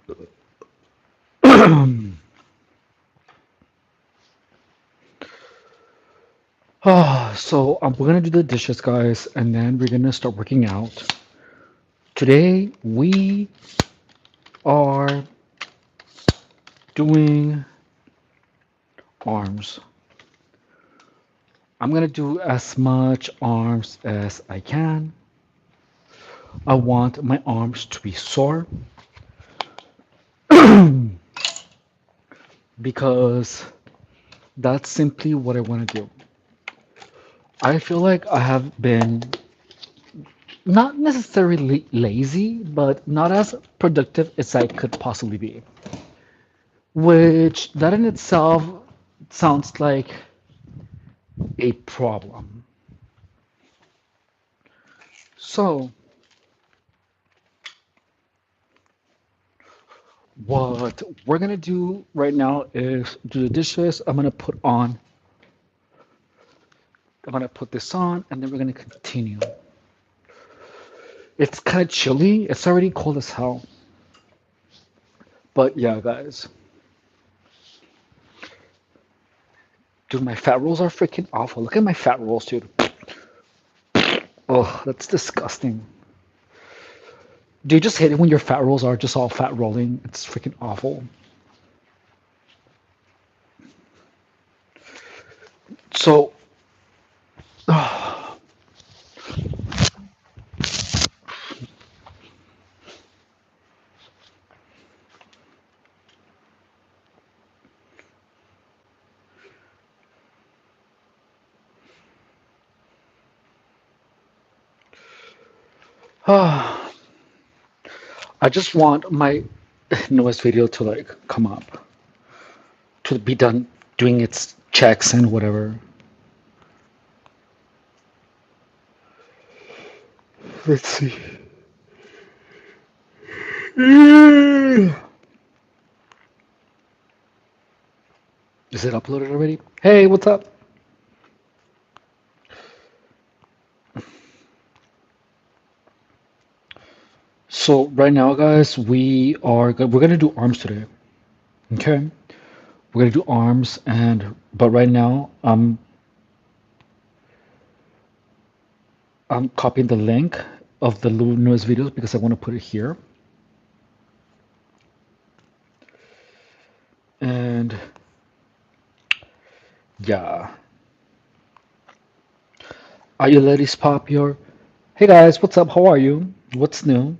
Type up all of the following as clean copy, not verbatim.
We're gonna do the dishes, guys, and then we're gonna start working out. Today we are doing arms. I'm gonna do as much arms as I can. I want my arms to be sore because that's simply what I want to do. I feel like I have been not necessarily lazy, but not as productive as I could possibly be, which that in itself sounds like a problem. So, what we're gonna do right now is do the dishes. I'm gonna put this on, and then we're gonna continue. It's kind of chilly. It's already cold as hell. But yeah, guys, dude, my fat rolls are freaking awful. Look at my fat rolls, dude. Oh, that's disgusting. Do you just hate it when your fat rolls are just all fat rolling? It's freaking awful. So, I just want my newest video to like come up, to be done doing its checks and whatever. Let's see. Is it uploaded already? Hey, what's up? So right now, guys, we're gonna do arms today. Okay, we're gonna do arms, and but right now, I'm copying the link of the newest videos because I want to put it here. And yeah, are you ladies popular? Hey guys, what's up? How are you? What's new?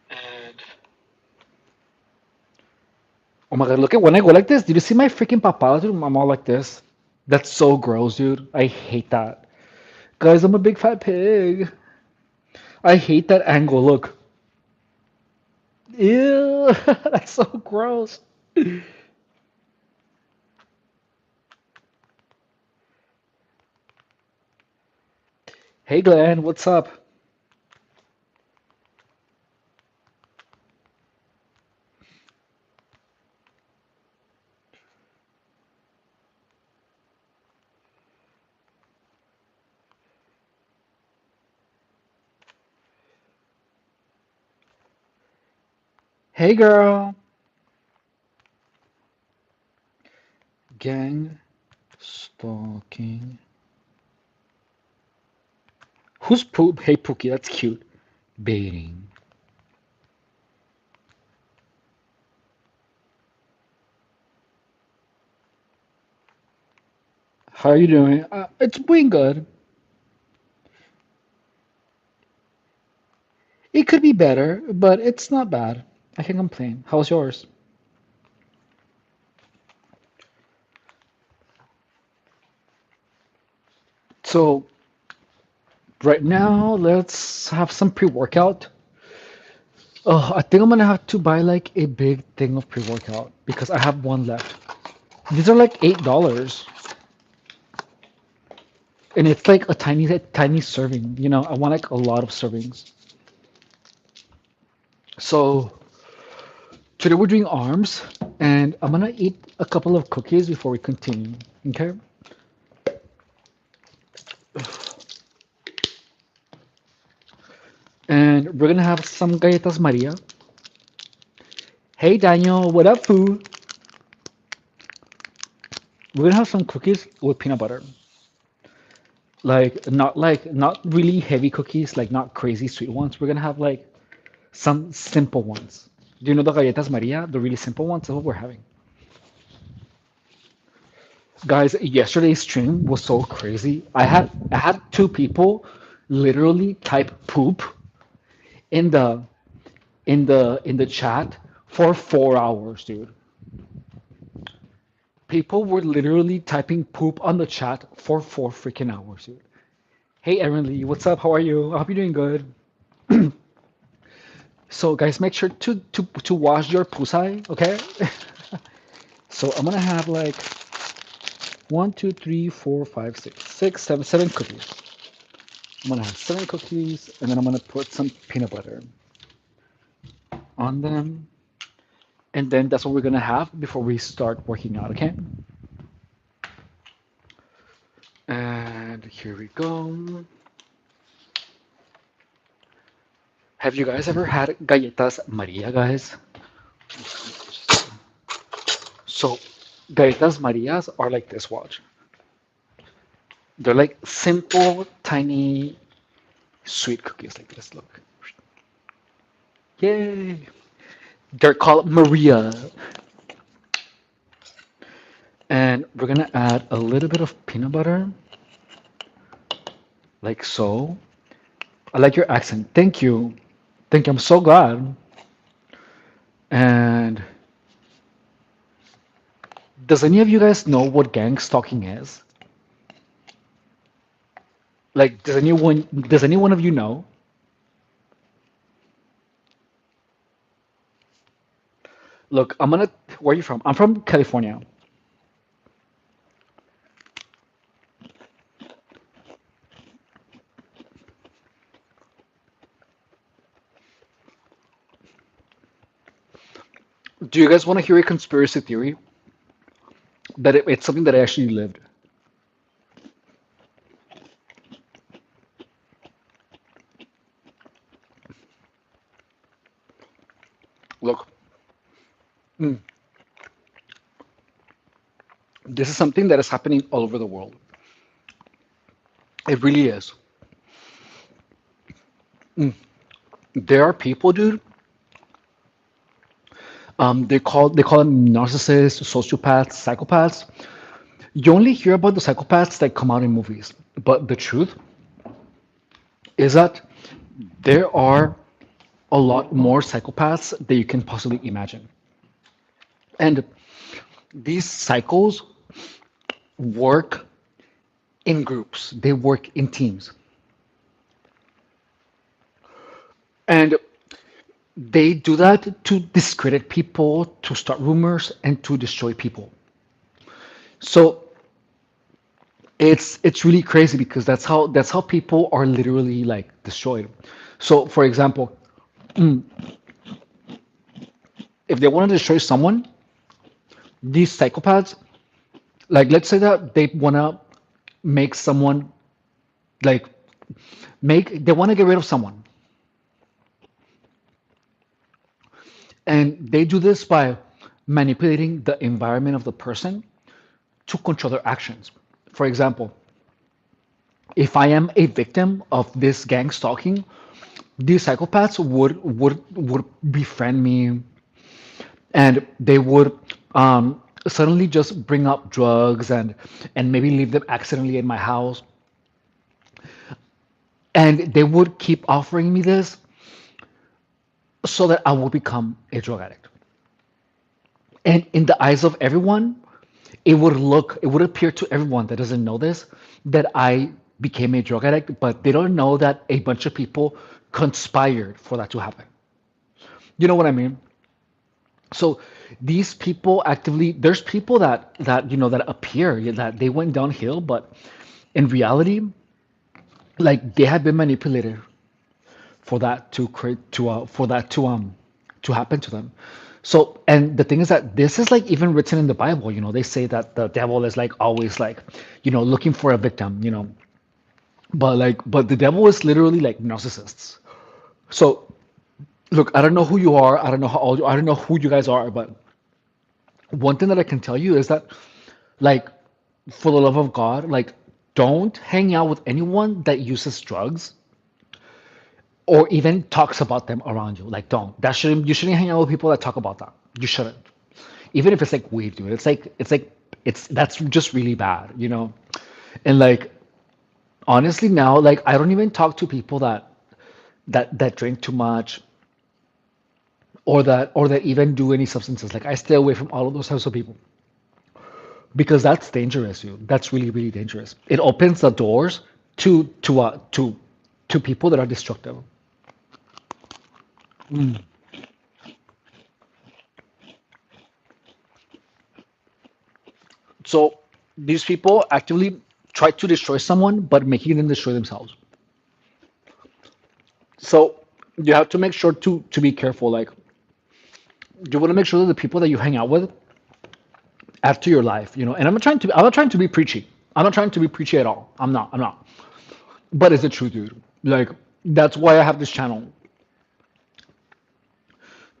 And oh my god, look at when I go like this. Did you see my freaking papada, dude? I'm all like this. That's so gross, dude. I hate that. Guys, I'm a big fat pig. I hate that angle. Look. Ew, that's so gross. Hey Glenn, what's up? Hey girl. Gang stalking. Who's poop? Hey Pookie, that's cute. Baiting. How are you doing? It's going good. It could be better, but it's not bad. I can't complain. How's yours? So, right now, let's have some pre-workout. I think I'm gonna have to buy like a big thing of pre-workout because I have one left. These are like $8, and it's like a tiny serving. You know, I want like a lot of servings. So today we're doing arms, and I'm gonna eat a couple of cookies before we continue. Okay? And we're gonna have some galletas Maria. Hey Daniel, what up, foo? We're gonna have some cookies with peanut butter. Like not really heavy cookies, like not crazy sweet ones. We're gonna have like some simple ones. Do you know the galletas Maria? The really simple ones? That's what we're having. Guys, yesterday's stream was so crazy. I had two people literally type poop in the chat for 4 hours, dude. People were literally typing poop on the chat for 4 freaking hours, dude. Hey, Aaron Lee, what's up? How are you? I hope you're doing good. So, guys, make sure to wash your pusai, okay? So I'm gonna have like one, two, three, four, five, six, seven cookies. I'm gonna have 7 cookies, and then I'm gonna put some peanut butter on them, and then that's what we're gonna have before we start working out, okay? And here we go. Have you guys ever had galletas Maria, guys? So, galletas Marias are like this, watch. They're like simple, tiny, sweet cookies like this. Look. Yay! They're called Maria. And we're gonna add a little bit of peanut butter, like so. I like your accent. Thank you. Thank you. I'm so glad. And does any of you guys know what gang stalking is? Like, does any one of you know? Look, where are you from? I'm from California. Do you guys want to hear a conspiracy theory that it's something that I actually lived? Look, mm, this is something that is happening all over the world. It really is. There are people, dude. They call them narcissists, sociopaths, psychopaths. You only hear about the psychopaths that come out in movies, but the truth is that there are a lot more psychopaths that you can possibly imagine. And these cycles work in groups, they work in teams. And they do that to discredit people, to start rumors, and to destroy people. So it's really crazy because that's how people are literally like destroyed. So for example, if they want to destroy someone, these psychopaths, like let's say that they want to make someone like make they want to get rid of someone, and they do this by manipulating the environment of the person to control their actions. For example, if I am a victim of this gang stalking, these psychopaths would befriend me, and they would suddenly just bring up drugs and maybe leave them accidentally in my house, and they would keep offering me this so that I will become a drug addict. And in the eyes of everyone, it would appear to everyone that doesn't know this that I became a drug addict, but they don't know that a bunch of people conspired for that to happen. You know what I mean? So these people actively, there's people that appear that they went downhill, but in reality, like they have been manipulated for that to create to happen to them. So, and the thing is that this is like even written in the Bible. They say that the devil is like always like looking for a victim. But the devil is literally like narcissists. So Look, I don't know who you are. I don't know how old you. I don't know who you guys are, but one thing that I can tell you is that, like, for the love of God, like, don't hang out with anyone that uses drugs or even talks about them around you. Like, don't. That shouldn't. You shouldn't hang out with people that talk about that. You shouldn't. Even if it's like weed, dude. It's that's just really bad, you know. And like, honestly, now, like, I don't even talk to people that drink too much or that even do any substances. Like, I stay away from all of those types of people because that's dangerous, dude. That's really, really dangerous. It opens the doors to people that are destructive. So these people actively try to destroy someone, but making them destroy themselves. So you have to make sure to be careful. Like, you want to make sure that the people that you hang out with add to your life, you know. And I'm not trying to be preachy. I'm not trying to be preachy at all. I'm not. I'm not. But it's the truth, dude. Like, that's why I have this channel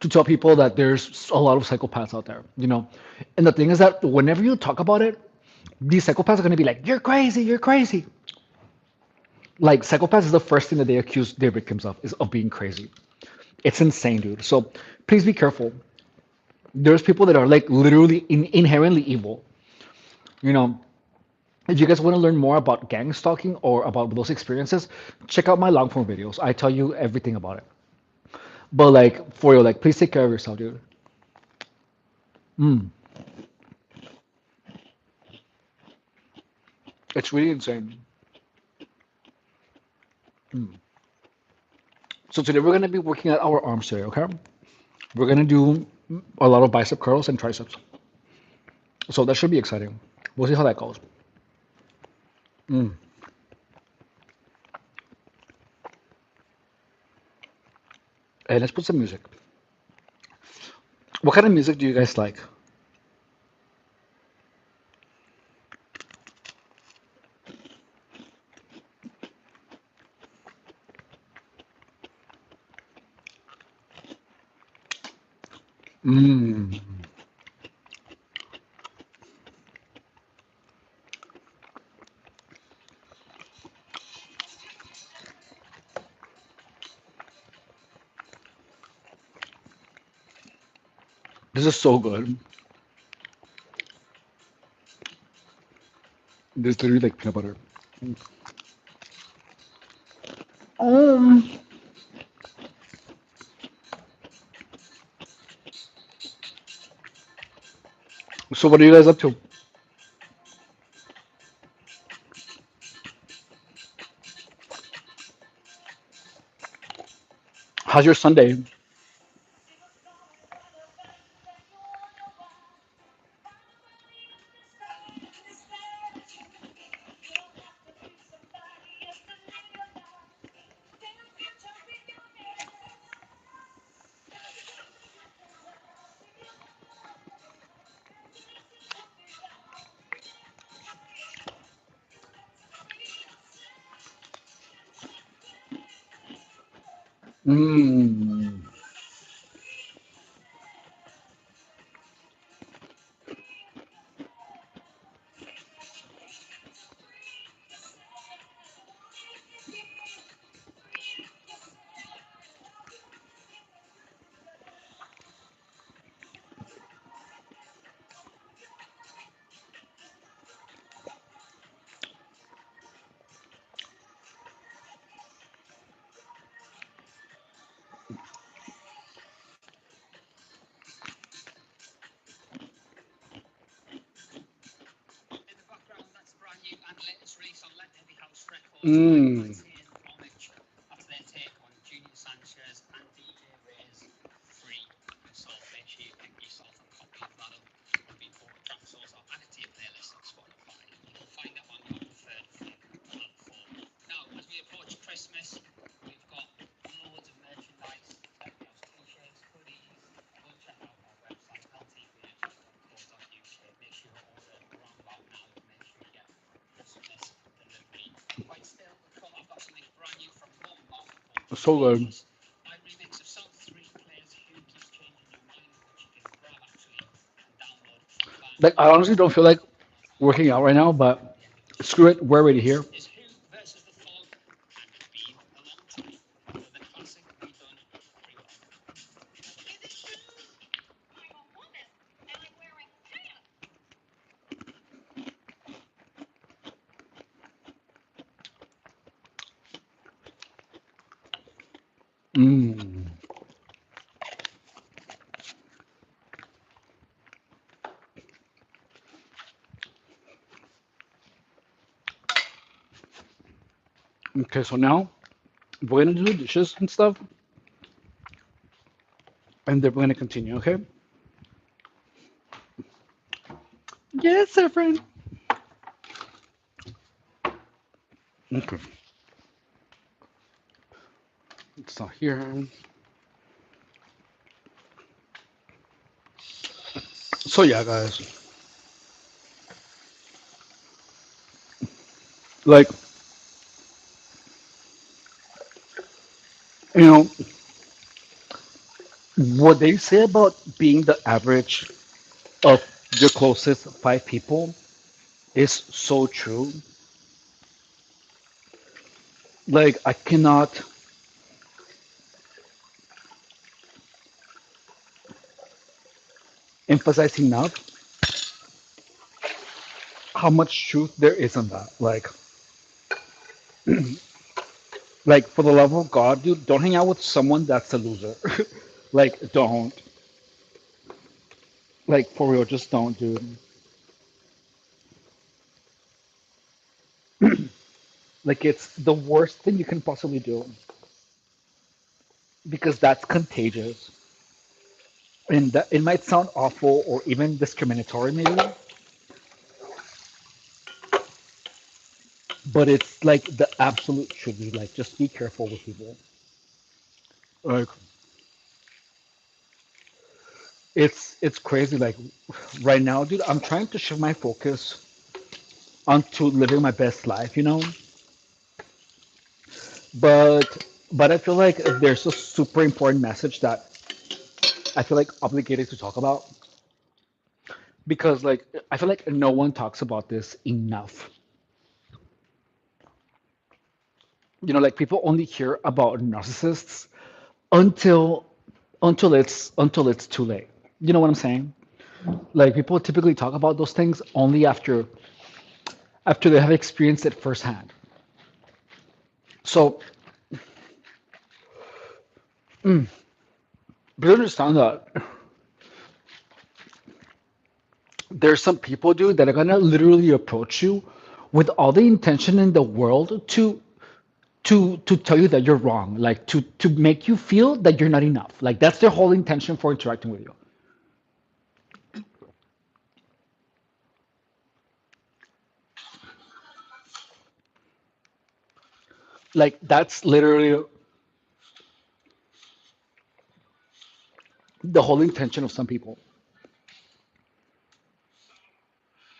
to tell people that there's a lot of psychopaths out there, you know. And the thing is that whenever you talk about it, these psychopaths are going to be like, "You're crazy. You're crazy." Like, psychopaths is the first thing that they accuse their victims of is of being crazy. It's insane, dude. So please be careful. There's people that are like literally inherently evil. You know, if you guys want to learn more about gang stalking or about those experiences, check out my long form videos. I tell you everything about it. But like, for you, like, please take care of yourself, dude. Mm, it's really insane. Mm. So today we're gonna be working at our arms today, okay? We're gonna do a lot of bicep curls and triceps. So that should be exciting. We'll see how that goes. Mm. Hey, let's put some music. What kind of music do you guys like? Mm. This is so good. This is literally like peanut butter. Um. So what are you guys up to? How's your Sunday? Mm. Mm. So good. Like I honestly don't feel like working out right now, but screw it, we're already here. Mm. Okay, so now we're gonna do the dishes and stuff, and then we're gonna continue. Okay? Yes, sir, friend. Okay, it's not here. So yeah, guys, like you know what they say about being the average of your closest five people is so true. Like I cannot emphasize enough how much truth there is in that. Like for the love of God, dude, don't hang out with someone that's a loser. Like don't. Like for real, just don't, dude. Like it's the worst thing you can possibly do because that's contagious. And that, it might sound awful or even discriminatory, maybe, but it's like the absolute truth. Dude. Like just be careful with people. Like it's crazy. Like right now, dude, I'm trying to shift my focus onto living my best life, but I feel like there's a super important message that I feel like obligated to talk about because like I feel like no one talks about this enough. Like people only hear about narcissists until until it's too late. You know what I'm saying? Like people typically talk about those things only after they have experienced it firsthand. So, but understand that there's some people, dude, that are gonna literally approach you with all the intention in the world to tell you that you're wrong, like to make you feel that you're not enough. Like that's their whole intention for interacting with you. Like that's literally the whole intention of some people.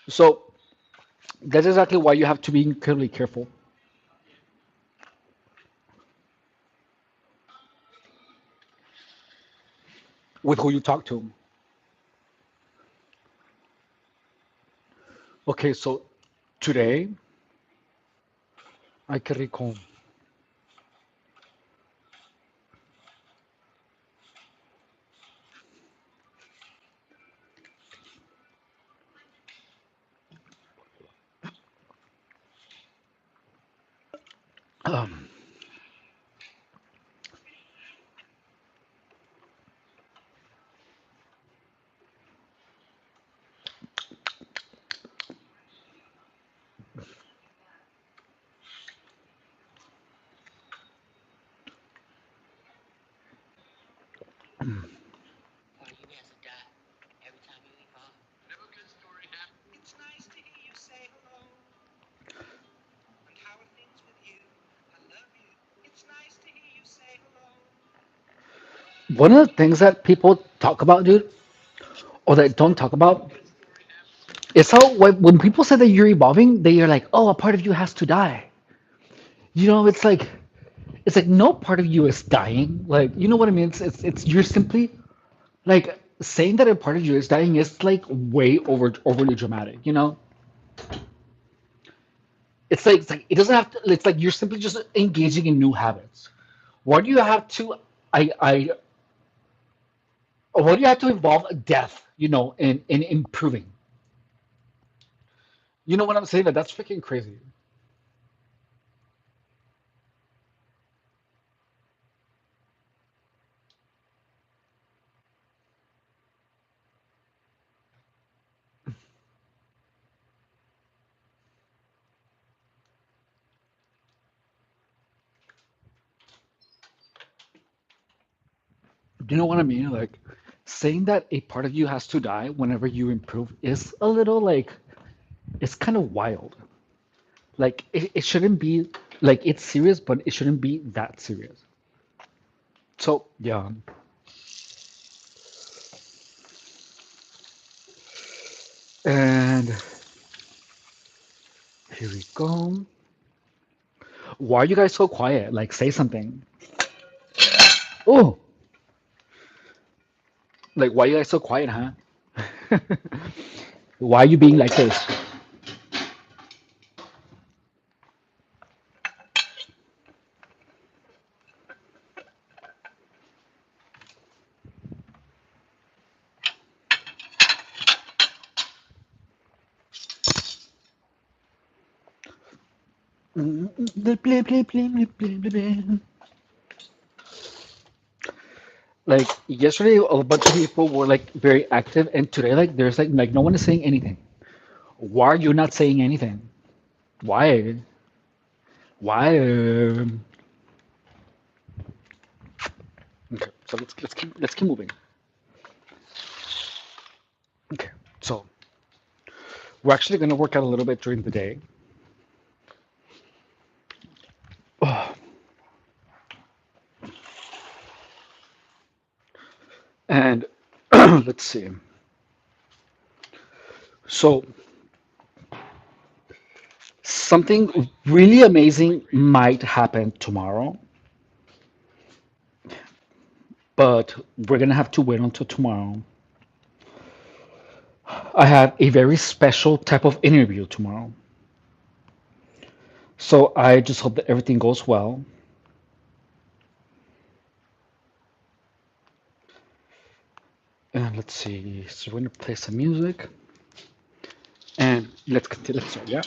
So that's exactly why you have to be incredibly careful with who you talk to. Okay, so today I can recall. Um, one of the things that people talk about, dude, or that don't talk about, is how when people say that you're evolving, they are like, oh, a part of you has to die. It's like no part of you is dying. Like, you know what I mean? It's you're simply like saying that a part of you is dying is like way overly dramatic. It's like it doesn't have to. It's like you're simply just engaging in new habits. Why do you have to? I. Why do you have to involve death? In improving. You know what I'm saying? That's freaking crazy. Do you know what I mean? Like saying that a part of you has to die whenever you improve is a little like it's kind of wild. Like it shouldn't be like it's serious, but it shouldn't be that serious. So yeah, and here we go. Why are you guys so quiet? Like say something. Oh, like why are you guys so quiet, huh? Why are you being like this? Like yesterday, a bunch of people were like very active, and today, like there's like no one is saying anything. Why are you not saying anything? Why? Why? Okay, so let's keep moving. Okay, so we're actually gonna work out a little bit during the day. Oh, and let's see. So something really amazing might happen tomorrow, but we're gonna have to wait until tomorrow. I have a very special type of interview tomorrow. So I just hope that everything goes well. And let's see. So we're gonna play some music and let's continue. Let's start, yeah.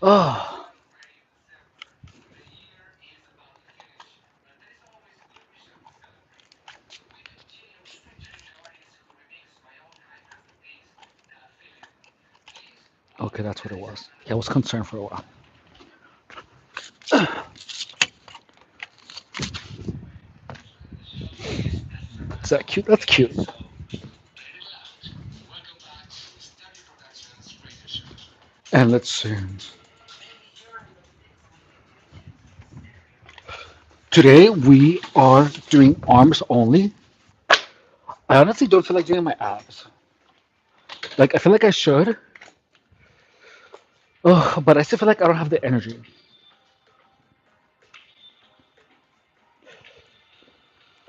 Oh, okay, that's what it was. Yeah, I was concerned for a while. Is that cute? That's cute. And let's see. Today we are doing arms only. I honestly don't feel like doing my abs. Like I feel like I should, but I still feel like I don't have the energy.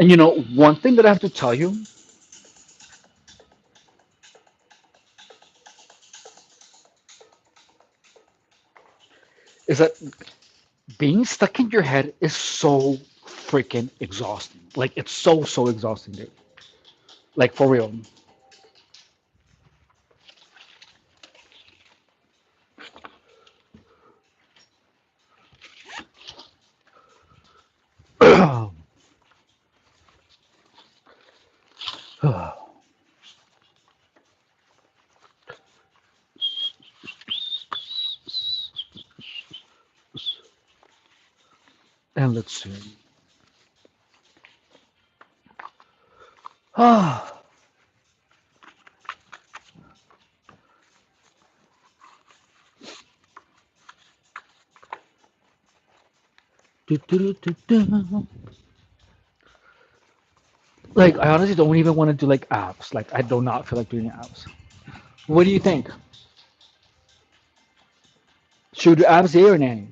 And one thing that I have to tell you is that being stuck in your head is so freaking exhausting. Like it's so exhausting, dude. Like for real. And let's see. Like I honestly don't even want to do like abs. Like I do not feel like doing abs. What do you think? Should we do abs here or nay?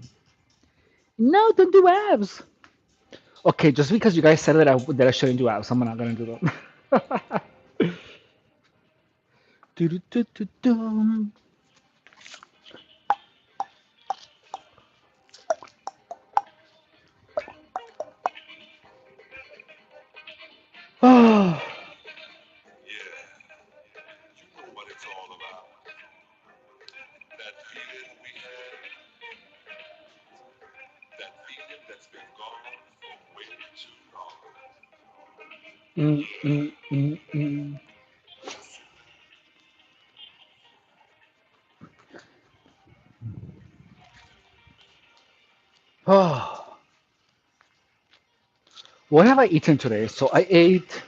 No, don't do abs. Okay, just because you guys said that I shouldn't do abs, I'm not gonna do them. Do-do-do-do-dum. Oh, mm, mm, mm, mm. Oh, what have I eaten today? So I ate,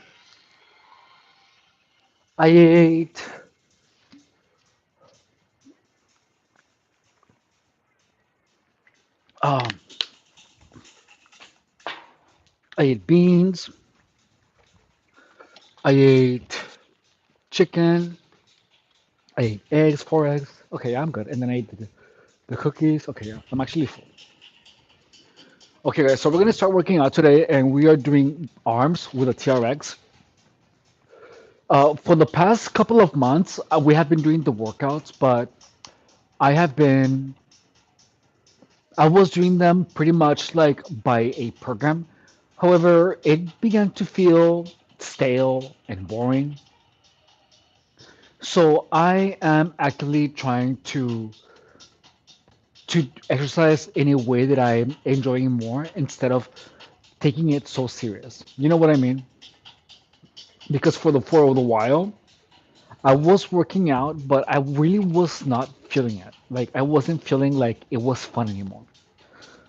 um, I ate beans. I ate chicken. I ate eggs, 4 eggs. Okay, I'm good. And then I ate the cookies. Okay, yeah, I'm actually full. Okay, guys, so we're gonna start working out today, and we are doing arms with a TRX. For the past couple of months, we have been doing the workouts, but I have been, I was doing them pretty much like by a program. However, it began to feel stale and boring. So I am actively trying to exercise in a way that I'm enjoying more instead of taking it so serious. You know what I mean? Because for a while, I was working out, but I really was not feeling it. Like I wasn't feeling like it was fun anymore.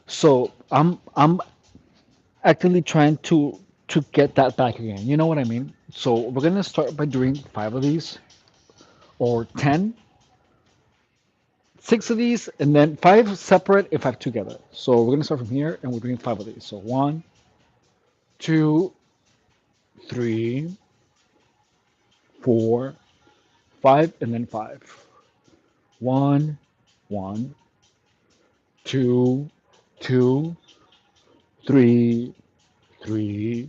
So I'm actively trying to get that back again. You know what I mean? So we're gonna start by doing 5 of these or 10, 6 of these, and then five separate and five together. So we're gonna start from here, and we're doing 5 of these. So one, two, three, four, five, and then five. One, one, two, two, three, three,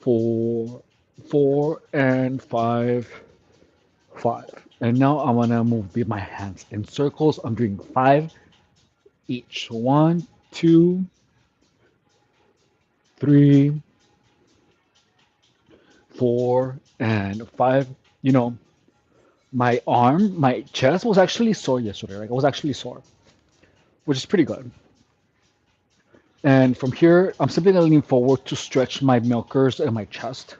four, four, and five, five. And now I want to move my hands in circles. I'm doing five each. One, two, three, four, and five. You know, my chest was actually sore yesterday. Like I was actually sore, which is pretty good. And from here, I'm simply gonna lean forward to stretch my milkers and my chest.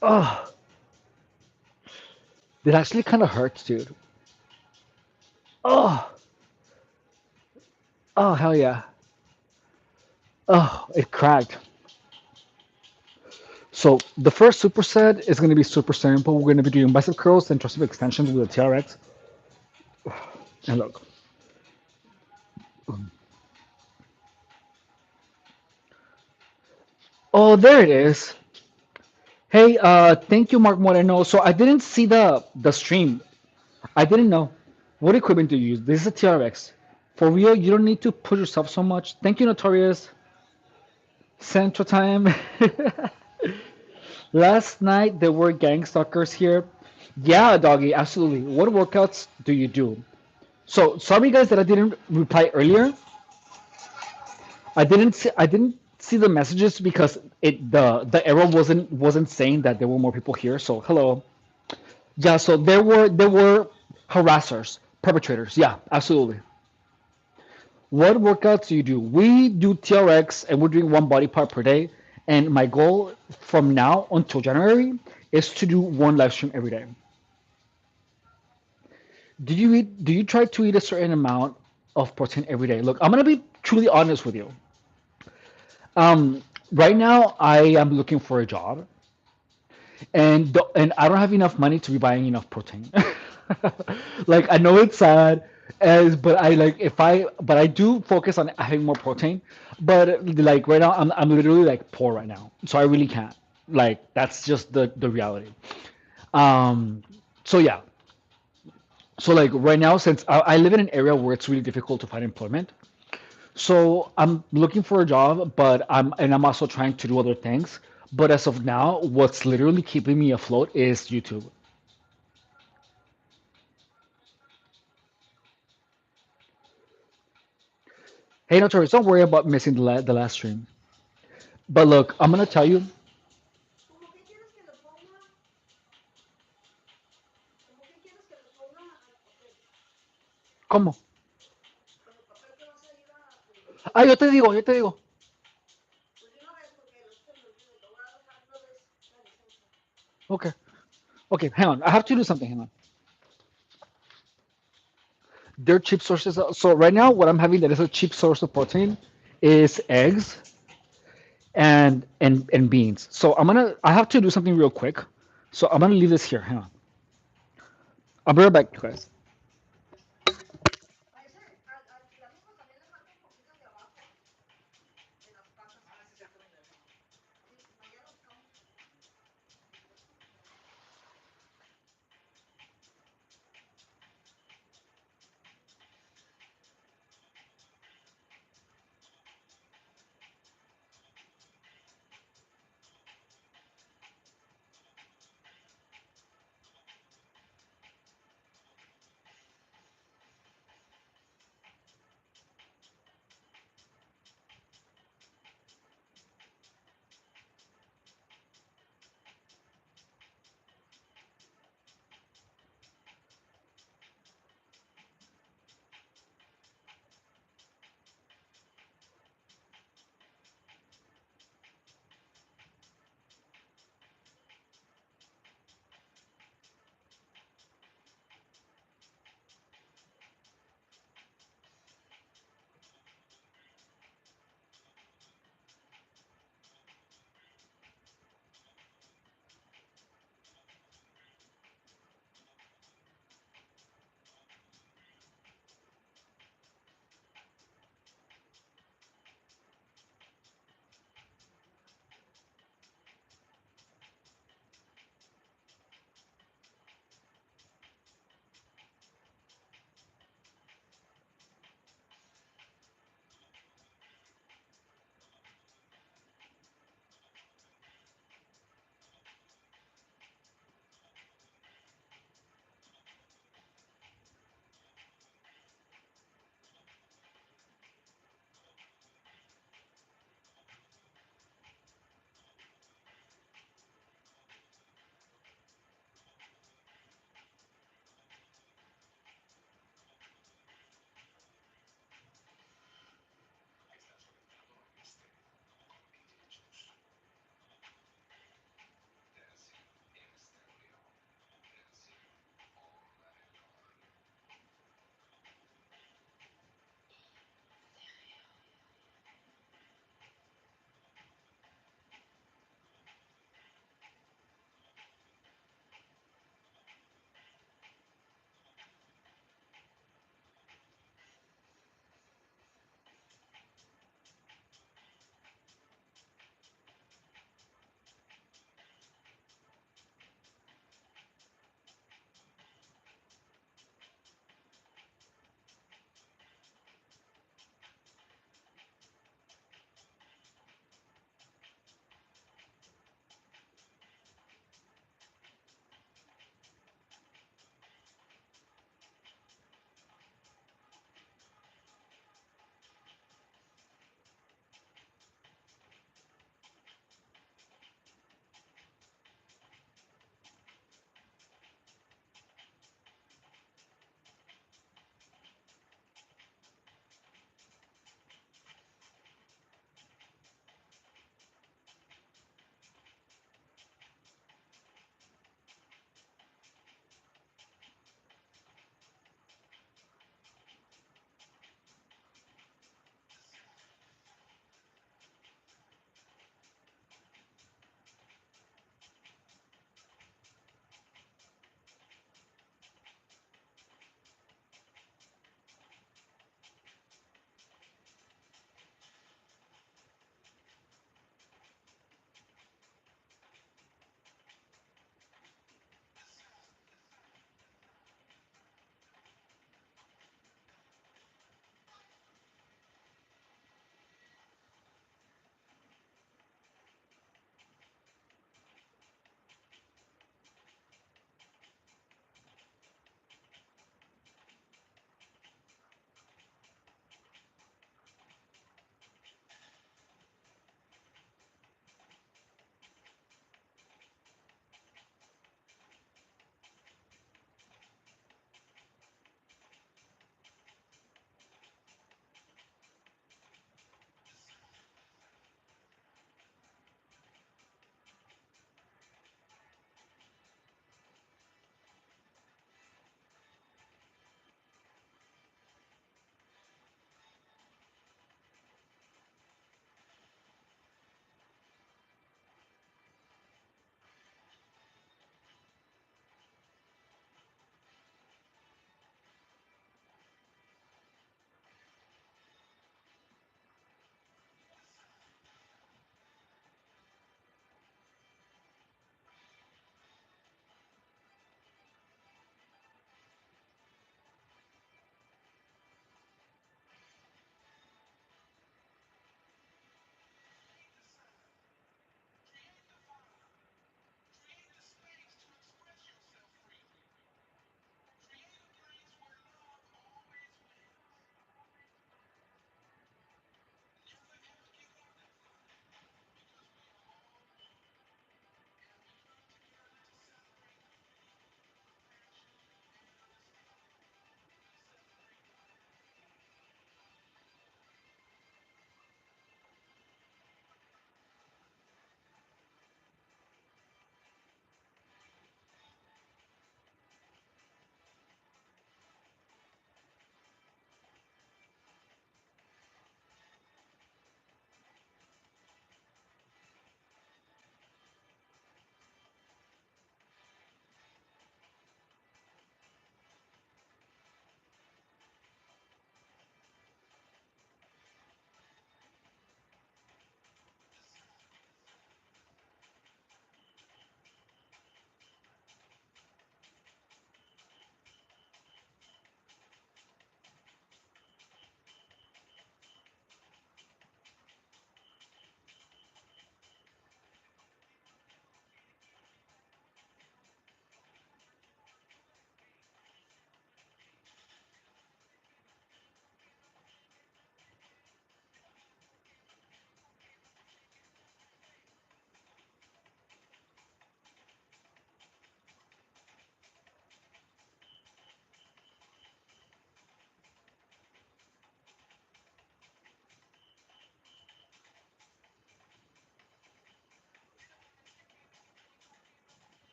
Oh, it actually kind of hurts, dude. Oh, oh, hell yeah. Oh, it cracked. So the first superset is going to be super simple. We're going to be doing bicep curls and tricep extensions with a TRX. And look. Oh, there it is. Hey, thank you, Mark Moreno. So I didn't see the stream. I didn't know. What equipment do you use? This is a TRX. For real, you don't need to push yourself so much. Thank you, Notorious. Central Time. Last night there were gang stalkers here. Yeah, doggy, absolutely. What workouts do you do? So sorry guys that I didn't reply earlier. I didn't see the messages because the error wasn't saying that there were more people here. So hello. Yeah, so there were harassers, perpetrators. Yeah, absolutely. What workouts do you do? We do TRX and we're doing one body part per day. And my goal from now until January is to do one live stream every day. Do you try to eat a certain amount of protein every day? Look, I'm gonna be truly honest with you. Right now I am looking for a job and I don't have enough money to be buying enough protein. Like I know it's sad, as but I like if I but I do focus on having more protein. But like right now I'm literally like poor right now, so I really can't. Like that's just the reality. Um, so yeah, so like right now since I live in an area where it's really difficult to find employment, So I'm looking for a job, but I'm also trying to do other things. But as of now, what's literally keeping me afloat is YouTube. Hey, Notorious, don't worry about missing the last stream. But look, I'm gonna tell you, ¿cómo? Ah, yo te digo. Okay, okay, hang on. I have to do something. Hang on. Their cheap sources. So right now, what I'm having that is a cheap source of protein is eggs and beans. So I have to do something real quick. So I'm gonna leave this here. Hang on. I'll be right back, you guys.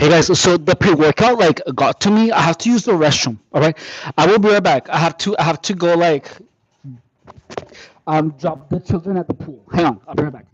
Hey guys, so the pre-workout like got to me. I have to use the restroom. All right, I will be right back. I have to go like drop the children at the pool. Hang on, I'll be right back.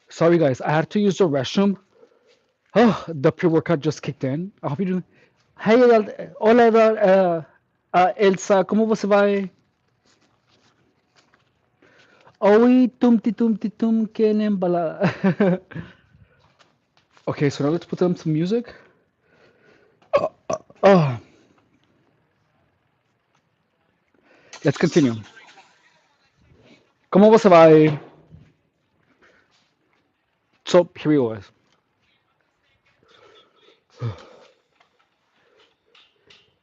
Sorry guys, I had to use the restroom. Oh, the pre-workout just kicked in. I hope you're doing. Hey, hola, Elsa, ¿cómo você vai? Oi, tumti tum, que nem bala. Okay, so now let's put on some music. Oh, let's continue. ¿Cómo você vai? So here we go. Guys.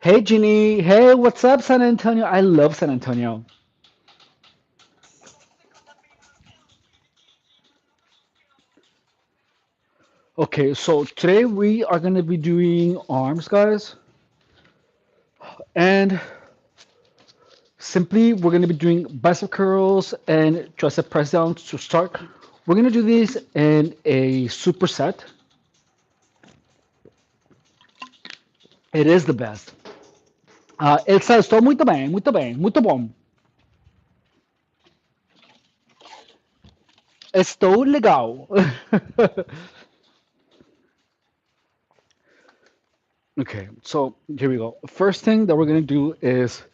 Hey, Ginny. Hey, what's up, San Antonio? I love San Antonio. Okay, so today we are gonna be doing arms, guys, and simply we're gonna be doing bicep curls and tricep press downs to start. We're gonna do these in a superset. It is the best. Elsa, estou muito bem, muito bem, muito bom. Estou legal. Okay, so here we go. First thing that we're gonna do is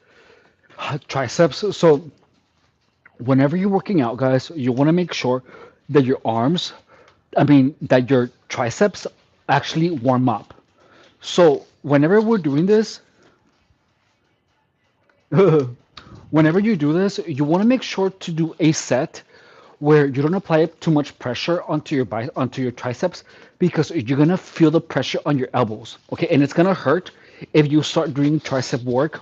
triceps. So whenever you're working out, guys, you want to make sure that your arms, I mean, that your triceps actually warm up. So whenever we're doing this, whenever you do this, you want to make sure to do a set where you don't apply too much pressure onto your triceps because you're gonna feel the pressure on your elbows. Okay, and it's gonna hurt if you start doing tricep work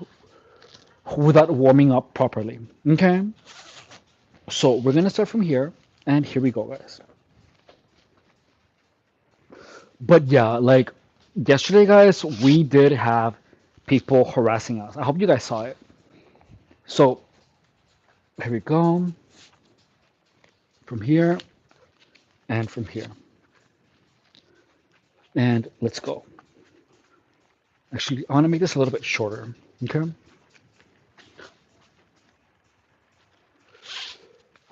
without warming up properly. Okay, so we're gonna start from here, and here we go, guys. But yeah, like yesterday, guys, we did have people harassing us. I hope you guys saw it. So here we go, from here and from here. And let's go. Actually, I want to make this a little bit shorter. Okay.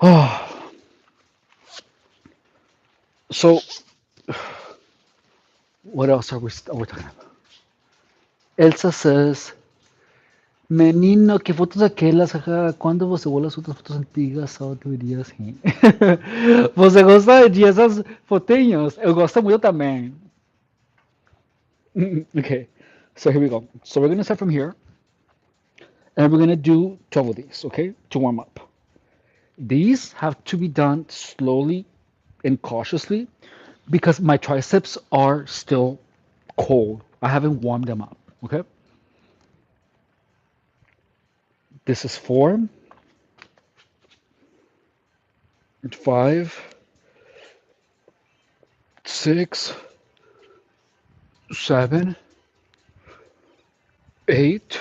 Oh, so what else are we talking about? Elsa says, Menino, que fotos aquelas, ajá, quando você olha as outras fotos antigas, só deveria assim. Você gosta de essas fotinhos? Eu gosto muito também. Okay, so here we go. So we're gonna start from here, and we're gonna do 12 of these, okay, to warm up. These have to be done slowly and cautiously because my triceps are still cold. I haven't warmed them up, okay? This is 4, 5, 6, 7, 8,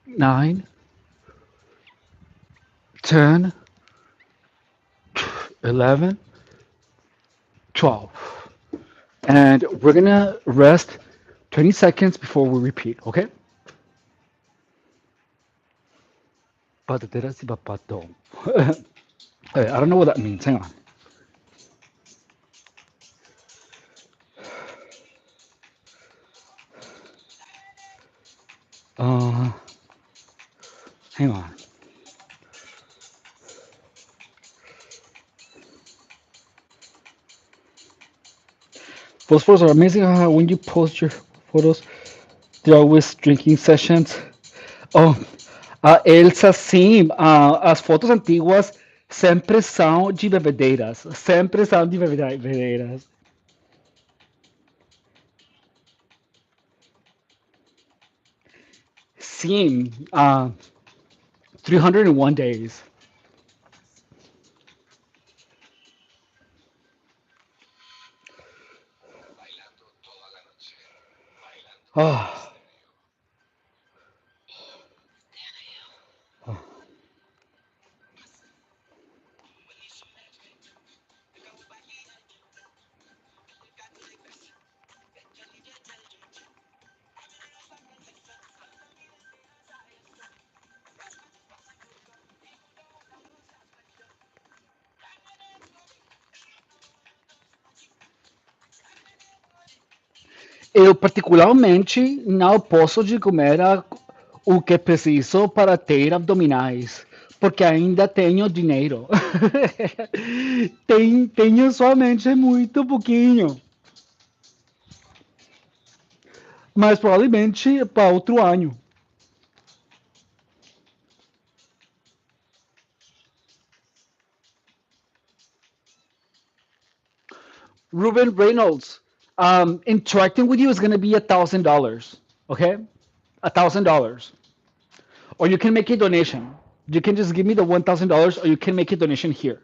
9, 10, 11, 12. And we're gonna rest 20 seconds before we repeat, okay? Patateras y papato. Hey, I don't know what that means. Hang on. Uh, hang on. Those photos are amazing. When you post your photos, they're always drinking sessions. Oh, Elsa, sim. As fotos antiguas sempre são de bebedeiras. Sempre são de bebedeiras. Sim. 301 days. Oh, Eu particularmente não posso de comer o que preciso para ter abdominais, porque ainda tenho dinheiro. Tenho somente muito pouquinho, mas provavelmente para outro ano. Ruben Reynolds, interacting with you is going to be $1,000. Okay, $1,000. Or you can make a donation. You can just give me the $1,000, or you can make a donation here.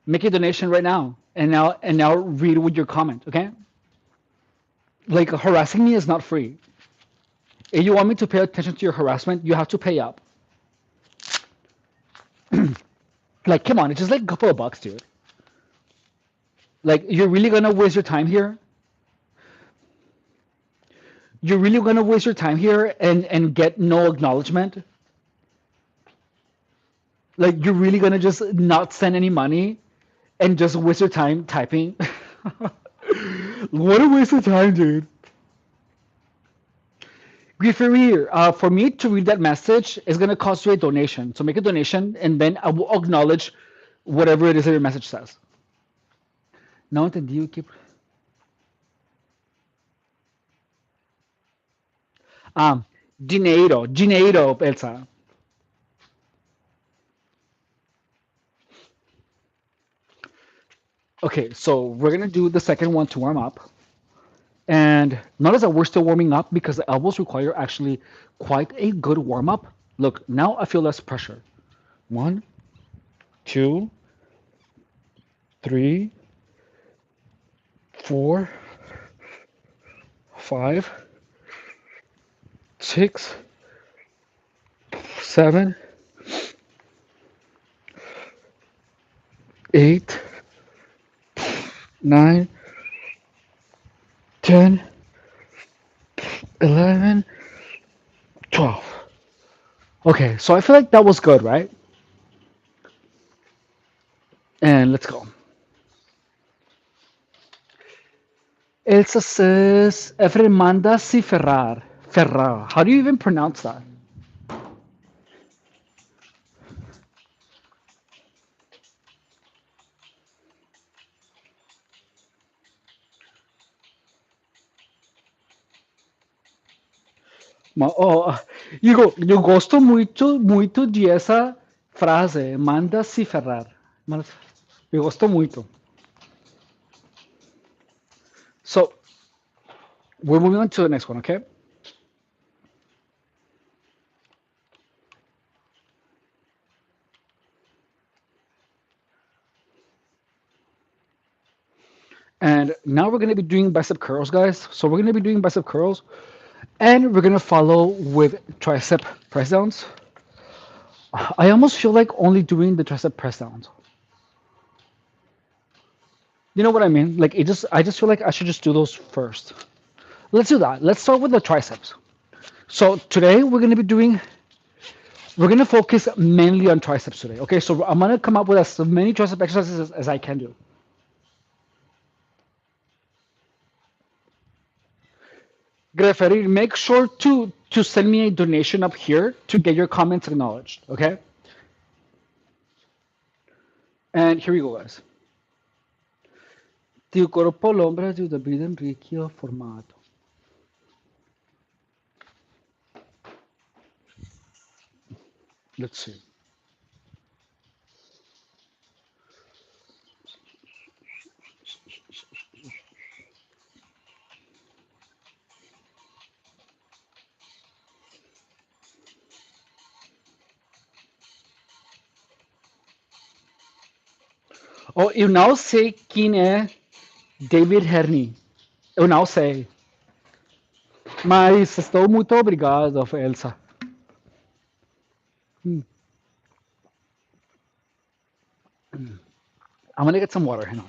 Make a donation right now, and now read with your comment. Okay, like harassing me is not free. If you want me to pay attention to your harassment, you have to pay up. Like, come on, it's just like a couple of bucks, dude. Like, you're really gonna waste your time here? You're really gonna waste your time here and get no acknowledgement? Like, you're really gonna just not send any money and just waste your time typing? What a waste of time, dude. Griffey, for me to read that message is gonna cost you a donation. So make a donation, and then I will acknowledge whatever it is that your message says. Não entendi o que. Ah, dinheiro, Elsa. Okay, so we're gonna do the second one to warm up. And notice that we're still warming up because the elbows require actually quite a good warm up. Look, now I feel less pressure. One, two, three, four, five, six, seven, eight, nine, 10, 11, 12. Okay, so I feel like that was good, right? And let's go. Elsa says, Efren manda si Ferrar. Ferrar. How do you even pronounce that? Oh, eu gosto muito de essa frase, manda se ferrar. Eu gosto muito. So, we're moving on to the next one, okay? And now we're going to be doing bicep curls, guys. So we're going to be doing bicep curls, and we're going to follow with tricep press downs. I almost feel like only doing the tricep press downs. You know what I mean? Like I just feel like I should just do those first. Let's do that. Let's start with the triceps. So today we're gonna focus mainly on triceps today. Okay, so I'm gonna come up with as many tricep exercises as I can do. Greferi, make sure to send me a donation up here to get your comments acknowledged. Okay, and here we go, guys. Ti corpo l'ombra di David Enrique formato. Let's see. Oh, eu não sei quem é David Herney. Eu não sei. Mas estou muito obrigado, Elsa. Hmm. I'm gonna get some water. Hang on.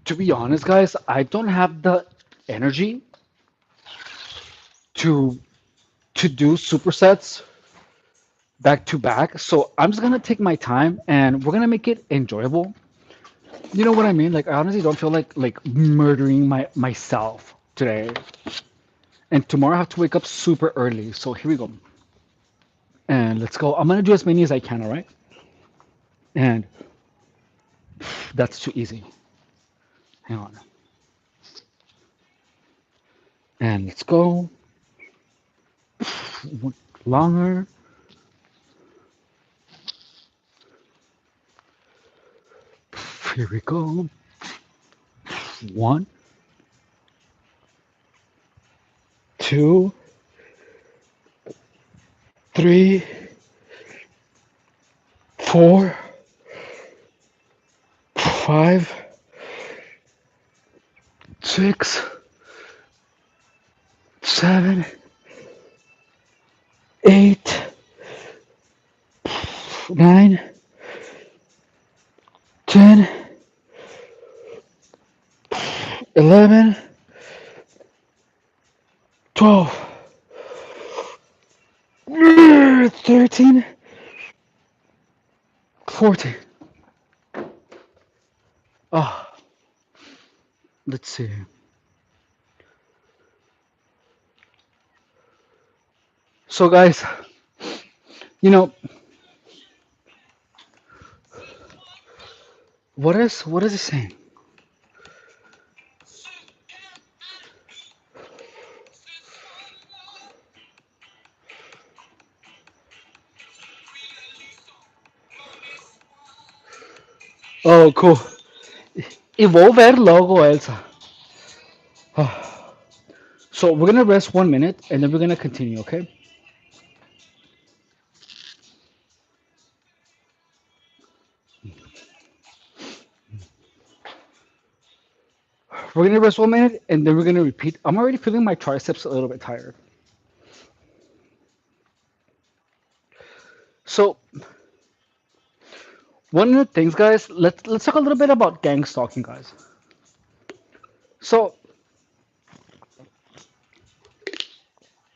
To be honest, guys, I don't have the energy to do supersets back to back. So I'm just gonna take my time and we're gonna make it enjoyable. You know what I mean? Like I honestly don't feel like murdering myself today. And tomorrow I have to wake up super early. So here we go. And let's go. I'm gonna do as many as I can, all right? And that's too easy. Hang on. And let's go. Longer. Here we go. One, two, three, four, five, six, seven, eight, nine, 10, 11, 12, 13, 14. Ah, let's see. So, guys, you know what is it saying? Oh, cool. Evolver logo, Elsa. Ah. So we're gonna rest 1 minute and then we're gonna continue, okay? We're gonna rest 1 minute and then we're gonna repeat. I'm already feeling my triceps a little bit tired. So one of the things, guys, let's talk a little bit about gang stalking, guys. So,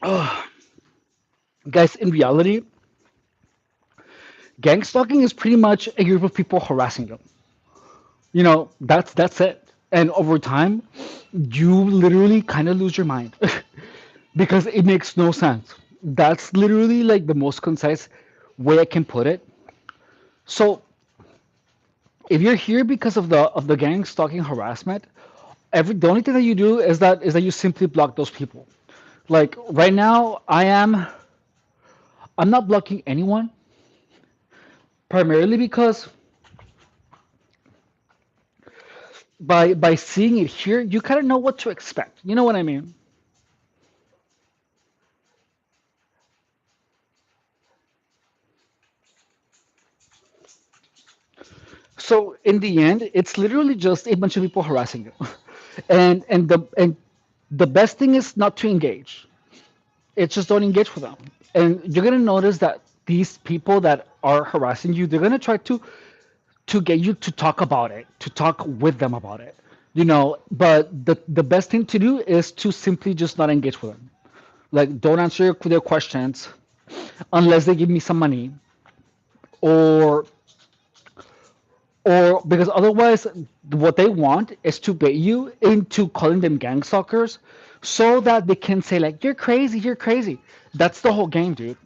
uh, guys, in reality, gang stalking is pretty much a group of people harassing you. That's it. And over time, you literally kind of lose your mind because it makes no sense. That's literally like the most concise way I can put it. So, if you're here because of the gang stalking harassment, the only thing that you do is that you simply block those people. Like right now, I'm not blocking anyone primarily because by seeing it here, you kind of know what to expect. You know what I mean? So in the end, it's literally just a bunch of people harassing you, and the best thing is not to engage. It's just don't engage with them, and you're gonna notice that these people that are harassing you, they're gonna try to get you to talk about it, to talk with them about it. But the best thing to do is to simply just not engage with them. Like don't answer their questions unless they give me some money or because otherwise what they want is to bait you into calling them gang stalkers so that they can say like you're crazy. That's the whole game, dude.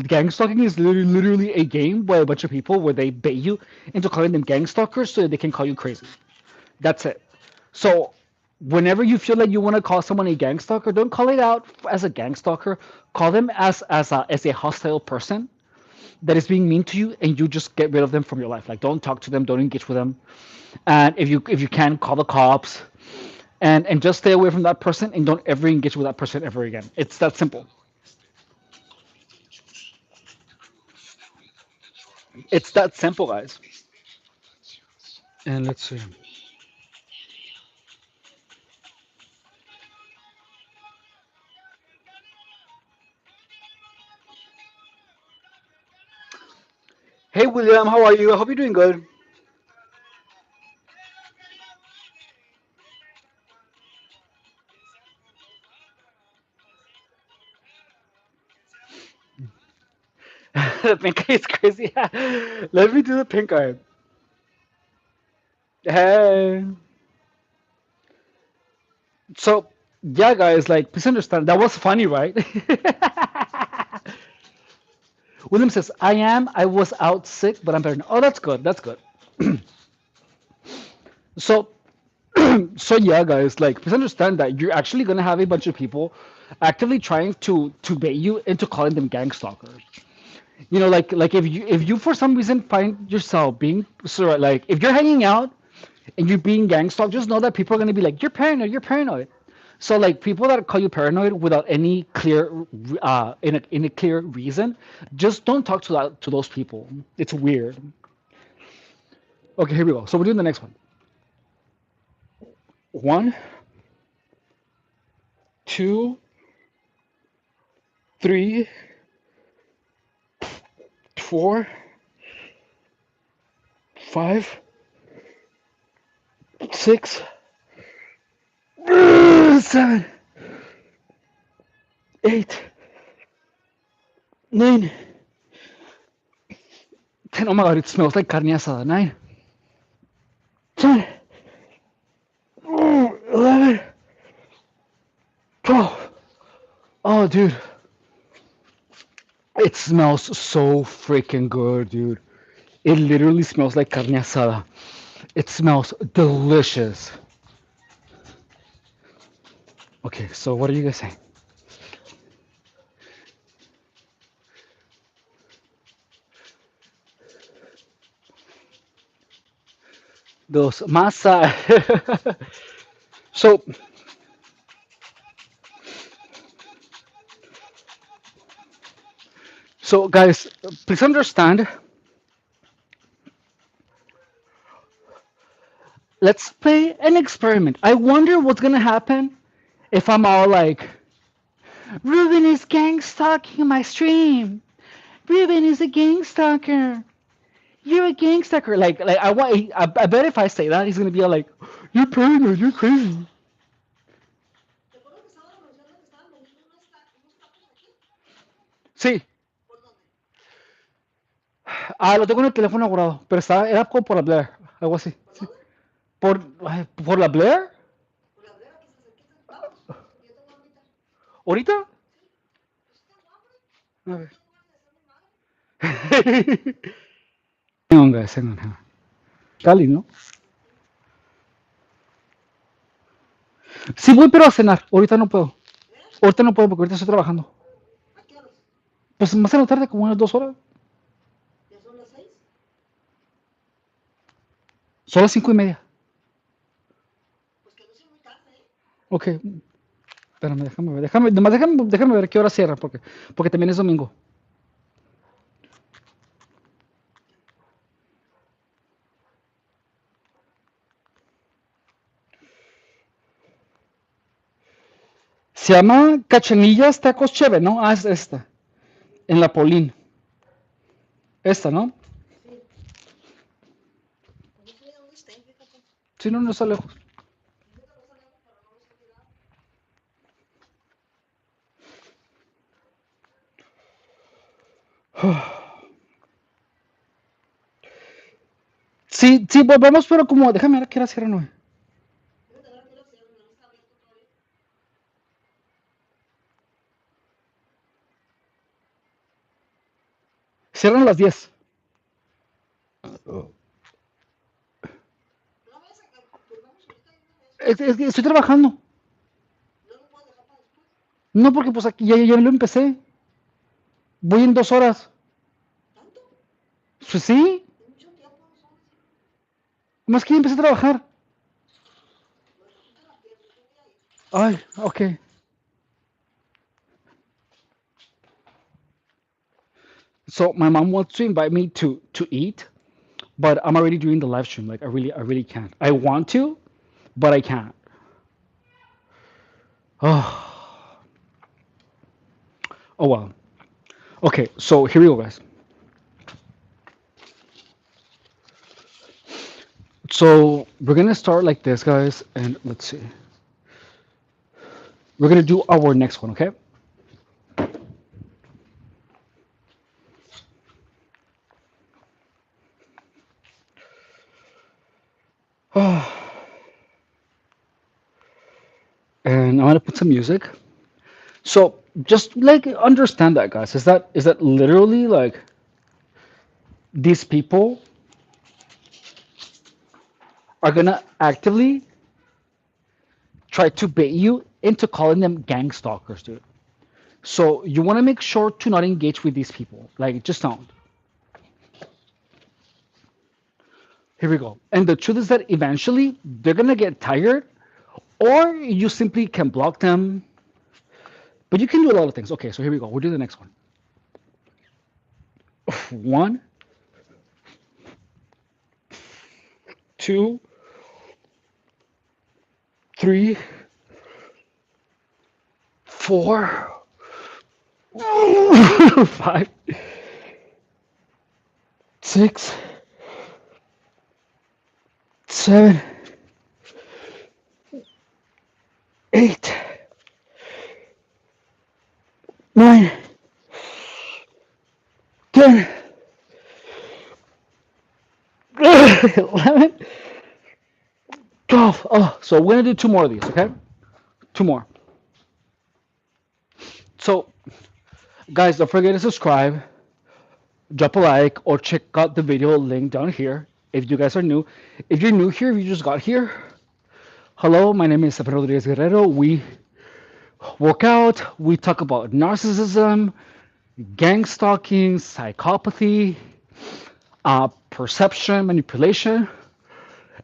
Gang stalking is literally a game where a bunch of people where they bait you into calling them gang stalkers so that they can call you crazy. That's it. So whenever you feel like you want to call someone a gang stalker, don't call it out as a gang stalker. Call them as a hostile person that is being mean to you, and you just get rid of them from your life. Like don't talk to them, don't engage with them, and if you can, call the cops, and just stay away from that person, and don't ever engage with that person ever again. It's that simple. It's that simple, guys. And let's see. Hey William, how are you? I hope you're doing good. The pink eye is crazy. Let me do the pink eye. Hey. So, yeah, guys, like, please understand, that was funny, right? William says, I was out sick, but I'm better now. Oh, that's good. That's good. So, so yeah, guys, like, please understand that you're actually gonna have a bunch of people actively trying to bait you into calling them gang stalkers. You know, like if you for some reason find yourself being so like if you're hanging out and you're being gang stalked, just know that people are gonna be like, you're paranoid, you're paranoid. So like people that call you paranoid without any clear in a clear reason, just don't talk to those people. It's weird. Okay, here we go. So we're doing the next one. One, two, three, four, five, six, seven, eight, nine, 10. Oh my god, it smells like carne asada. 9, 10, 11, 12. Oh, dude, it smells so freaking good, dude. It literally smells like carne asada. It smells delicious. Okay, so what are you guys saying? Those masa. So, so guys, please understand. Let's play an experiment. I wonder what's gonna happen if I'm all like, Ruben is gang stalking my stream. Ruben is a gang stalker. You're a gang stalker. Like I bet if I say that, he's gonna be all like, you're paranoid. You're crazy. Sí. Ah, lo tengo en el teléfono guardado, pero era como por la Blair, algo así. Sí. ¿Por la Blair? ¿Ahorita? A ver. Hang on, guys, hang on, hang on. Cali, ¿no? Sí voy, pero a cenar. Ahorita no puedo. Ahorita no puedo porque ahorita estoy trabajando. Pues más en la tarde, como unas 2 horas. Son las 5:30. Ok, espérame, déjame ver. Nomás déjame ver qué hora cierra, porque también es domingo. Se llama Cachanillas Tacos Cheve, ¿no? Ah, es esta. En la Polín. Esta, ¿no? Sí, no, no está lejos. Sí, sí, vamos, pero como, déjame ver qué hora cierra, no. Cierran a las 10. Es que estoy trabajando. No, porque pues aquí ya lo empecé. Voy en 2 horas. Pues sí, más que ya empecé a trabajar. Ay, ok. So my mom wants to invite me to eat, but I'm already doing the live stream. Like I really can't. I want to, but I can't. Oh, oh well. Okay, so here we go, guys. So we're gonna start like this, guys, and let's see. We're gonna do our next one, okay? And I'm gonna put some music. So just like understand that, guys. Is that literally like these people are gonna actively try to bait you into calling them gang stalkers, dude. So you want to make sure to not engage with these people. Like, just don't. Here we go. And the truth is that eventually they're gonna get tired, or you simply can block them. But you can do a lot of things. Okay, so here we go. We'll do the next one. One, two, three, four, five, six, seven, eight, nine, 10, 11, 12. Oh, so we're gonna do two more of these, okay? Two more. So, guys, don't forget to subscribe, drop a like, or check out the video link down here if you guys are new. If you're new here, if you just got here, hello, my name is Stefan Rodriguez Guerrero. We work out, we talk about narcissism, gang stalking, psychopathy, perception, manipulation,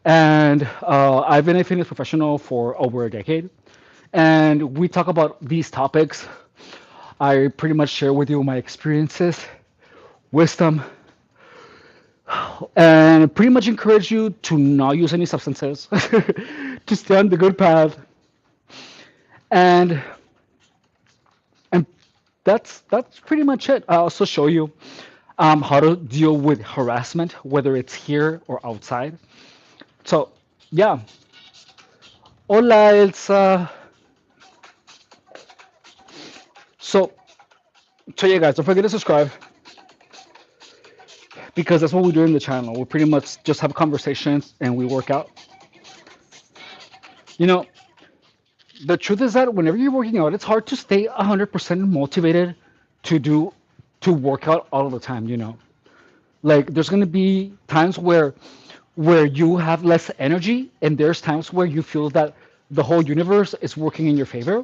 and I've been a fitness professional for over a decade. And we talk about these topics. I pretty much share with you my experiences, wisdom, and pretty much encourage you to not use any substances, to stay on the good path, and and that's pretty much it. I also show you how to deal with harassment, whether it's here or outside. So yeah, hola Elsa. So yeah, guys, don't forget to subscribe because that's what we do in the channel. We pretty much just have conversations and we work out. You know, the truth is that whenever you're working out, it's hard to stay 100% motivated to do to work out all the time. Like there's gonna be times where you have less energy, and there's times where you feel that the whole universe is working in your favor.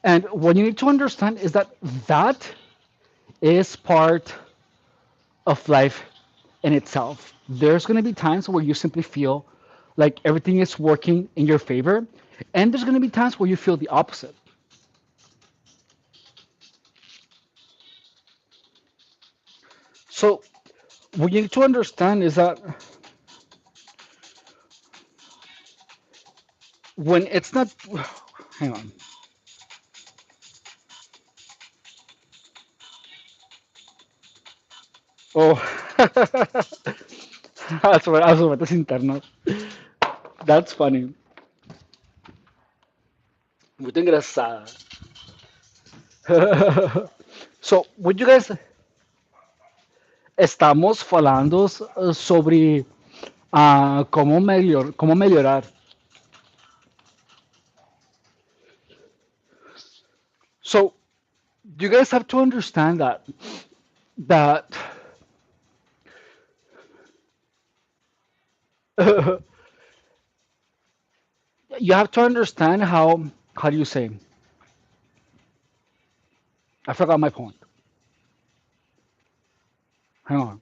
And what you need to understand is that that is part of life in itself. There's going to be times where you simply feel like everything is working in your favor, and there's going to be times where you feel the opposite. So, what you need to understand is that when it's not, hang on. Oh, that's what that's internos. That's funny. Muito engraçado. So, what you guys estamos falando sobre cómo melhorar. So, you guys have to understand that you have to understand how do you say? I forgot my point. Hang on.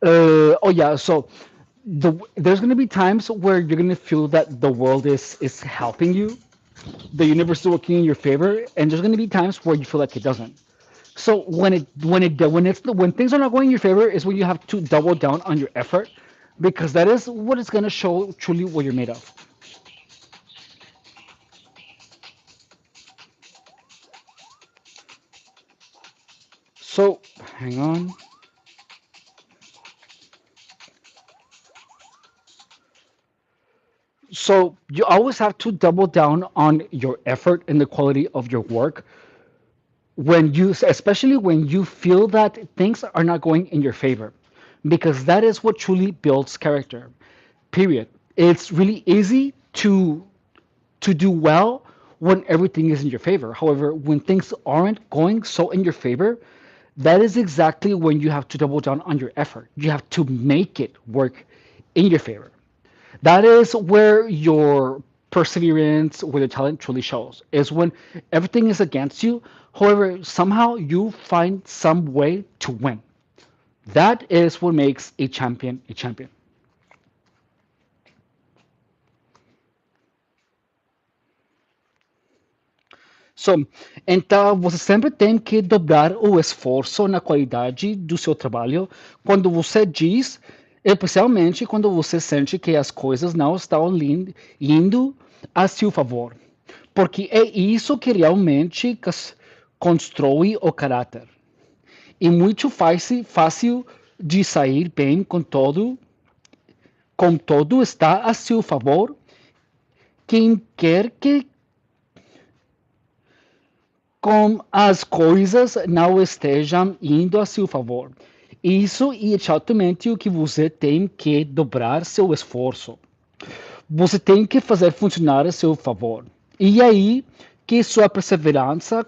Oh yeah. So there's gonna be times where you're gonna feel that the world is helping you, the universe is working in your favor, and there's gonna be times where you feel like it doesn't. So when things are not going in your favor is when you have to double down on your effort, because that is what is gonna show truly what you're made of. So hang on. So you always have to double down on your effort and the quality of your work especially when you feel that things are not going in your favor, because that is what truly builds character. Period. It's really easy to do well when everything is in your favor. However, when things aren't going so in your favor, that is exactly when you have to double down on your effort. You have to make it work in your favor. That is where your perseverance, where your talent truly shows, is when everything is against you. However, somehow you find some way to win. That is what makes a champion a champion. So, então, você sempre tem que dobrar o esforço na qualidade do seu trabalho quando você diz, especialmente quando você sente que as coisas não estão indo a seu favor. Porque é isso que realmente constrói o caráter. E muito fácil de sair bem com todo está a seu favor. Quem quer que com as coisas não estejam indo a seu favor. Isso é exatamente o que você tem que dobrar seu esforço. Você tem que fazer funcionar a seu favor. E aí que sua perseverança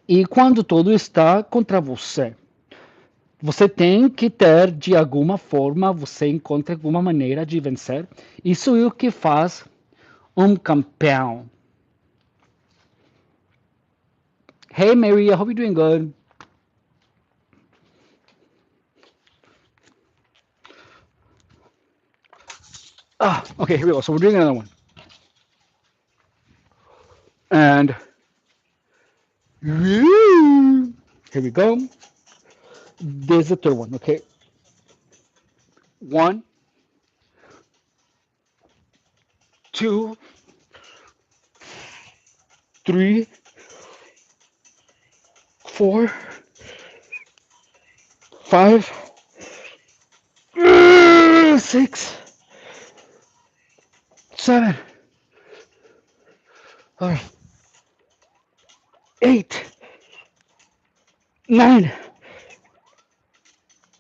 e quando tudo está contra você. Você tem que ter, de alguma forma, você encontra alguma maneira de vencer. Isso é o que faz um campeão. Hey, Mary, I hope you're doing good. Okay, here we go. So we're doing another one. And here we go. There's the third one. Okay. One, two, three, four, five, six, seven, eight, nine,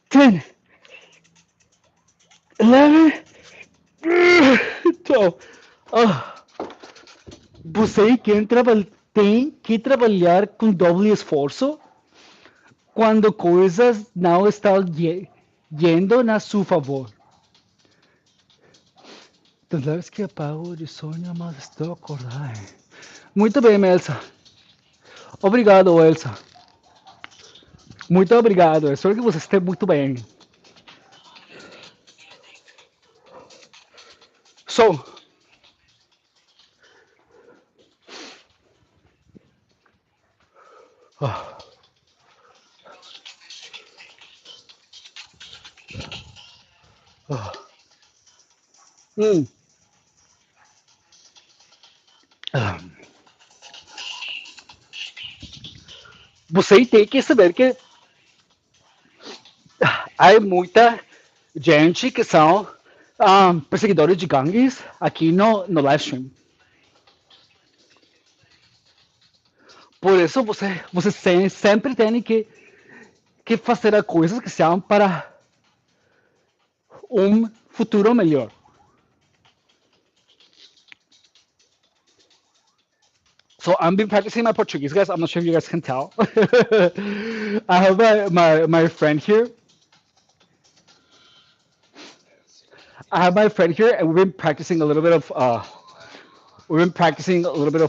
10, 11, 12. Ah, você tem que trabalhar com doble esforço quando coisas não estão yendo na seu favor. Tendrás que apago de sonho, mas estou acordado. Muito bem, Elsa. Obrigado, Elsa. Muito obrigado. Espero que você esteja muito bem. So, uh, uh, mm, um, você tem que saber que há muita gente que são perseguidores de gangues aqui no live stream. Por isso você sempre tem que fazer coisas que sejam para um futuro melhor. So I've been practicing my Portuguese, guys. I'm not sure if you guys can tell. I have my friend here. I have my friend here, and we've been practicing a little bit of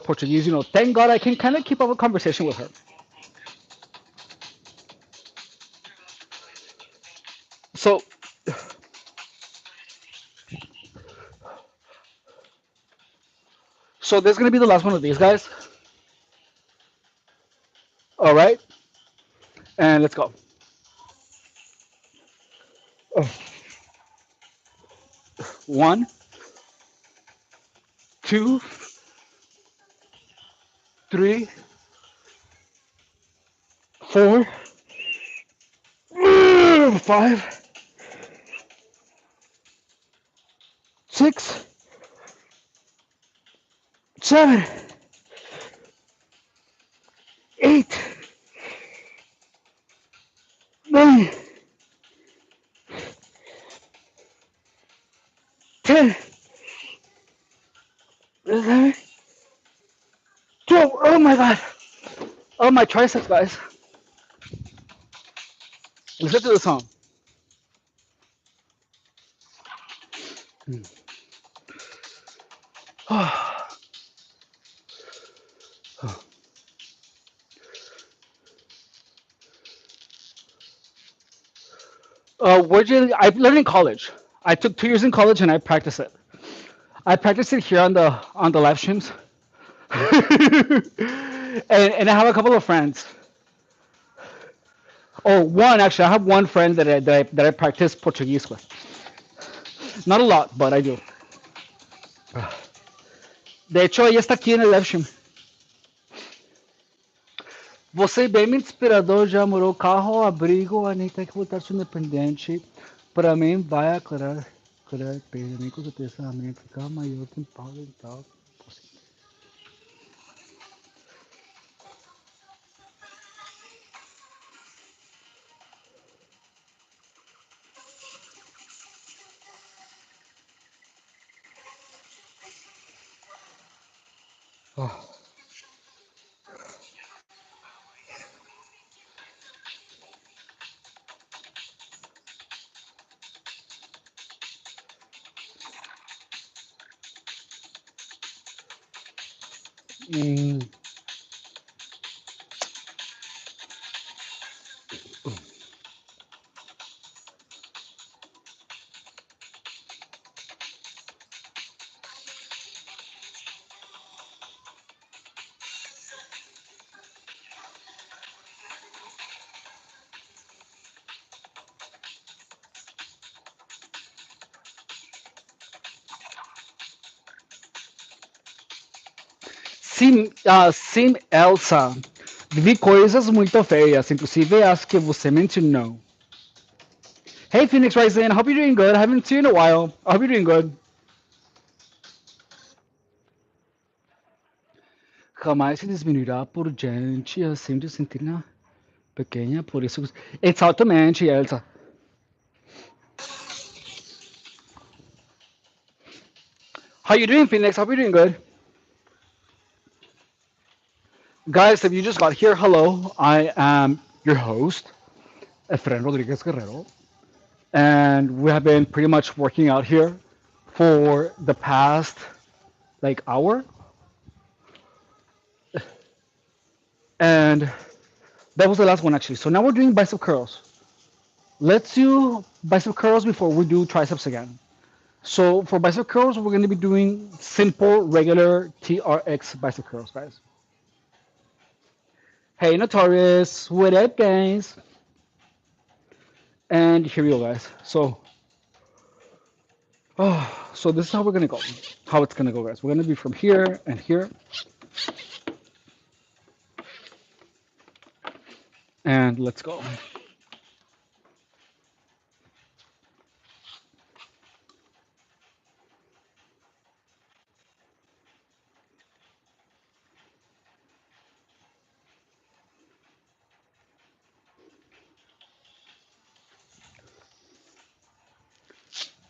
Portuguese. You know, thank God I can kind of keep up a conversation with her. So, so this is gonna be the last one of these guys. All right, and let's go. Oh, one, two, three, four, five, six, seven, eight, nine, 10, 11, 12. Oh my god. Oh, my triceps, guys. Listen to the song. I learned in college. I took 2 years in college and I practiced it. I practiced it here on the live streams. And I have a couple of friends. Oh, one actually. I have one friend that I practice Portuguese with. Not a lot, but I do. De hecho, ella está aqui na live stream. Você bem me inspirador, já morou carro, abrigo, a nem tem que voltar sua independente. Para mim, vai aclarar bem, nem com certeza, a minha ficar maior, tem pau e tal. Oh. Mm. Sim, Elsa. Vi coisas muito feias, inclusive as que você mencionou. Hey, Phoenix Rising, I hope you're doing good. I haven't seen you in a while. I hope you're doing good. Jamais se diminuirá por gente assim de sentir pequena, por isso. Exatamente, Elsa. How you doing, Phoenix? Hope you're doing good. Guys, if you just got here, hello. I am your host, Efren Rodriguez Guerrero, and we have been pretty much working out here for the past like hour, and that was the last one actually. So now we're doing bicep curls. Let's do bicep curls before we do triceps again. So for bicep curls, we're going to be doing simple, regular TRX bicep curls, guys. Hey, Notorious, what up, guys? And here we go, guys. So this is how we're gonna go. How it's gonna go, guys. We're gonna be from here and here, and let's go.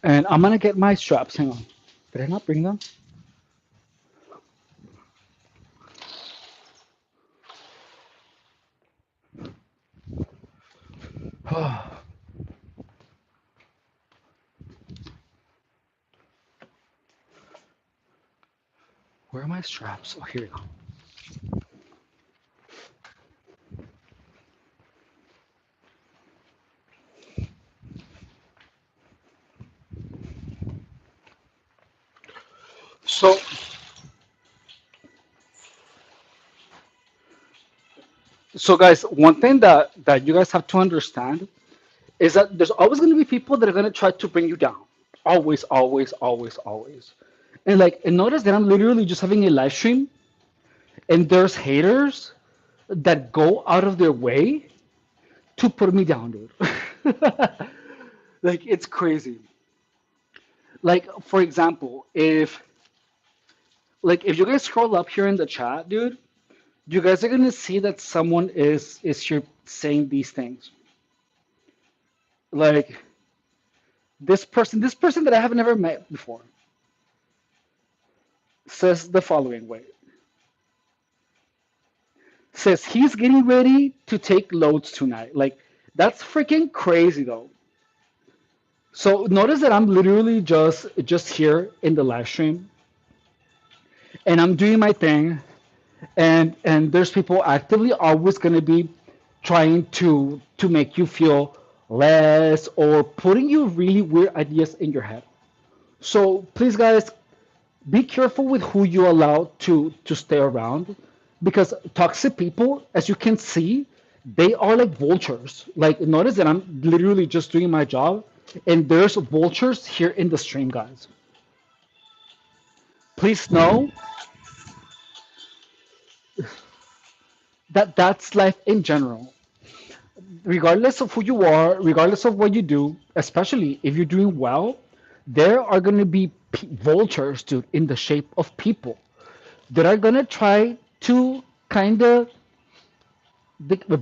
And I'm gonna get my straps. Hang on. Did I not bring them? Where are my straps? Oh, here we go. So, so guys, one thing that you guys have to understand is that there's always gonna be people that are gonna try to bring you down. Always, always, always, always. And notice that I'm literally just having a live stream, and there's haters that go out of their way to put me down, dude. Like it's crazy. Like for example, if Like if you guys scroll up here in the chat, dude, you guys are gonna see that someone is here saying these things. Like this person that I have never met before says the following way. Says he's getting ready to take loads tonight. Like that's freaking crazy though. So notice that I'm literally just here in the live stream and I'm doing my thing and there's people actively always going to be trying to make you feel less or putting you really weird ideas in your head. So please guys be careful with who you allow to stay around because toxic people, as you can see, they are like vultures. Like notice that I'm literally just doing my job and there's vultures here in the stream, guys. Please know that that's life in general. Regardless of who you are, regardless of what you do, especially if you're doing well, there are going to be vultures, dude, in the shape of people that are going to try to kind of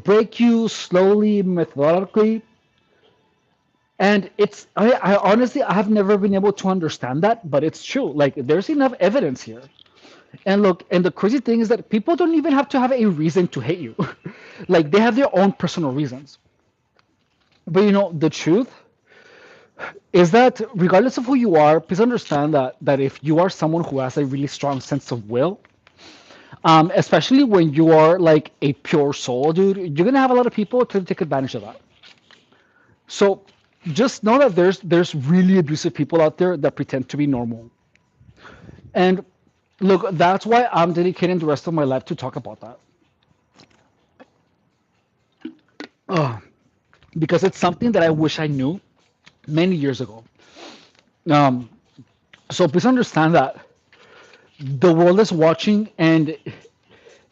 break you slowly, methodically. And I honestly, I have never been able to understand that, but it's true. Like, there's enough evidence here. And look, and the crazy thing is that people don't even have to have a reason to hate you. Like, they have their own personal reasons. But the truth is that regardless of who you are, please understand that if you are someone who has a really strong sense of will, especially when you are like a pure soul, dude, you're gonna have a lot of people to take advantage of that. So just know that there's really abusive people out there that pretend to be normal. And look, that's why I'm dedicating the rest of my life to talk about that. Uh, because it's something that I wish I knew many years ago. Um, so please understand that the world is watching, and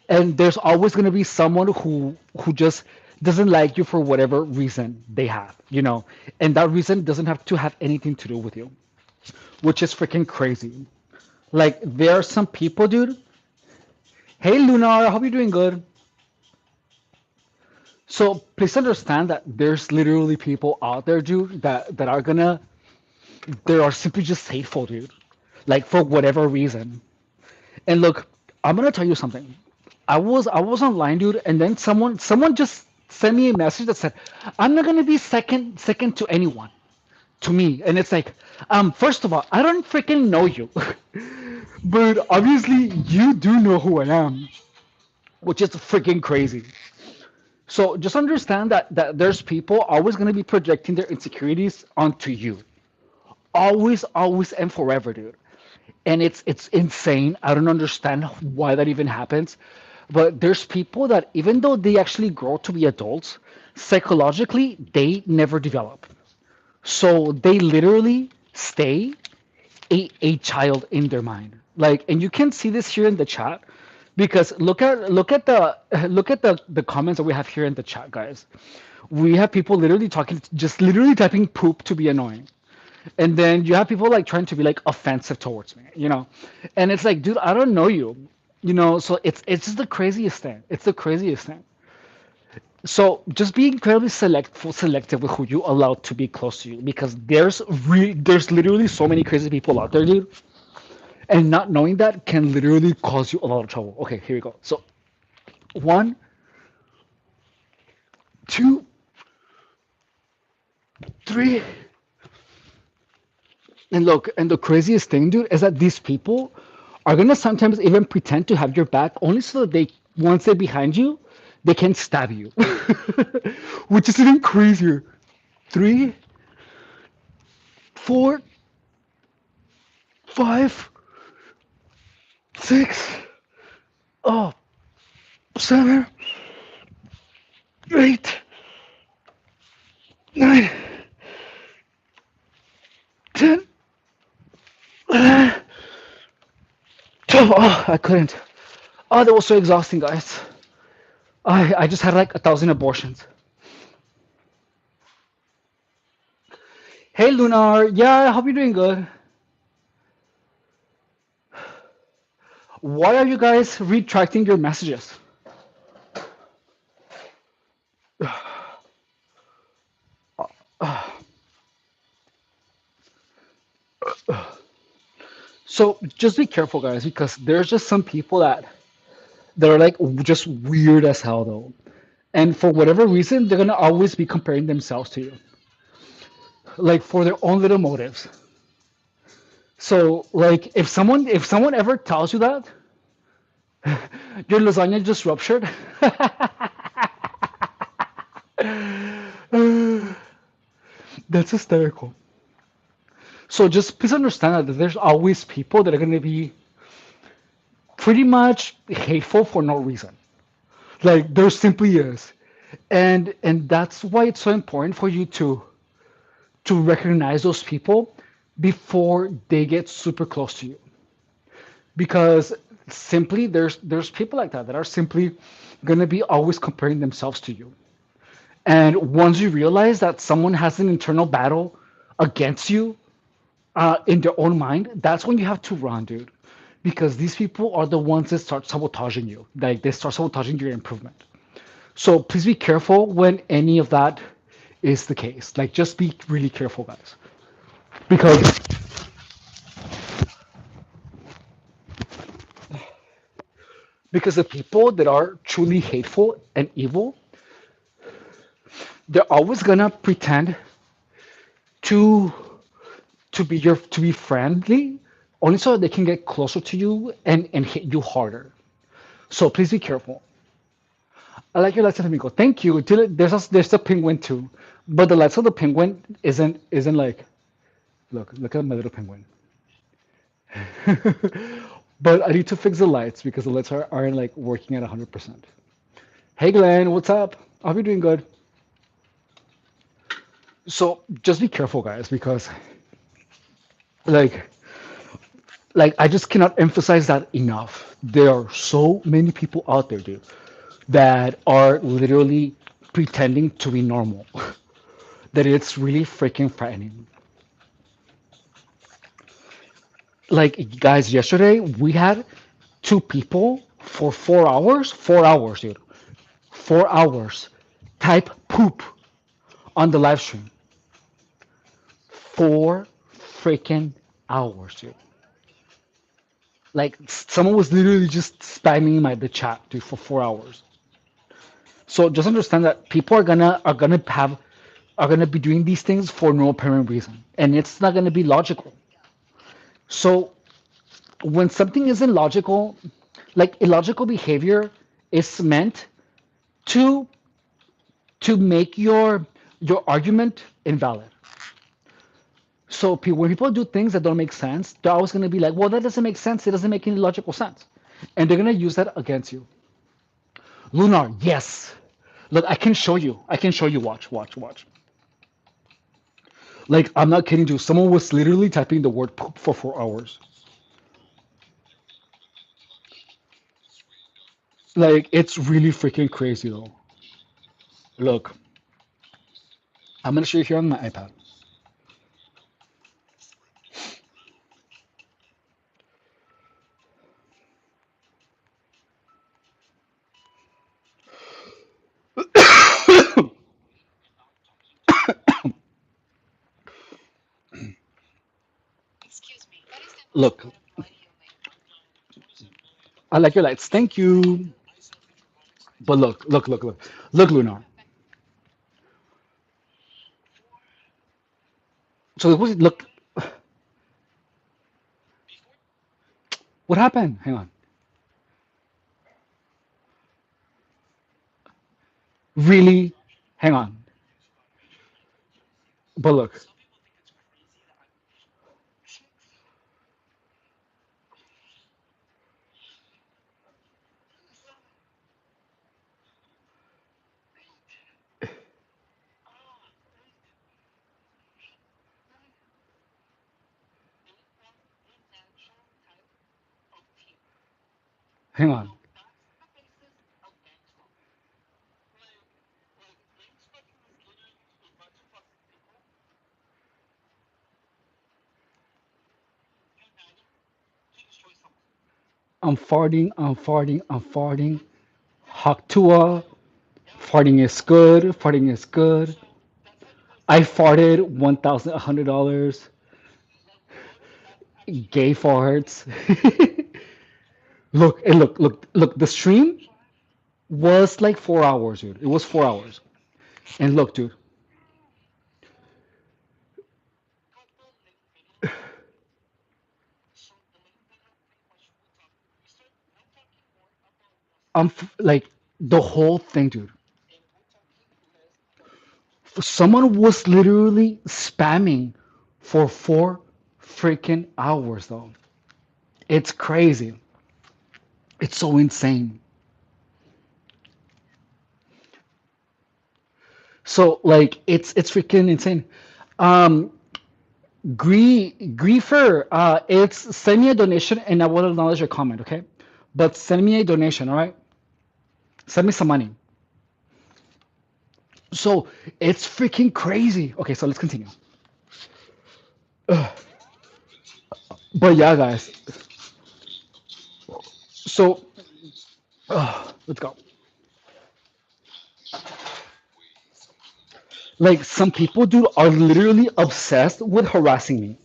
there's always going to be someone who just doesn't like you for whatever reason they have, and that reason doesn't have to have anything to do with you, which is freaking crazy. Like there are some people, dude. Hey Lunar, I hope you're doing good. So please understand that there's literally people out there, dude, that are gonna they are simply just hateful, dude, like for whatever reason. And look, I'm gonna tell you something. I was online, dude, and then someone just sent me a message that said, "I'm not gonna be second to anyone, to me." And it's like, first of all, I don't freaking know you, but obviously you do know who I am, which is freaking crazy. So just understand that there's people always gonna be projecting their insecurities onto you, always and forever, dude. And it's insane. I don't understand why that even happens. But there's people that even though they actually grow to be adults, psychologically they never develop. So they literally stay a child in their mind. Like, and you can see this here in the chat because look at the comments that we have here in the chat, guys. We have people literally talking, just literally typing poop to be annoying. And then you have people like trying to be like offensive towards me. And it's like, dude, I don't know you. So it's just the craziest thing. It's the craziest thing. So just be incredibly selective with who you allow to be close to you because there's literally so many crazy people out there, dude. And not knowing that can literally cause you a lot of trouble. Okay, here we go. So one, two, three, and look, and the craziest thing, dude, is that these people are gonna sometimes even pretend to have your back only so that once they're behind you, they can stab you, which is even crazier. Three, four, five, six, oh, seven, eight, nine, 10, 11, 12. Oh, I couldn't. Oh, that was so exhausting, guys. I just had like 1,000 abortions. Hey, Lunar. Yeah, I hope you're doing good. Why are you guys retracting your messages? So just be careful, guys, because there's just some people that are like just weird as hell, though. And for whatever reason, they're gonna always be comparing themselves to you, like for their own little motives. So, like, if someone ever tells you that your lasagna just ruptured, that's hysterical. So just please understand that there's always people that are gonna be pretty much hateful for no reason. Like there simply is, and that's why it's so important for you to recognize those people before they get super close to you, because simply there's people like that that are simply gonna be always comparing themselves to you. And once you realize that someone has an internal battle against you in their own mind, that's when you have to run, dude. Because these people are the ones that start sabotaging you. Like they start sabotaging your improvement. So please be careful when any of that is the case. Like just be really careful, guys. Because because the people that are truly hateful and evil, they're always gonna pretend to to be friendly, only so they can get closer to you and hit you harder. So please be careful. I like your lights of Flamingo. Thank you. There's a penguin too, but the lights of the penguin isn't like look at my little penguin. But I need to fix the lights because the lights aren't like working at 100%. Hey Glenn, what's up? I hope you're doing good. So just be careful, guys, because like I just cannot emphasize that enough. There are so many people out there, dude, that are literally pretending to be normal. That it's really freaking frightening. Like guys, yesterday we had two people for 4 hours, 4 hours, dude, 4 hours type poop on the live stream. 4 freaking hours, dude. Like someone was literally just spamming the chat, dude, for 4 hours. So just understand that people are gonna be doing these things for no apparent reason, and it's not gonna be logical. So when something isn't logical, like illogical behavior is meant to make your argument invalid. So when people do things that don't make sense, they're always going to be like, "Well, that doesn't make sense. It doesn't make any logical sense," and they're going to use that against you. Lunar, yes. Look, I can show you. I can show you. Watch, watch, watch. Like I'm not kidding you. Someone was literally typing the word poop for 4 hours. Like it's really freaking crazy though. Look, I'm gonna show you here on my iPad. Look, I like your lights. Thank you. But look, look, look, look, look, Lunar. So look, what happened? Hang on. Really? Hang on. But look, hang on. I'm farting, I'm farting, I'm farting. Haktua, farting is good, farting is good. I farted $1,100. Gay farts. Look, and look. The stream was like 4 hours, dude. It was 4 hours. And look, dude, like the whole thing, dude. Someone was literally spamming for 4 freaking hours, though. It's crazy. It's so insane. So like it's freaking insane. Um, Griefer, it's send me a donation and I will acknowledge your comment, okay? But send me a donation, all right? Send me some money. So it's freaking crazy. Okay, so let's continue. But yeah, guys. So let's go. Like some people, dude, are literally obsessed with harassing me.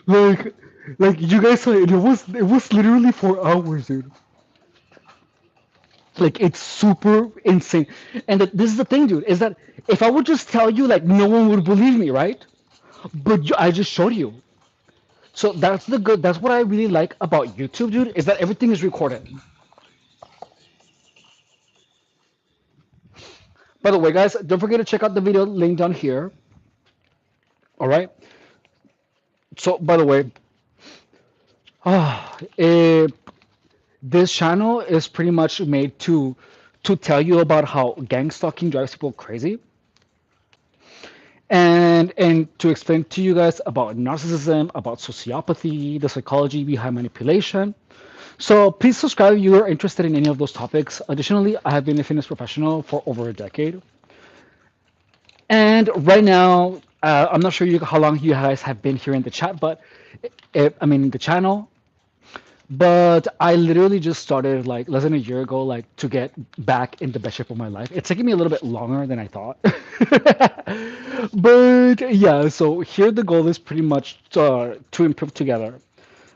like, like you guys saw it. It was literally 4 hours, dude. Like it's super insane. And this is the thing, dude, is that if I would just tell you, like no one would believe me, right? But I just showed you. So that's the good. That's what I really like about YouTube, dude, is that everything is recorded. By the way, guys, don't forget to check out the video link down here. All right. So, by the way, eh, this channel is pretty much made to tell you about how gang stalking drives people crazy, and to explain to you guys about narcissism, about sociopathy, the psychology behind manipulation. So please subscribe if you are interested in any of those topics. Additionally, I have been a fitness professional for over a decade. And right now, I'm not sure how long you guys have been here in the chat, but I mean the channel. But I literally just started like less than a year ago, like to get back in the best shape of my life. It's taking me a little bit longer than I thought. But yeah, so here the goal is pretty much to improve together.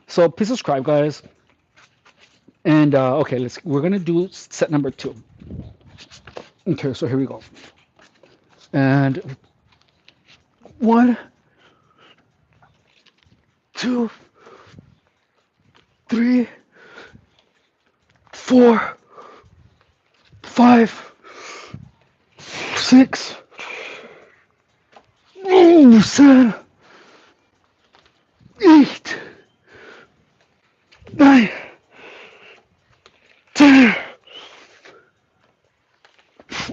So please subscribe, guys. And okay, we're gonna do set number two. Okay, so here we go. And one, two, three, four, five, six, seven, eight, nine, 10,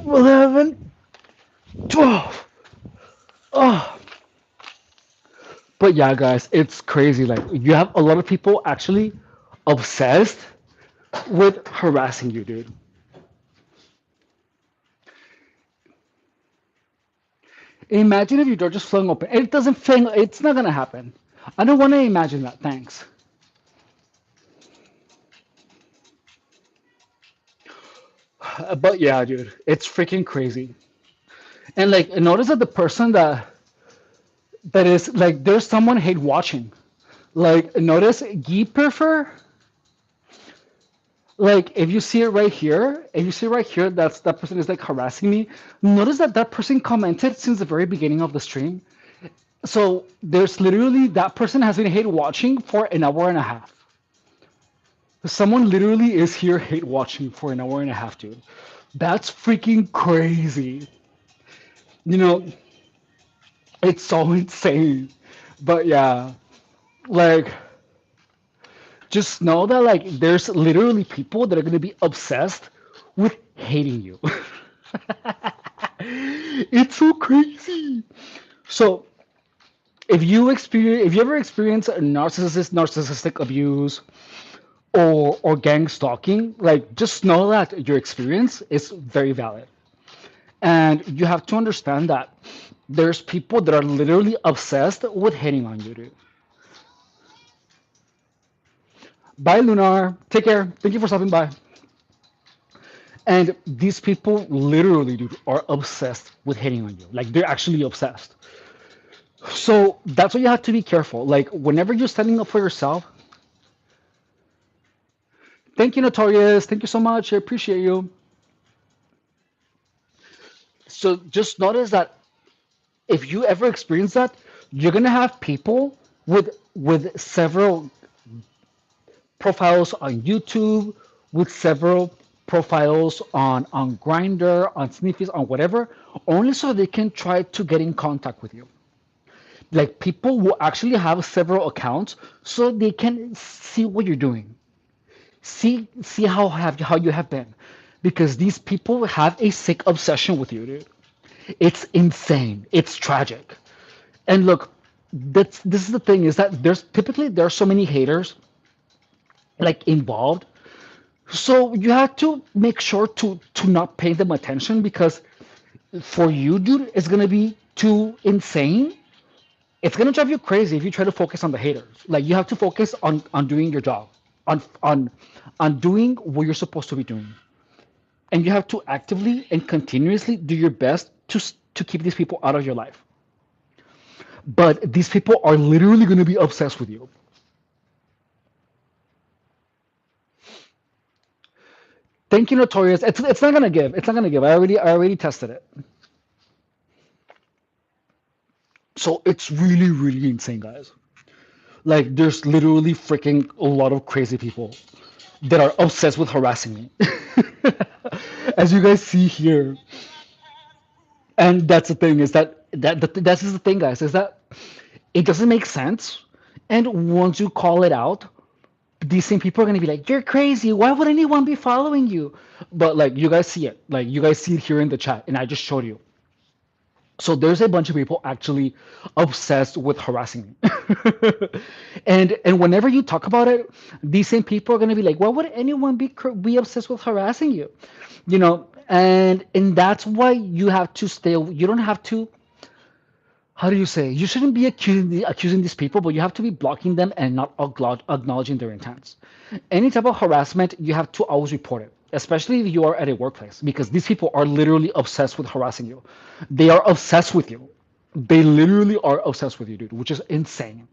11, 12. Oh, but yeah, guys, it's crazy. Like, you have a lot of people actually obsessed with harassing you, dude. Imagine if your door just flung open. It doesn't fling, it's not gonna happen. I don't want to imagine that. Thanks. But yeah, dude, it's freaking crazy. And like, notice that the person that is like, there's someone hate watching. Like, notice Guy prefer. Like, if you see it right here, if you see right here, that person is like harassing me. Notice that that person commented since the very beginning of the stream. So there's literally that person has been hate watching for an hour and a half. Someone literally is here hate watching for an hour and a half, dude. That's freaking crazy. You know, it's so insane. But yeah, like just know that like there's literally people that are gonna be obsessed with hating you. It's so crazy. So if you ever experience a narcissistic abuse or gang stalking, like just know that your experience is very valid. And you have to understand that there's people that are literally obsessed with hitting on you, dude. Bye, Lunar. Take care. Thank you for stopping by. And these people literally, dude, are obsessed with hitting on you. Like they're actually obsessed. So that's why you have to be careful. Like whenever you're standing up for yourself, thank you, Notorious. Thank you so much. I appreciate you. So just notice that if you ever experience that, you're gonna have people with several profiles on YouTube, with several profiles on Grinder, on Sniffys, on whatever, only so they can try to get in contact with you. Like people will actually have several accounts so they can see what you're doing, see how you have been, because these people have a sick obsession with you, dude. It's insane. It's tragic. And look, this is the thing is that there are so many haters like involved. So you have to make sure to not pay them attention because for you, dude, it's gonna be too insane. It's gonna drive you crazy if you try to focus on the haters. Like you have to focus on doing your job, on doing what you're supposed to be doing, and you have to actively and continuously do your best to keep these people out of your life. But these people are literally gonna be obsessed with you. Thank you, Notorious. It's not gonna give. It's not gonna give. I already tested it. So it's really insane, guys. Like there's literally freaking a lot of crazy people that are obsessed with harassing me. As you guys see here. And that's the thing is that's the thing, guys, is that it doesn't make sense. And once you call it out, these same people are gonna be like, "You're crazy. Why would anyone be following you?" But like you guys see it, like you guys see it here in the chat, and I just showed you. So there's a bunch of people actually obsessed with harassing me. And whenever you talk about it, these same people are gonna be like, "Why would anyone be obsessed with harassing you?" You know, and that's why you have to stay. You don't have to. How do you say? You shouldn't be accusing these people, but you have to be blocking them and not acknowledging their intents. Any type of harassment, you have to always report it, especially if you are at a workplace, because these people are literally obsessed with harassing you. They are obsessed with you. They literally are obsessed with you, dude, which is insane.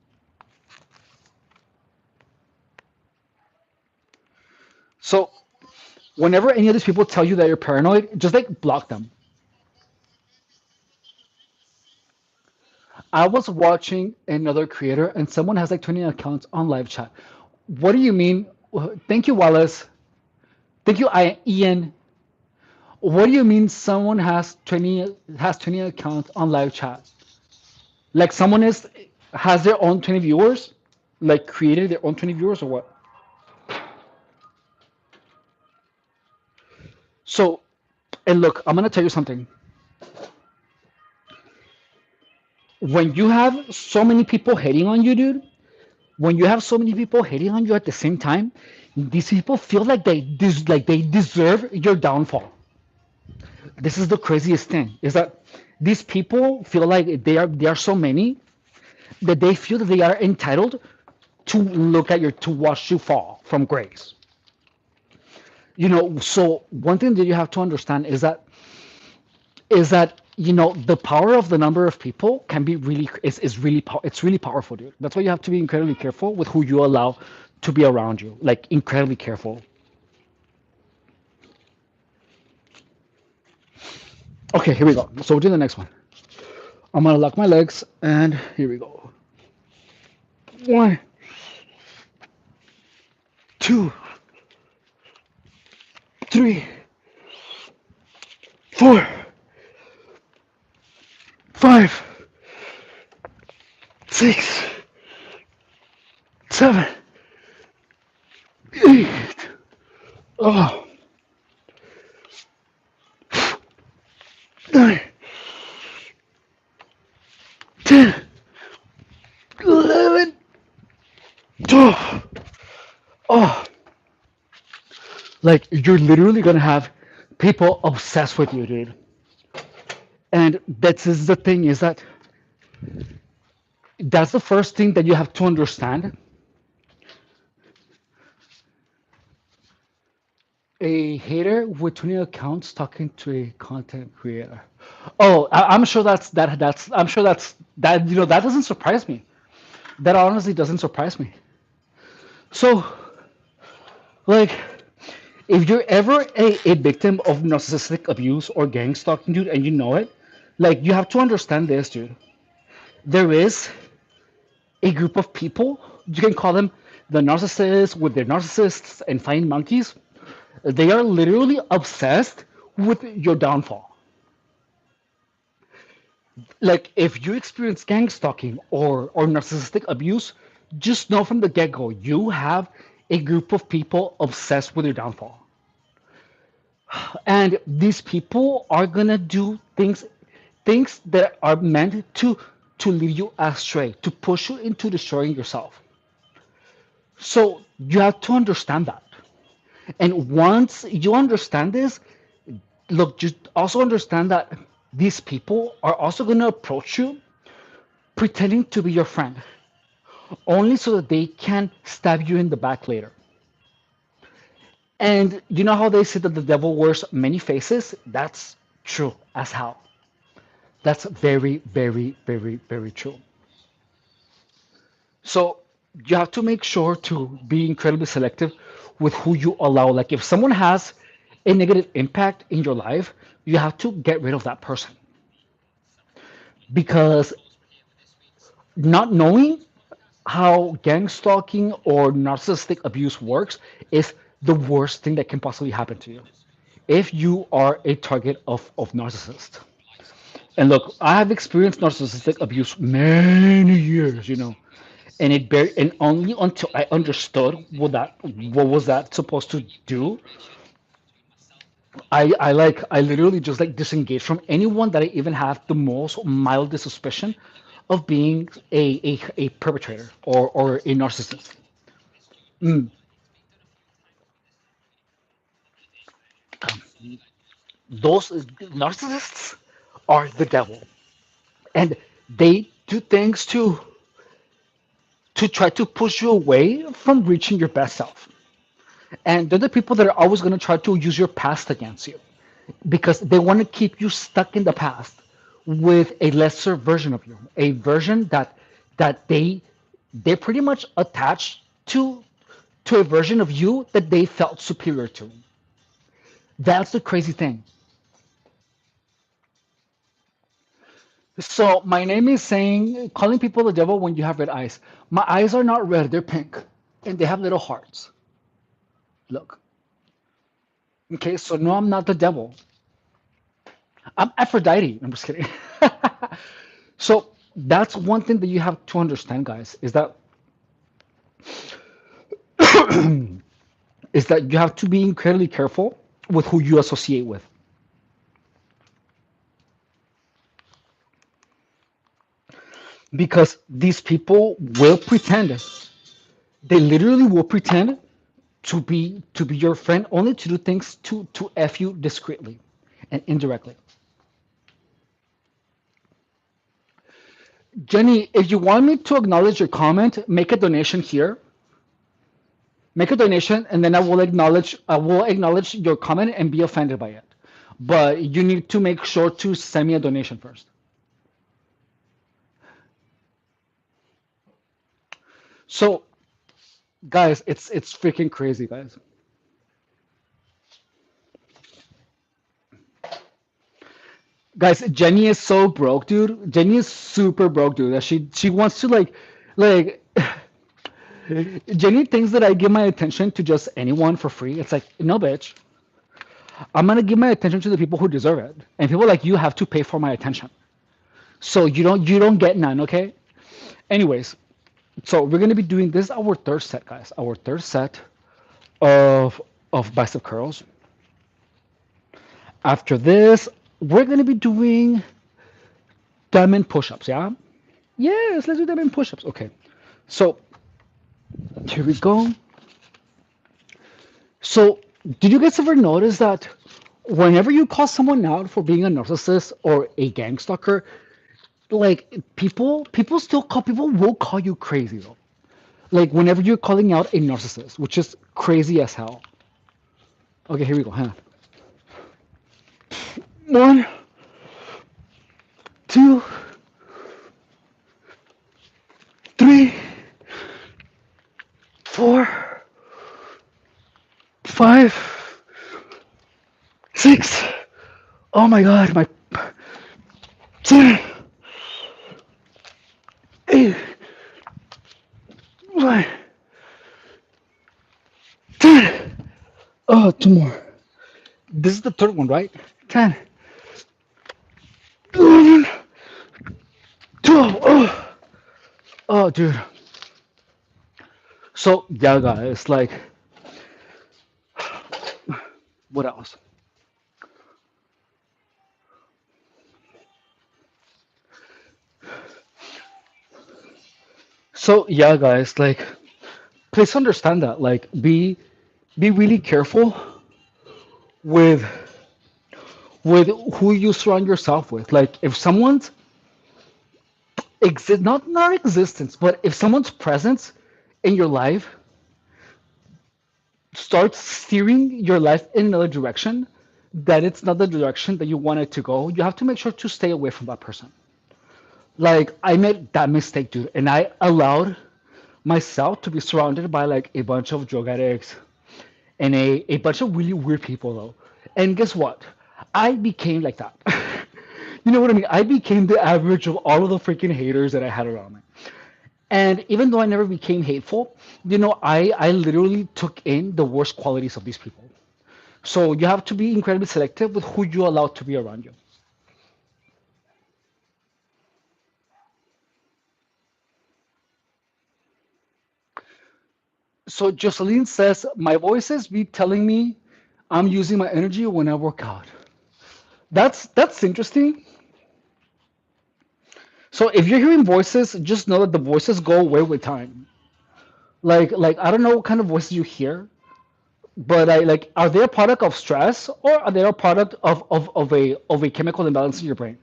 So, whenever any of these people tell you that you're paranoid, just like block them. I was watching another creator and someone has like 20 accounts on live chat. What do you mean? Thank you, Wallace. Thank you, Ian. What do you mean someone has 20 accounts on live chat? Like someone has their own 20 viewers? Like created their own 20 viewers or what? So, and look, I'm gonna tell you something. When you have so many people hating on you, dude, when you have so many people hating on you at the same time, these people feel like they deserve your downfall. This is the craziest thing is that these people feel like they are so many that they feel that they are entitled to look at your to watch you fall from grace. So one thing that you have to understand is that the power of the number of people can be is really it's really powerful, dude. That's why you have to be incredibly careful with who you allow to be around you, like incredibly careful. Okay, here we go. So we'll do the next one. I'm gonna lock my legs and here we go. One, two, three, four, five, six, seven, eight. Oh, nine, 10, 11, 12. Oh, like you're literally gonna have people obsessed with you, dude. And that's the thing is that that's the first thing that you have to understand A hater with 20 accounts talking to a content creator. Oh, I'm sure I'm sure that that doesn't surprise me. That honestly doesn't surprise me. So, like, if you're ever a victim of narcissistic abuse or gang stalking, dude, and you know it, like, you have to understand this, dude. There is a group of people, you can call them the narcissists with their narcissists and flying monkeys. They are literally obsessed with your downfall. Like, if you experience gang stalking or narcissistic abuse, just know from the get-go you have a group of people obsessed with your downfall. And these people are gonna do things that are meant to lead you astray, to push you into destroying yourself. So you have to understand that. And once you understand this, look, just also understand that these people are also gonna approach you pretending to be your friend, only so that they can stab you in the back later. And you know how they say that the devil wears many faces? That's true as hell. That's very, very, very, very true. So you have to make sure to be incredibly selective with who you allow. Like, if someone has a negative impact in your life, you have to get rid of that person, because not knowing how gang stalking or narcissistic abuse works is the worst thing that can possibly happen to you if you are a target of narcissist. And look, I have experienced narcissistic abuse many years, and and only until I understood what was that supposed to do, I literally just like disengage from anyone that I even have the most mildest suspicion of being a perpetrator or a narcissist. Mm. Those narcissists are the devil, and they do things to try to push you away from reaching your best self. And they're the people that are always going to try to use your past against you, because they want to keep you stuck in the past with a lesser version of you, a version that they pretty much attach to a version of you that they felt superior to. That's the crazy thing. So my name is saying calling people the devil when you have red eyes. My eyes are not red, they're pink, and they have little hearts. Look. Okay, so no, I'm not the devil. I'm Aphrodite. I'm just kidding. So that's one thing that you have to understand, guys, is that you have to be incredibly careful with who you associate with, because these people will pretend. They literally will pretend to be your friend, only to do things to f you discreetly and indirectly. Jenny, if you want me to acknowledge your comment, make a donation here. Make a donation, and then I will acknowledge your comment and be offended by it. But you need to make sure to send me a donation first. So, guys, it's freaking crazy, guys. Guys, Jenny is so broke, dude. Jenny is super broke, dude. That she wants to like Jenny thinks that I give my attention to just anyone for free. It's like, no, bitch. I'm gonna give my attention to the people who deserve it, and people like you have to pay for my attention. So you don't get none, okay? Anyways, so we're gonna be doing this is our third set, guys. Our third set of bicep curls. After this, we're gonna be doing diamond push-ups. Yeah. Yes, let's do diamond push-ups. Okay. So here we go. So did you guys ever notice that whenever you call someone out for being a narcissist or a gang stalker, like people will call you crazy though. Like whenever you're calling out a narcissist, which is crazy as hell. Okay, here we go. Hang on. One, two, three, four, five, six. Oh my god, my 7, 8, 9, 10. Oh, two more. This is the third one, right? 10, 11, 12. Oh, dude. So, yeah, guys, like, what else? So, yeah, guys, like, please understand that. Like, be really careful with who you surround yourself with. Like, if someone's not existence, but if someone's presence in your life starts steering your life in another direction, that it's not the direction that you want it to go, you have to make sure to stay away from that person. Like, I made that mistake, dude, and I allowed myself to be surrounded by like a bunch of drug addicts and a bunch of really weird people, though. And guess what? I became like that. You know what I mean? I became the average of all of the freaking haters that I had around me. And even though I never became hateful, I literally took in the worst qualities of these people. So you have to be incredibly selective with who you allow to be around you. So Jocelyn says, my voices be telling me I'm using my energy when I work out. That's interesting. So if you're hearing voices, just know that the voices go away with time. Like I don't know what kind of voices you hear, but I like are they a product of stress or are they a product of a chemical imbalance in your brain?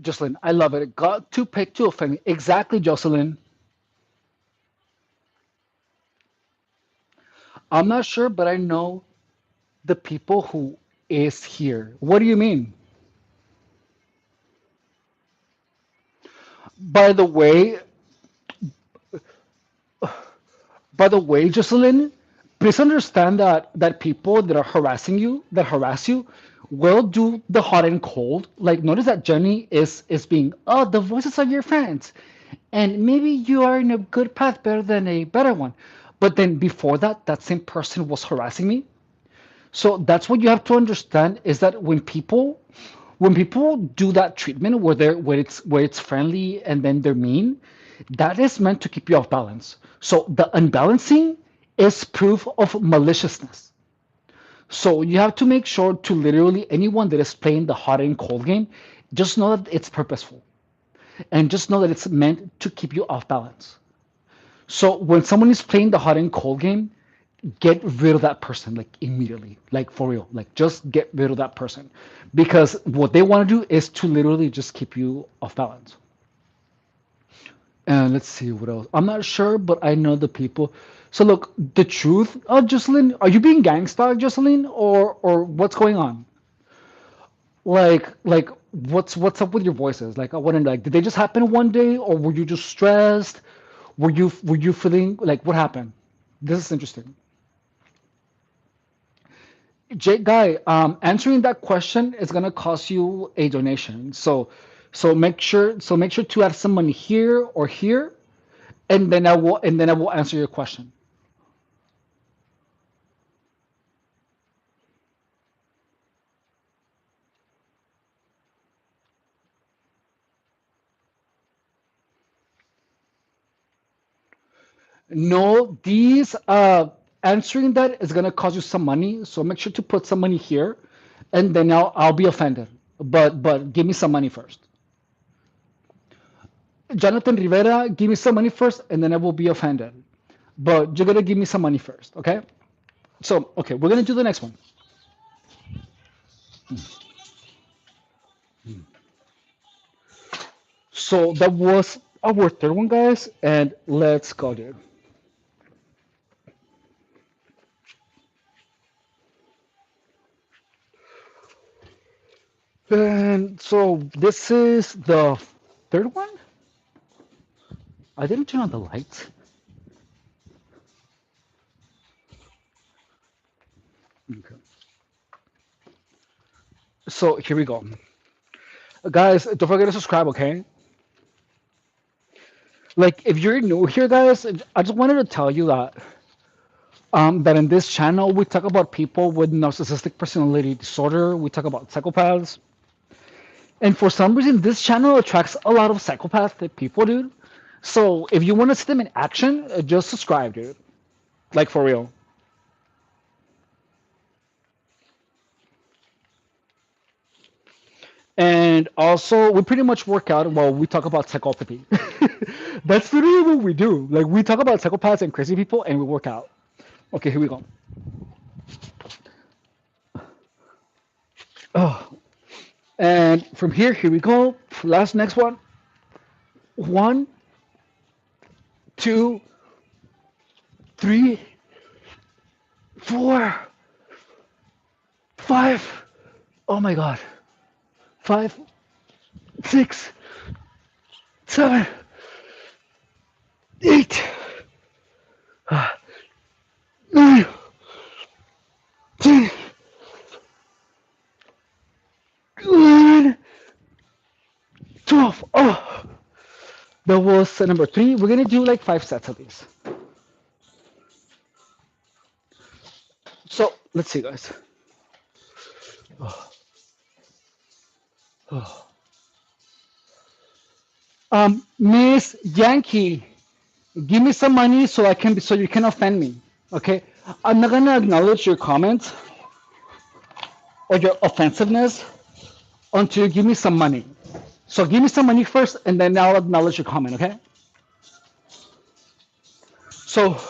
Jocelyn, I love it. Got to pick to offend me. Exactly, Jocelyn. I'm not sure, but I know the people who is here. What do you mean? By the way, By the way, Jocelyn, please understand that people that are harassing you, that harass you, will do the hot and cold. Like notice that Jenny is being, oh, the voices of your friends, and maybe you are in a good path better than a better one. But then before that, that same person was harassing me. So that's what you have to understand is that when people do that treatment where it's friendly and then they're mean, that is meant to keep you off balance. So the unbalancing is proof of maliciousness. So you have to make sure to literally anyone that is playing the hot and cold game, just know that it's purposeful and just know that it's meant to keep you off balance. So when someone is playing the hot and cold game, get rid of that person like immediately, like for real, like just get rid of that person because what they want to do is to literally just keep you off balance. And let's see what else. I'm not sure, but I know the people. So look, the truth. Oh, Jocelyn, are you being gangsta, Jocelyn, or what's going on? Like what's up with your voices? Like I want to like, did they just happen one day, or were you just stressed? Were you feeling like what happened? This is interesting. Jake Guy, answering that question is gonna cost you a donation. So make sure to add some money here or here, and then I will answer your question. No, these answering that is gonna cost you some money. So make sure to put some money here, and then I'll be offended. But give me some money first. Jonathan Rivera, give me some money first, and then I will be offended. but you're gonna give me some money first, okay? So, okay, we're gonna do the next one. So that was our third one, guys, and let's go, dude. And so this is the third one. I didn't turn on the lights. Okay. So here we go, guys. Don't forget to subscribe, okay? Like if you're new here, guys, I just wanted to tell you that in this channel we talk about people with narcissistic personality disorder. We talk about psychopaths, and for some reason this channel attracts a lot of psychopathic people, dude. So if you want to see them in action, just subscribe, dude. Like for real. And also, we pretty much work out while we talk about psychopathy. That's literally what we do. Like, we talk about psychopaths and crazy people, and we work out. Okay, here we go. Oh, and from here, here we go. Last, next one. One, two, three, four, five. Oh my God. Five, six, seven, eight, nine, 10, 11, 12. Oh, that was set number three. We're gonna do like 5 sets of these. So let's see, guys. Miss Yankee, give me some money so I can so you can offend me. Okay, I'm not gonna acknowledge your comments or your offensiveness until you give me some money. So give me some money first, and then I'll acknowledge your comment. Okay. So,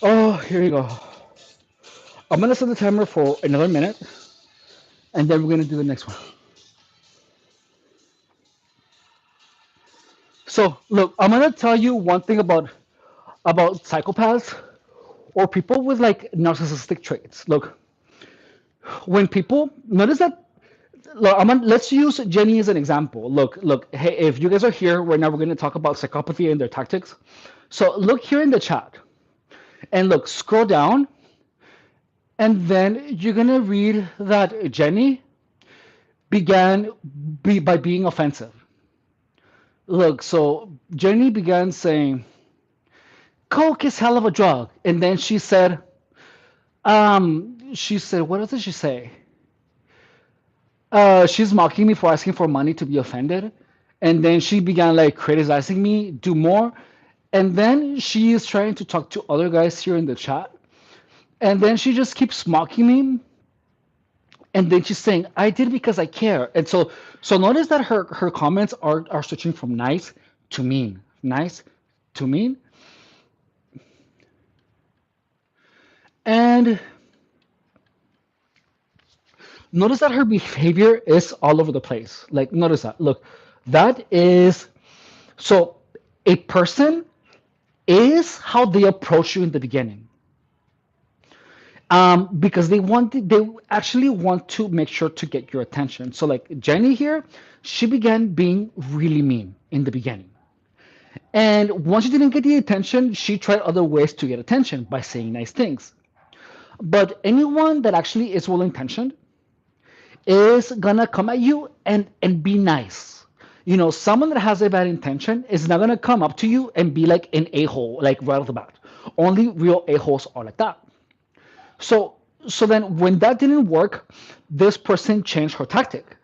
oh, here you go. I'm gonna set the timer for another minute, and then we're gonna do the next one. So, look, I'm gonna tell you one thing about psychopaths or people with like narcissistic traits. Look, when people notice that, look, let's use Jenny as an example. Look. Hey, if you guys are here right now, we're going to talk about psychopathy and their tactics. So look here in the chat, and look, scroll down, and then you're going to read that Jenny began by being offensive. Look, so Jenny began saying, "Coke is hell of a drug," and then she said, what else did she say? She's mocking me for asking for money to be offended. And then she began like criticizing me, do more. And then she is trying to talk to other guys here in the chat. And then she just keeps mocking me. And then she's saying, I did because I care. And so notice that her comments are switching from nice to mean. Nice to mean. And notice that her behavior is all over the place. Like, notice that. Look, that is so a person is how they approach you in the beginning. Because they actually want to make sure to get your attention. So like Jenny here, she began being really mean in the beginning. And once she didn't get the attention, she tried other ways to get attention by saying nice things. But anyone that actually is well intentioned is gonna come at you and be nice. You know, someone that has a bad intention is not gonna come up to you and be like an a-hole, like right off the bat. Only real a-holes are like that. So so then when that didn't work, this person changed her tactic.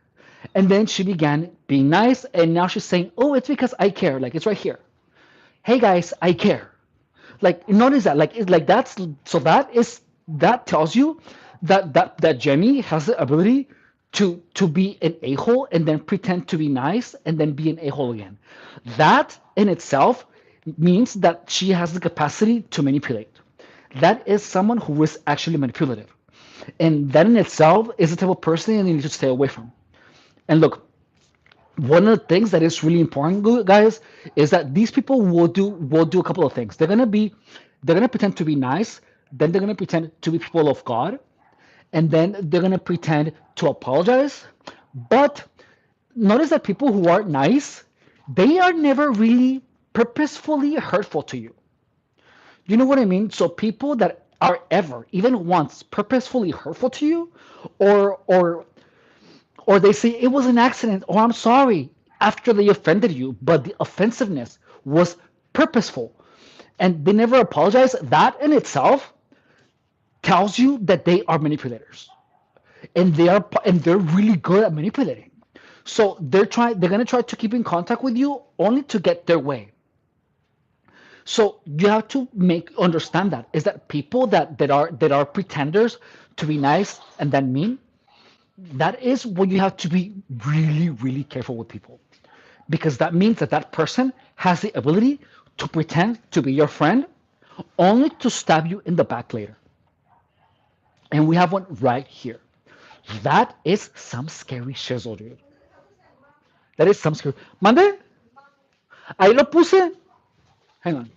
And then she began being nice, and now she's saying, "Oh, it's because I care." Like it's right here. Hey guys, I care. Like notice that. Like it's like that's so that tells you that Jenny has the ability to be an a-hole and then pretend to be nice and then be an a-hole again. That in itself means that she has the capacity to manipulate. That is someone who is actually manipulative. And that in itself is the type of person that you need to stay away from. And look, one of the things that is really important, guys, is that these people will do a couple of things. They're gonna pretend to be nice, then they're gonna pretend to be people of God, and then they're gonna pretend to apologize. But notice that people who are nice, they are never really purposefully hurtful to you. You know what I mean? So people that are ever, even once, purposefully hurtful to you, or they say it was an accident, or I'm sorry, after they offended you, but the offensiveness was purposeful, and they never apologize. That in itself tells you that they are manipulators, and they're really good at manipulating. So they're gonna try to keep in contact with you only to get their way. So you have to make understand that is that people that are pretenders to be nice and then mean, that is what you have to be really, really careful with people, because that means that that person has the ability to pretend to be your friend only to stab you in the back later. And we have one right here. That is some scary shizzle, dude. That is some scary. Mande, ahí lo puse. Hang on.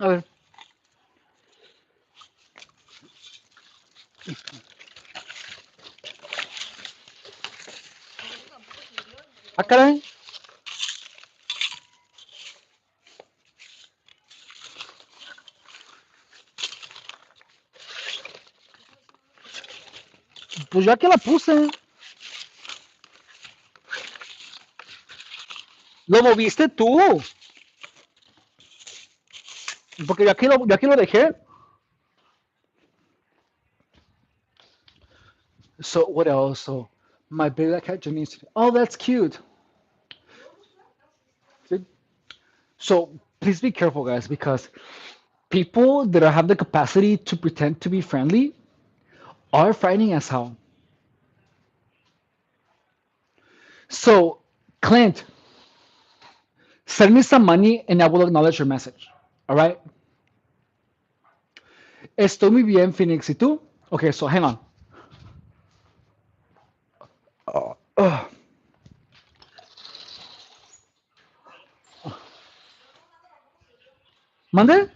A ver. Ah, caray. Pues yo aquí la puse. Lo moviste tú. Porque yo aquí lo dejé. So what else? So my baby cat Janice. Oh, that's cute. So please be careful, guys, because people that have the capacity to pretend to be friendly are frightening as hell. So, Clint, send me some money and I will acknowledge your message. All right? Estoy muy bien, Phoenix. ¿Y tú? Okay, so hang on. Uh, ¿Mande?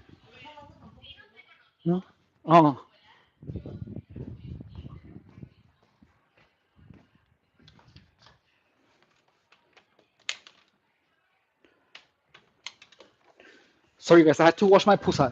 No. Oh. Sorry, guys. I had to wash my pussy.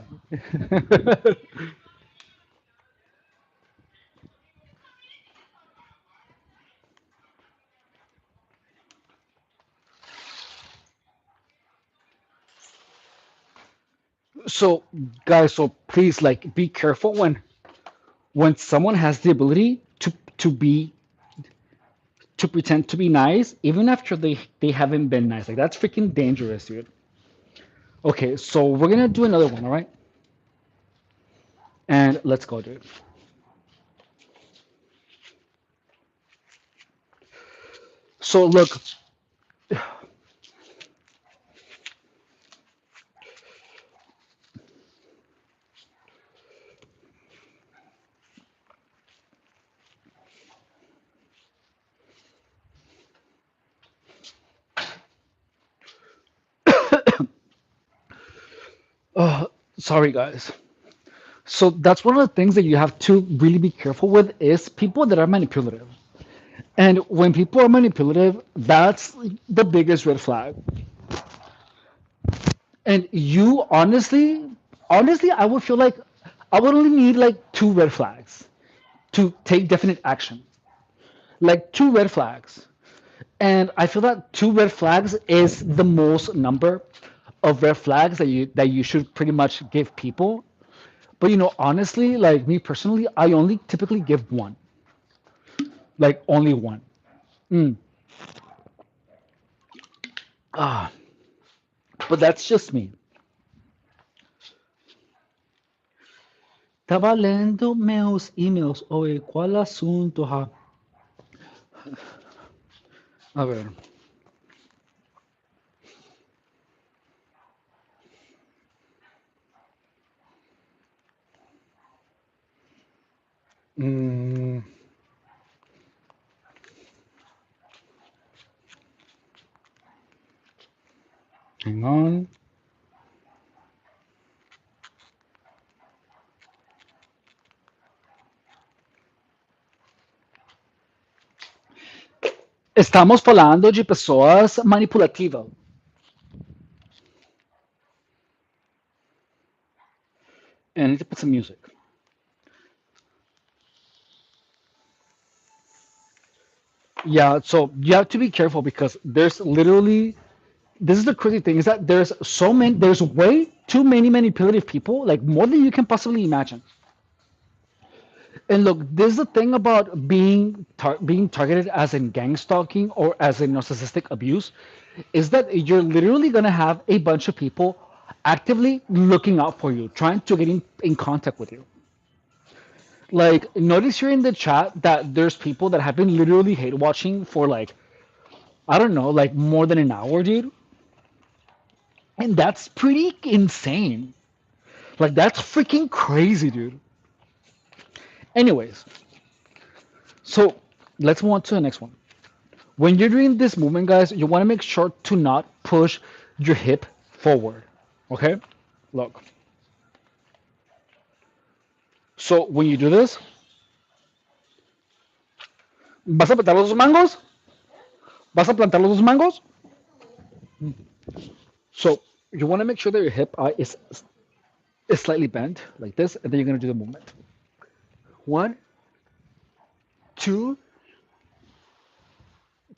So, guys, so please, like, be careful when someone has the ability to pretend to be nice, even after they haven't been nice. Like that's freaking dangerous, dude. Okay, so we're gonna do another one, all right? And let's go, dude. So look, sorry guys. So that's one of the things that you have to really be careful with is people that are manipulative. And when people are manipulative, that's the biggest red flag. And you honestly, I would feel like I would only need like two red flags to take definite action. Like two red flags. And I feel that two red flags is the most number of red flags that you should pretty much give people. But honestly, like me personally, I only typically give one. Like only one. Mm. Ah, but that's just me. Tava lendo meus emails. Oi, qual assunto, ha? A ver. Hang on. Estamos falando de pessoas manipulativas. And I need to put some music. Yeah, so you have to be careful because there's literally this is the crazy thing is that there's way too many manipulative people, like more than you can possibly imagine. And look, this is the thing about being targeted as in gang stalking or as in narcissistic abuse, is that you're literally gonna have a bunch of people actively looking out for you, trying to get in contact with you. Like, notice here in the chat that there's people that have been literally hate watching for like, I don't know, like more than an hour, dude. And that's pretty insane. Like, that's freaking crazy, dude. Anyways, so let's move on to the next one. When you're doing this movement, guys, you want to make sure to not push your hip forward. Okay? Look. So when you do this, vas a plantar los dos mangos. Vas a plantar los dos mangos. So you want to make sure that your hip is slightly bent like this, and then you're going to do the movement. One, two,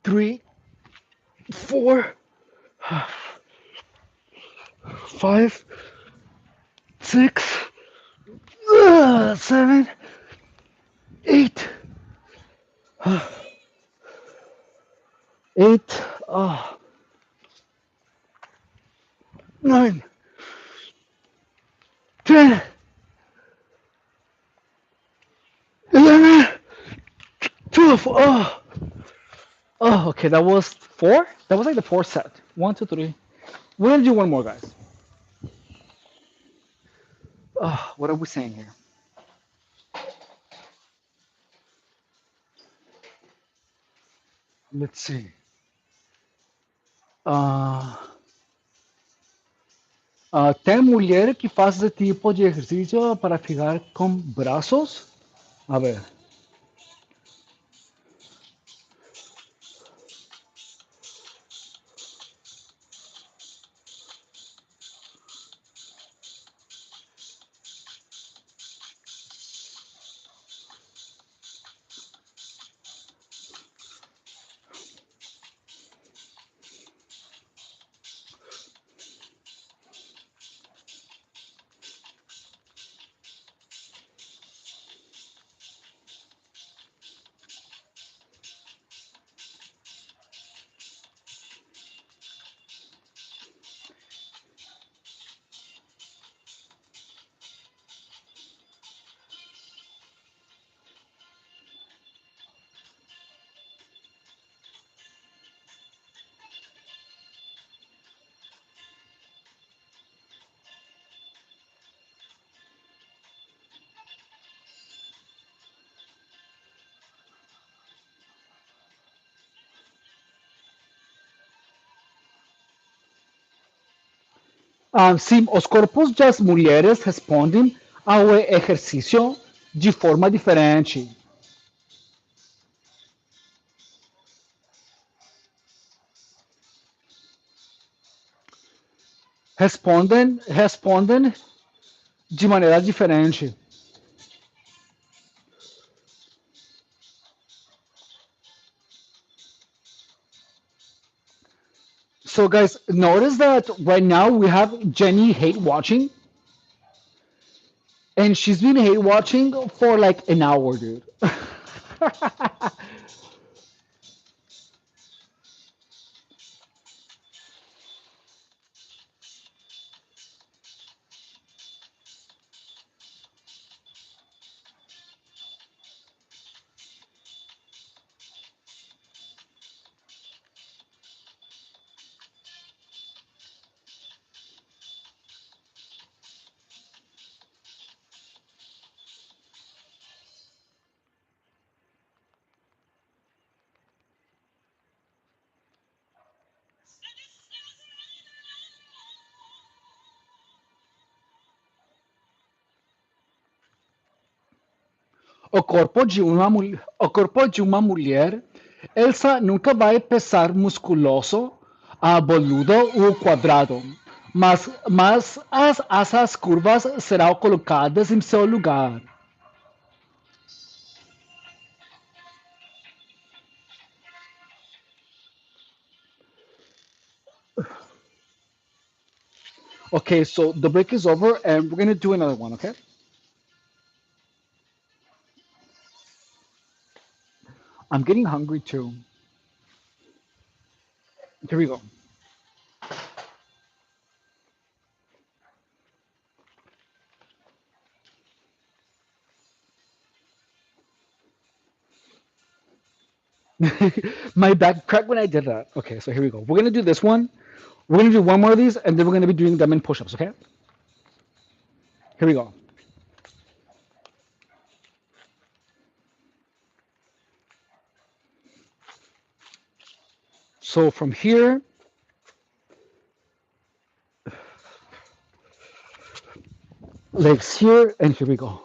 three, four, five, six, seven, eight, eight, nine, 10, 11, 12. Okay, that was four. That was like the fourth set. One, two, three. We're gonna do one more, guys. What are we saying here? Let's see. Tem mulher que faz esse tipo de exercício para ficar com braços? A ver. Sim, os corpos das mulheres respondem ao exercício de forma diferente. Respondem de maneira diferente. So, guys, notice that right now we have Jenny hate watching, and she's been hate watching for like an hour, dude. O corpo de uma mulher, Elsa nunca vai pesar musculoso, boludo ou quadrado, mas as asas curvas serão colocadas em seu lugar. Okay, so the break is over and we're gonna do another one, okay? I'm getting hungry too. Here we go. My back cracked when I did that. Okay, so here we go. We're gonna do this one. We're gonna do one more of these, and then we're gonna be doing them in push-ups. Okay? Here we go. So from here, legs here, and here we go.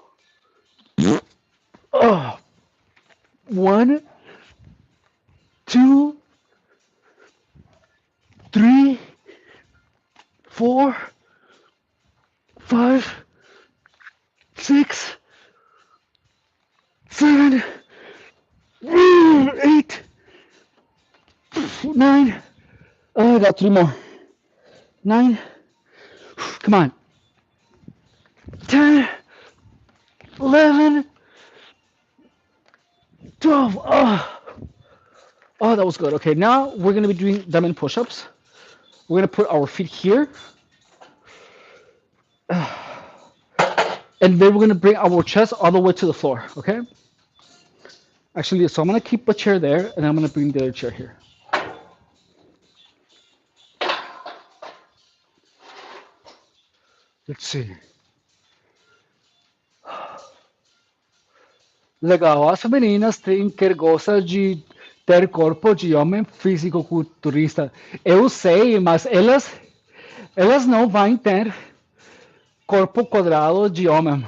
Oh, one, two, three, four, five, six, seven, eight, nine. Oh, I got three more. Nine. Come on. 10, 11, 12. Oh, that was good. Okay, now we're gonna be doing diamond push-ups. We're gonna put our feet here, and then we're gonna bring our chest all the way to the floor. Okay? Actually, so I'm gonna keep a chair there, and I'm gonna bring the other chair here. Let's see. Legal, as meninas têm que gostar de ter corpo de homem físico-culturista. Eu sei, mas elas não vão ter corpo quadrado de homem.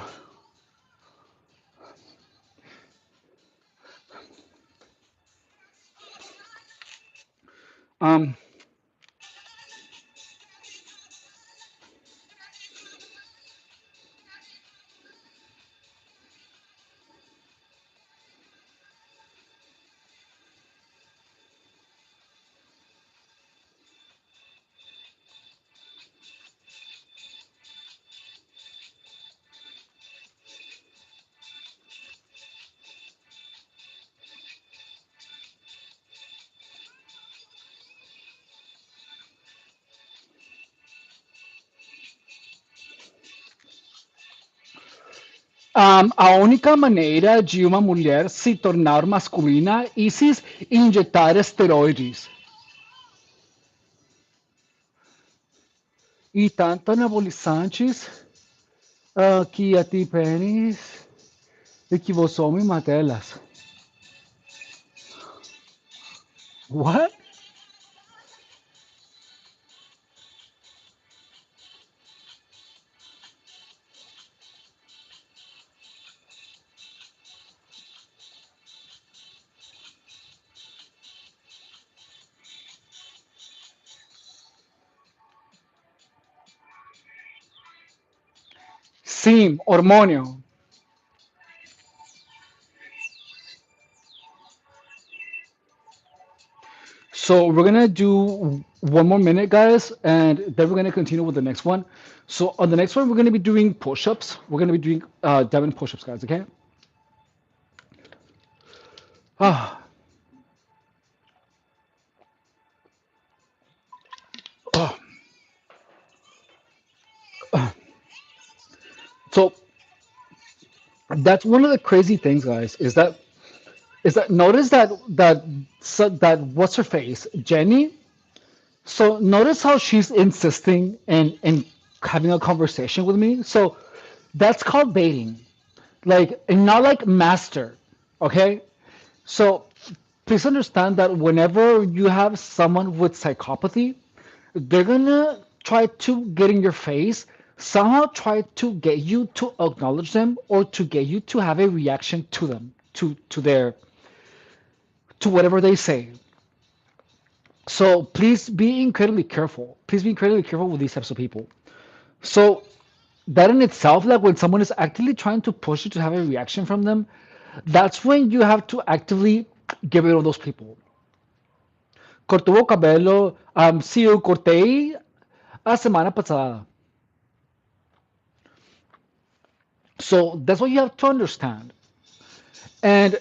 Um, a única maneira de uma mulher se tornar masculina é se injetar esteroides. E tanto anabolizantes que a ti pênis e que você homem matelas. What? Sim, hormônio. So we're gonna do one more minute, guys, and then we're gonna continue with the next one. So on the next one, we're gonna be doing push-ups. We're gonna be doing diamond push-ups, guys. Okay. Ah, ah, ah. So that's one of the crazy things, guys, is that notice that what's her face, Jenny. So notice how she's insisting and having a conversation with me. So that's called baiting, like and not like master. Okay, so please understand that whenever you have someone with psychopathy, they're gonna try to get in your face somehow try to get you to acknowledge them or to get you to have a reaction to them, to their to whatever they say. So please be incredibly careful. Please be incredibly careful with these types of people. So that in itself, like when someone is actively trying to push you to have a reaction from them, that's when you have to actively get rid of those people. Cortó o cabelo, sí, eu cortei a semana pasada. So that's what you have to understand. And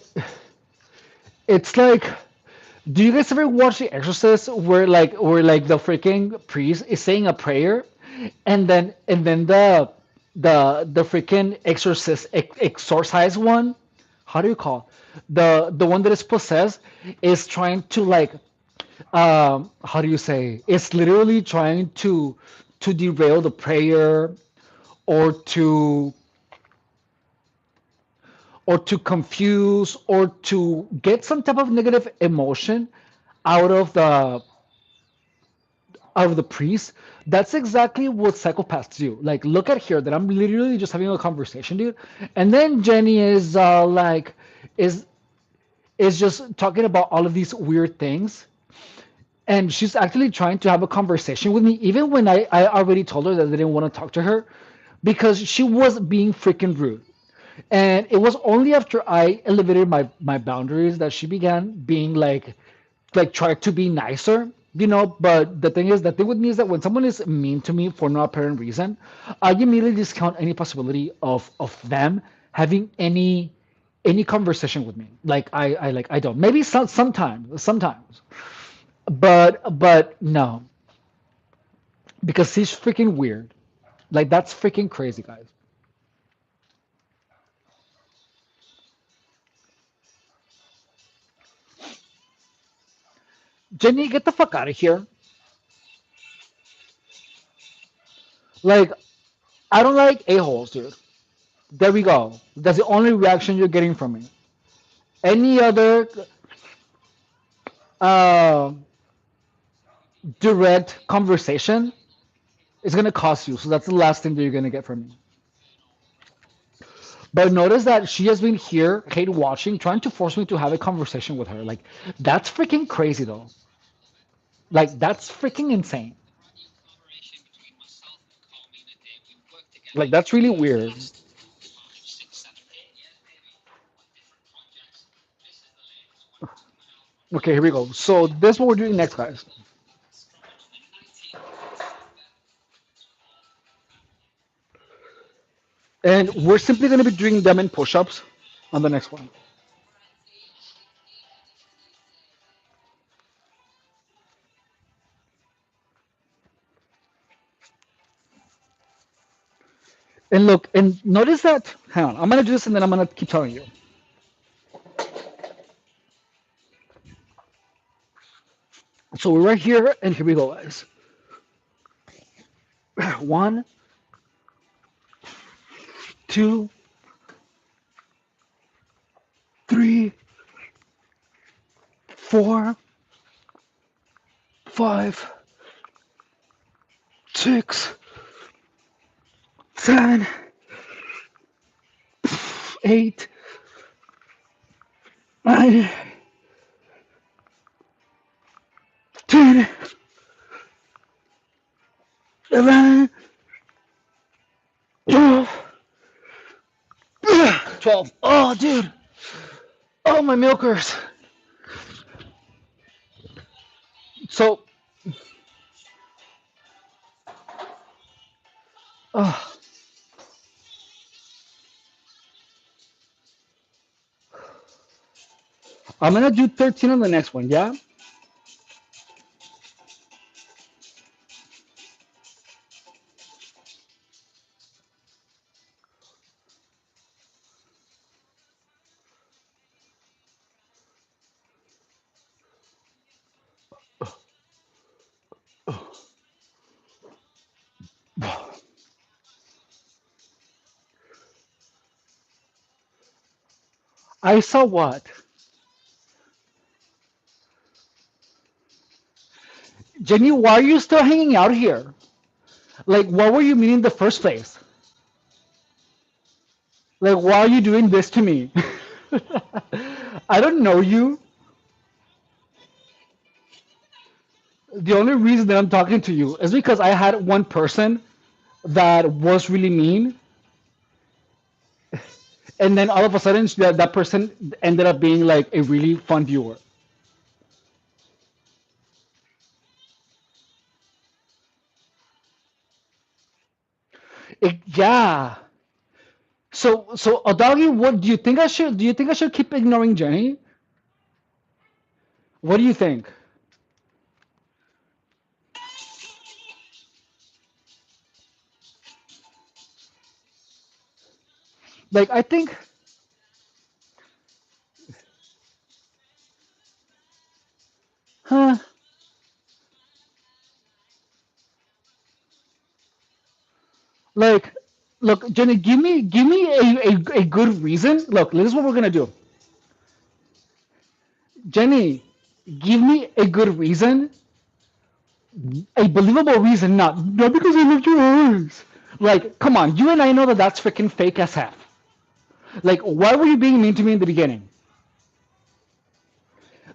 it's like, do you guys ever watch The Exorcist where like the freaking priest is saying a prayer, and then the freaking exorcise one, how do you call the one that is possessed is trying to like how do you say, it's literally trying to derail the prayer or to confuse or to get some type of negative emotion out of the priest. That's exactly what psychopaths do. Like, look at here that I'm literally just having a conversation, dude, and then Jenny is is is just talking about all of these weird things, and she's actually trying to have a conversation with me even when I already told her that I didn't want to talk to her because she was being freaking rude. And it was only after I elevated my boundaries that she began being like try to be nicer, But the thing is, the thing with me is that when someone is mean to me for no apparent reason, I immediately discount any possibility of them having any conversation with me. Like I don't. Maybe sometimes, but no, because he's freaking weird. Like that's freaking crazy, guys. Jenny, get the fuck out of here. Like I don't like a-holes, dude. There we go. That's the only reaction you're getting from me. Any other uh, direct conversation is gonna cost you. So that's the last thing that you're gonna get from me. But notice that she has been here, hate watching, trying to force me to have a conversation with her. Like that's freaking crazy, though. Like that's freaking insane. Like that's really weird. Okay, here we go. So this is what we're doing next, guys. And we're simply gonna be doing them in push-ups on the next one. And look, and notice that. Hang on, I'm gonna do this and then I'm gonna keep telling you. So we're right here, and here we go, guys. One, two, three, four, five, six, seven, eight, nine, 10, 11, 12, 12. Oh, dude. Oh, my milkers. So, oh, I'm gonna do 13 on the next one, yeah? I saw what? Jenny, why are you still hanging out here? Like, what were you meaning in the first place? Like, why are you doing this to me? I don't know you. The only reason that I'm talking to you is because I had one person that was really mean, and then all of a sudden that person ended up being like a really fun viewer. Yeah. So Adagi, what do you think I should? Do you think I should keep ignoring Jenny? What do you think? Like, I think, huh? Like, look, Jenny, give me a good reason. Look, this is what we're gonna do. Jenny, give me a good reason, a believable reason, not because I love your eyes. Like, come on, you and I know that that's freaking fake as hell. Like, why were you being mean to me in the beginning?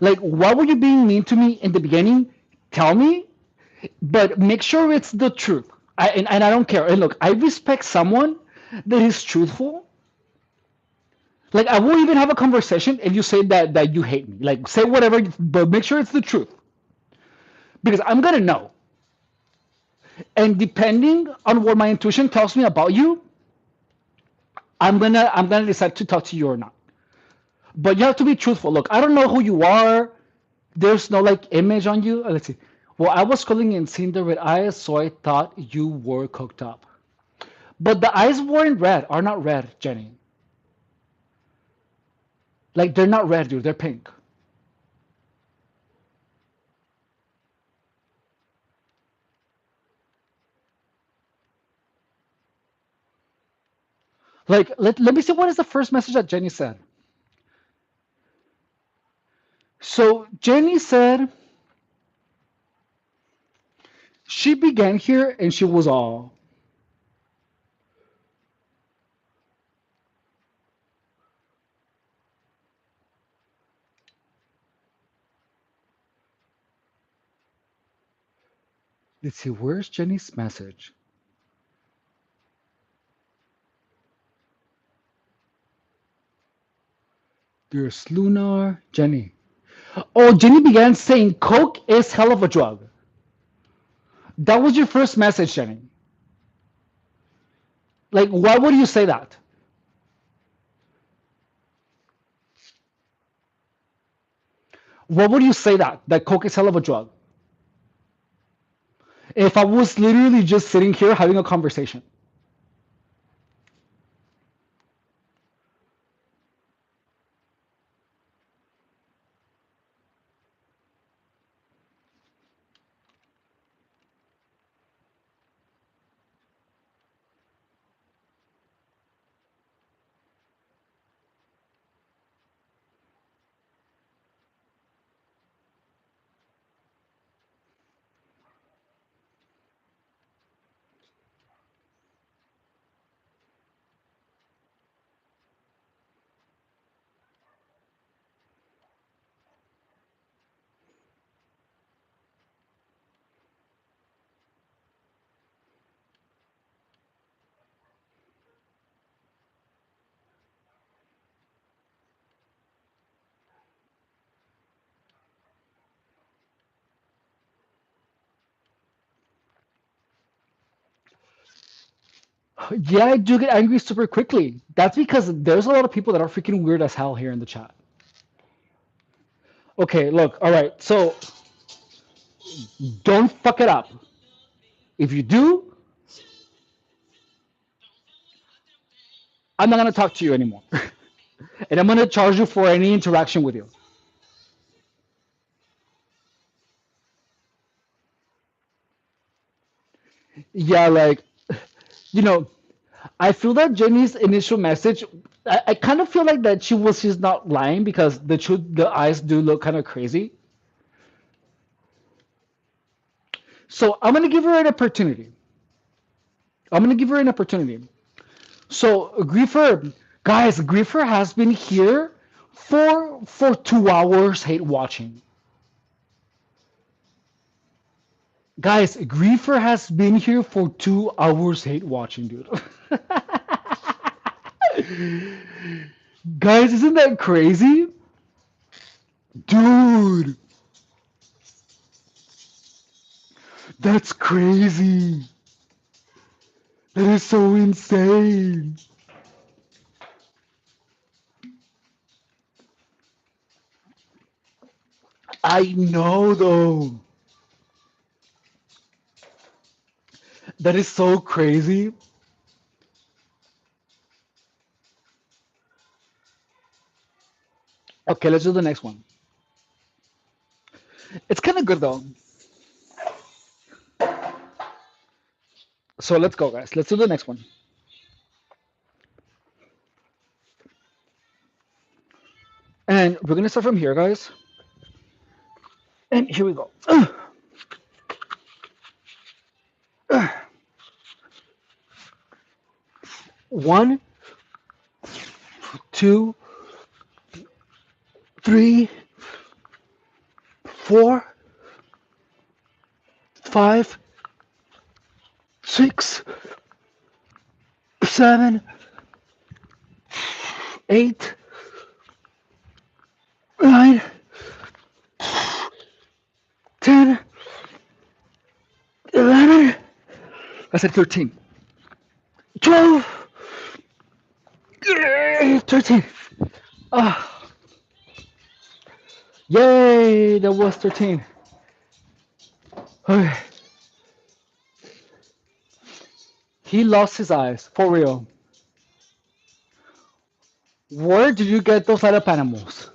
Like, why were you being mean to me in the beginning? Tell me, but make sure it's the truth. And I don't care. And look, I respect someone that is truthful. Like, I won't even have a conversation if you say that you hate me. Like, say whatever, but make sure it's the truth because I'm gonna know. And depending on what my intuition tells me about you, I'm gonna decide to talk to you or not. But you have to be truthful. Look, I don't know who you are. There's no like image on you. Let's see. Well, I was calling in seeing the red eyes, so I thought you were cooked up. But the eyes weren't red, are not red, Jenny. Like they're not red, dude. They're pink. Like let me see what is the first message that Jenny said. So Jenny said she began here and she was all. Let's see, where's Jenny's message? There's Lunar, Jenny. Oh, Jenny began saying Coke is hell of a drug. That was your first message, Jenny. Like, why would you say that? Why would you say that? That Coke is hell of a drug? If I was literally just sitting here having a conversation. Yeah, I do get angry super quickly. That's because there's a lot of people that are freaking weird as hell here in the chat. Okay, look, all right, so don't fuck it up. If you do, I'm not gonna talk to you anymore. And I'm gonna charge you for any interaction with you. Yeah, like, you know, I feel that Jenny's initial message, I kind of feel like that she's not lying because the eyes do look kind of crazy. So I'm gonna give her an opportunity. I'm gonna give her an opportunity. So Griefer, guys, Griefer has been here for 2 hours hate watching. Guys, Griefer has been here for 2 hours hate watching, dude. Guys, isn't that crazy? Dude, that's crazy. That is so insane. I know though. That is so crazy. Okay, let's do the next one. It's kind of good though. So let's go, guys. Let's do the next one. And we're gonna start from here, guys. And here we go. One, two, three, four, five, six, seven, eight, nine, 10, 11. I said 13. 12, 13. Ah, yay, that was 13. Okay. He lost his eyes, for real. Where did you get those light up animals?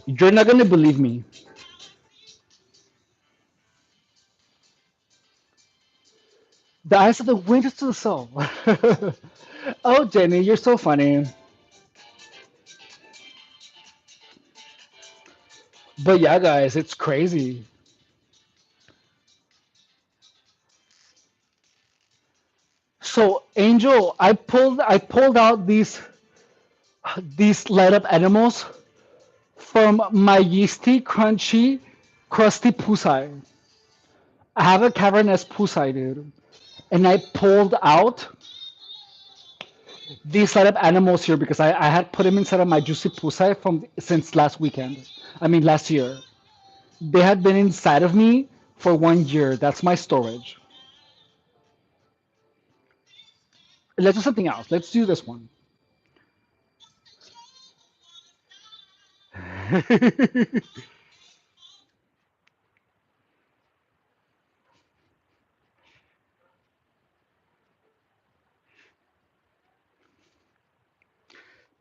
You're not gonna believe me. The eyes of the windows to the soul. Oh, Jenny, you're so funny. But yeah, guys, it's crazy. So, Angel, I pulled out these light up animals from my yeasty, crunchy, crusty pusai. I have a cavernous pusai, dude, and I pulled out these light up animals here because I had put them inside of my juicy pusai from since last weekend. I mean, last year. They had been inside of me for 1 year. That's my storage. Let's do something else. Let's do this one.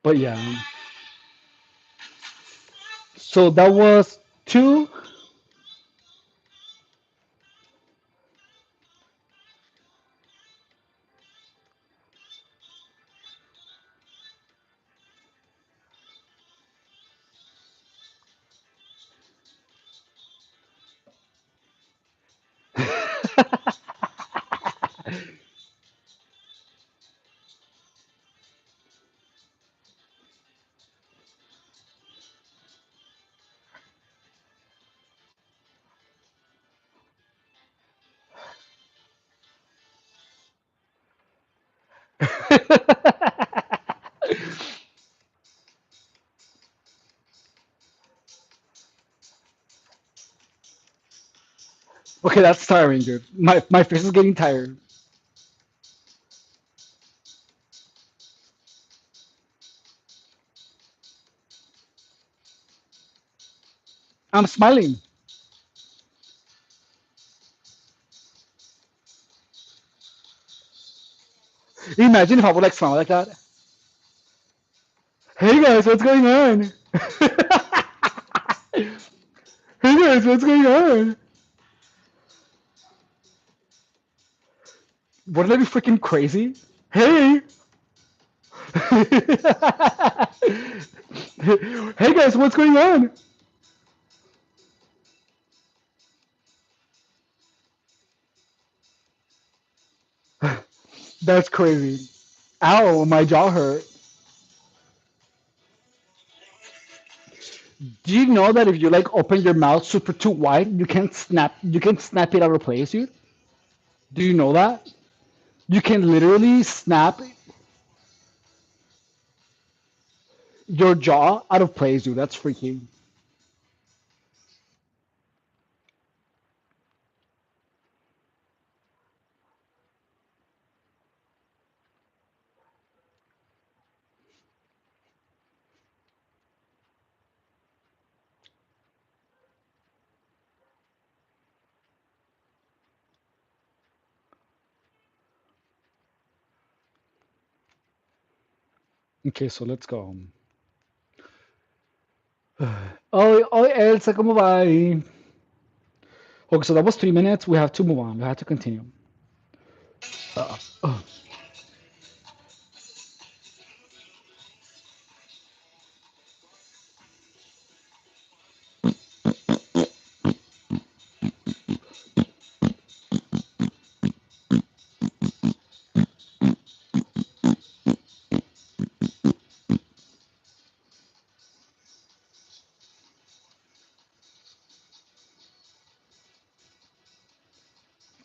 But yeah. So that was two. Okay, that's tiring, dude. My face is getting tired. I'm smiling. Imagine if I would like smile like that. Hey guys, what's going on? Hey guys, what's going on? Wouldn't that be freaking crazy? Hey! Hey guys, what's going on? That's crazy. Ow, my jaw hurt. Do you know that if you like open your mouth super too wide, you can snap it out of place, dude? Do you know that? You can literally snap your jaw out of place, dude. That's freaky. Okay, so let's go. Oh, oh, Elsa, ¿cómo va? Okay, so that was 3 minutes. We have to move on. We have to continue. Oh,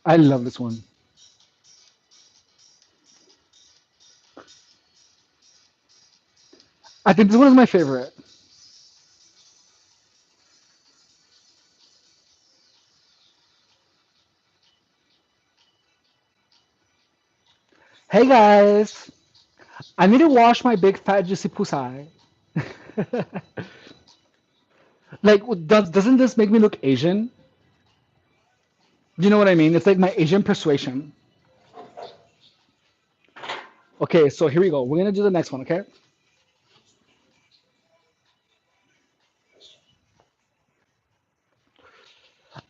I love this one. I think this one is my favorite. Hey guys, I need to wash my big fat juicy pussy. Like, doesn't this make me look Asian? You know what I mean? It's like my Asian persuasion. Okay, so here we go. We're gonna do the next one, okay?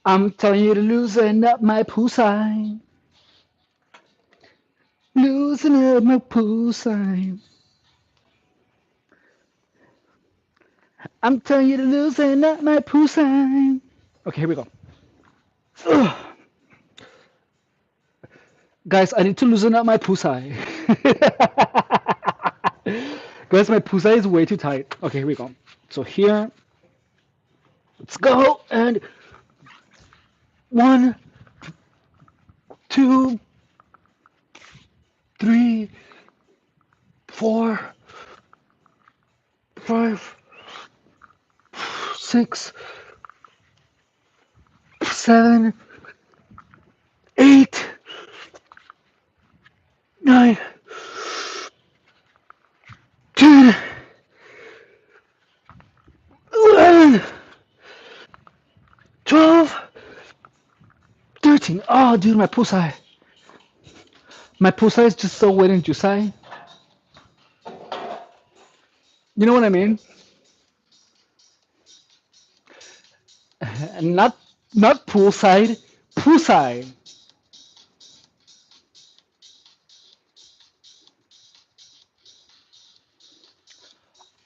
I'm telling you to loosen up my pussy. Loosen up my pussy. I'm telling you to loosen up my pussy. Okay, here we go. Ugh. Guys, I need to loosen up my pussy. Guys, my pussy is way too tight. Okay, here we go. So here, let's go. And one, two, three, four, five, six, seven, eight, nine, 10, 11, 12, 13. Oh, dude, my pussy. My pussy is just so wet and juicy. You know what I mean? Not not poolside, pussy.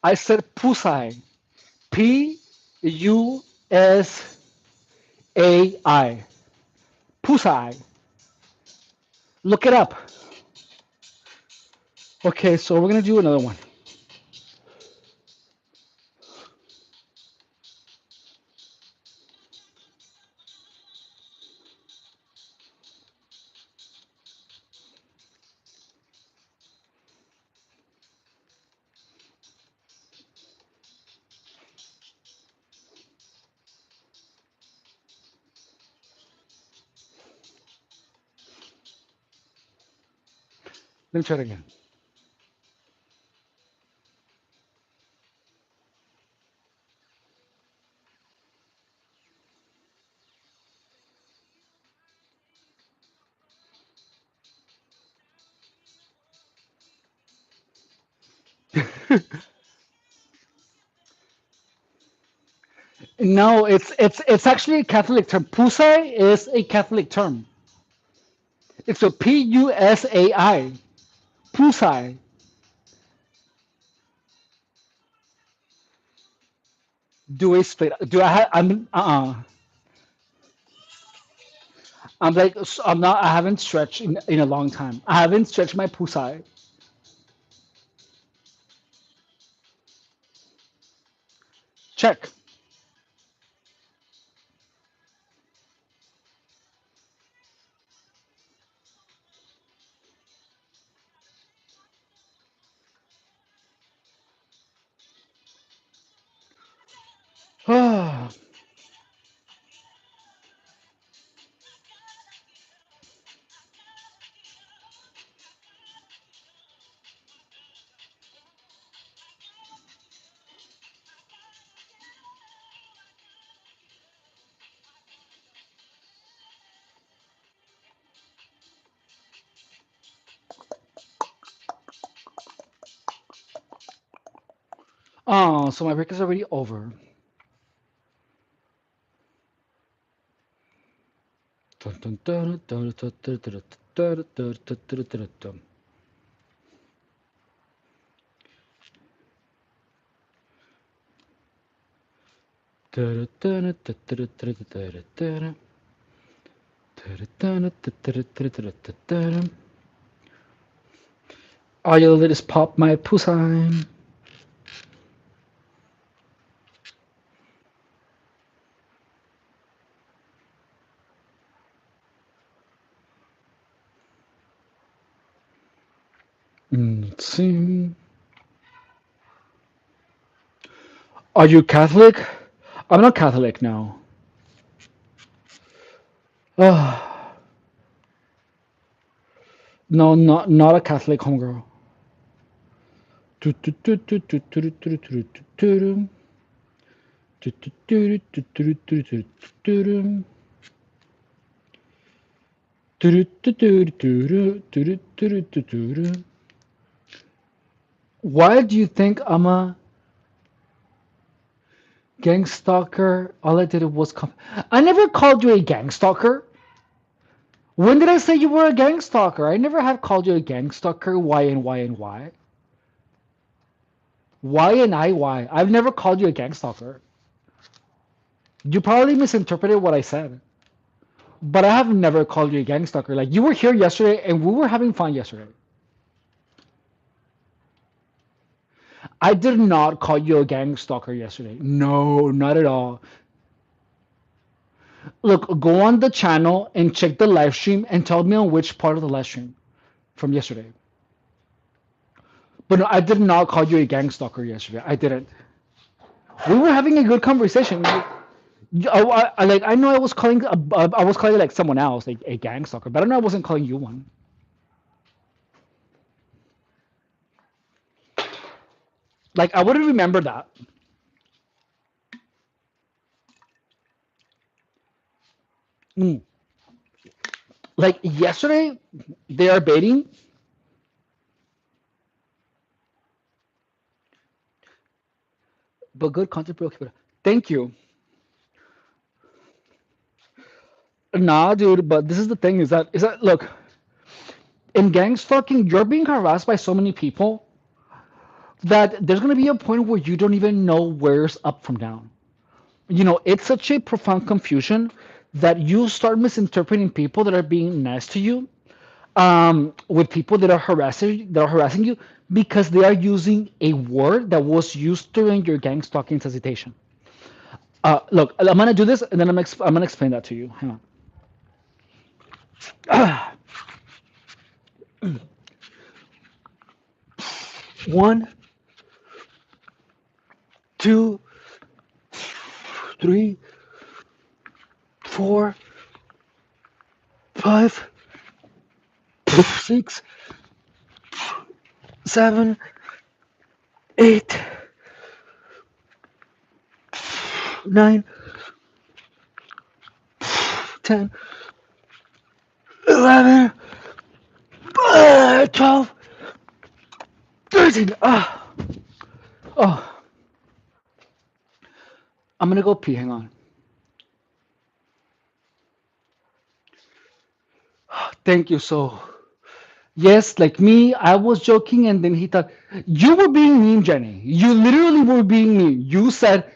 I said pussy. Pusai. Pussy. Look it up. Okay, so we're gonna do another one. Let me try it again. No, it's actually a Catholic term. Pusai is a Catholic term. It's a Pusai. Pusai. Do a split. Do I have? I'm. I'm like, I'm not. I haven't stretched in a long time. I haven't stretched my pusai. Check. Oh, so my break is already over. All you let is pop my pusine. Let's see. Are you Catholic? I'm not Catholic now. Ah, no, not a Catholic homegirl. Why do you think I'm a gang stalker? All I did was come. I never called you a gang stalker. When did I say you were a gang stalker? I never have called you a gang stalker. Why and why and why? Why and I why? I've never called you a gang stalker. You probably misinterpreted what I said. But I have never called you a gang stalker. Like you were here yesterday and we were having fun yesterday. I did not call you a gang stalker yesterday. No, not at all. Look, go on the channel and check the live stream and tell me on which part of the live stream from yesterday. But no, I did not call you a gang stalker yesterday. I didn't. We were having a good conversation. Like I know I was calling like someone else like a gang stalker, but I know I wasn't calling you one. Like I wouldn't remember that. Mm. Like yesterday, they are baiting, but good content, bro. Thank you. Nah, dude. But this is the thing: is that look in gang stalking, you're being harassed by so many people that there's gonna be a point where you don't even know where's up from down. It's such a profound confusion that you start misinterpreting people that are being nice to you with people that are harassing you because they are using a word that was used during your gang stalking solicitation. Look, I'm gonna do this and then I'm gonna explain that to you. Hang on. One, two, three, four, five, six, seven, eight, nine, 10, 11, 12, 13. Oh, I'm gonna go pee. Hang on. Thank you. So, yes, like me, I was joking, and then he thought you were being mean, Jenny. You literally were being mean. You said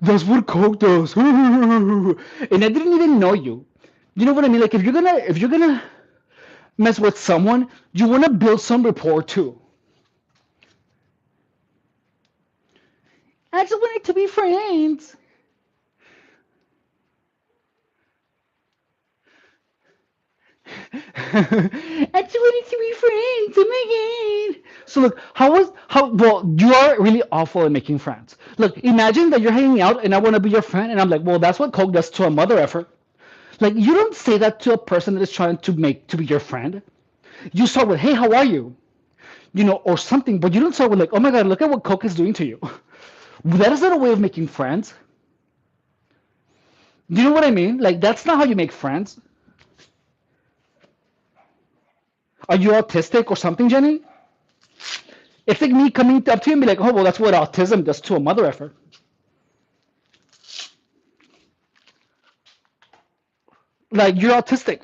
that's what Coke does, and I didn't even know you. You know what I mean? Like if you're gonna mess with someone, you want to build some rapport too. I just wanted to be friends. I just wanted to be friends. Oh my god. So look, how well you are really awful at making friends. Look, imagine that you're hanging out and I want to be your friend, and I'm like, well, that's what Coke does to a mother effort. Like you don't say that to a person that is trying to be your friend. You start with, hey, how are you? Or something, but you don't start with like, oh my god, look at what Coke is doing to you. That is not a way of making friends. Do you know what I mean? Like that's not how you make friends. Are you autistic or something, Jenny? It's like me coming up to you and be like, oh well, that's what autism does to a mother effort. Like you're autistic.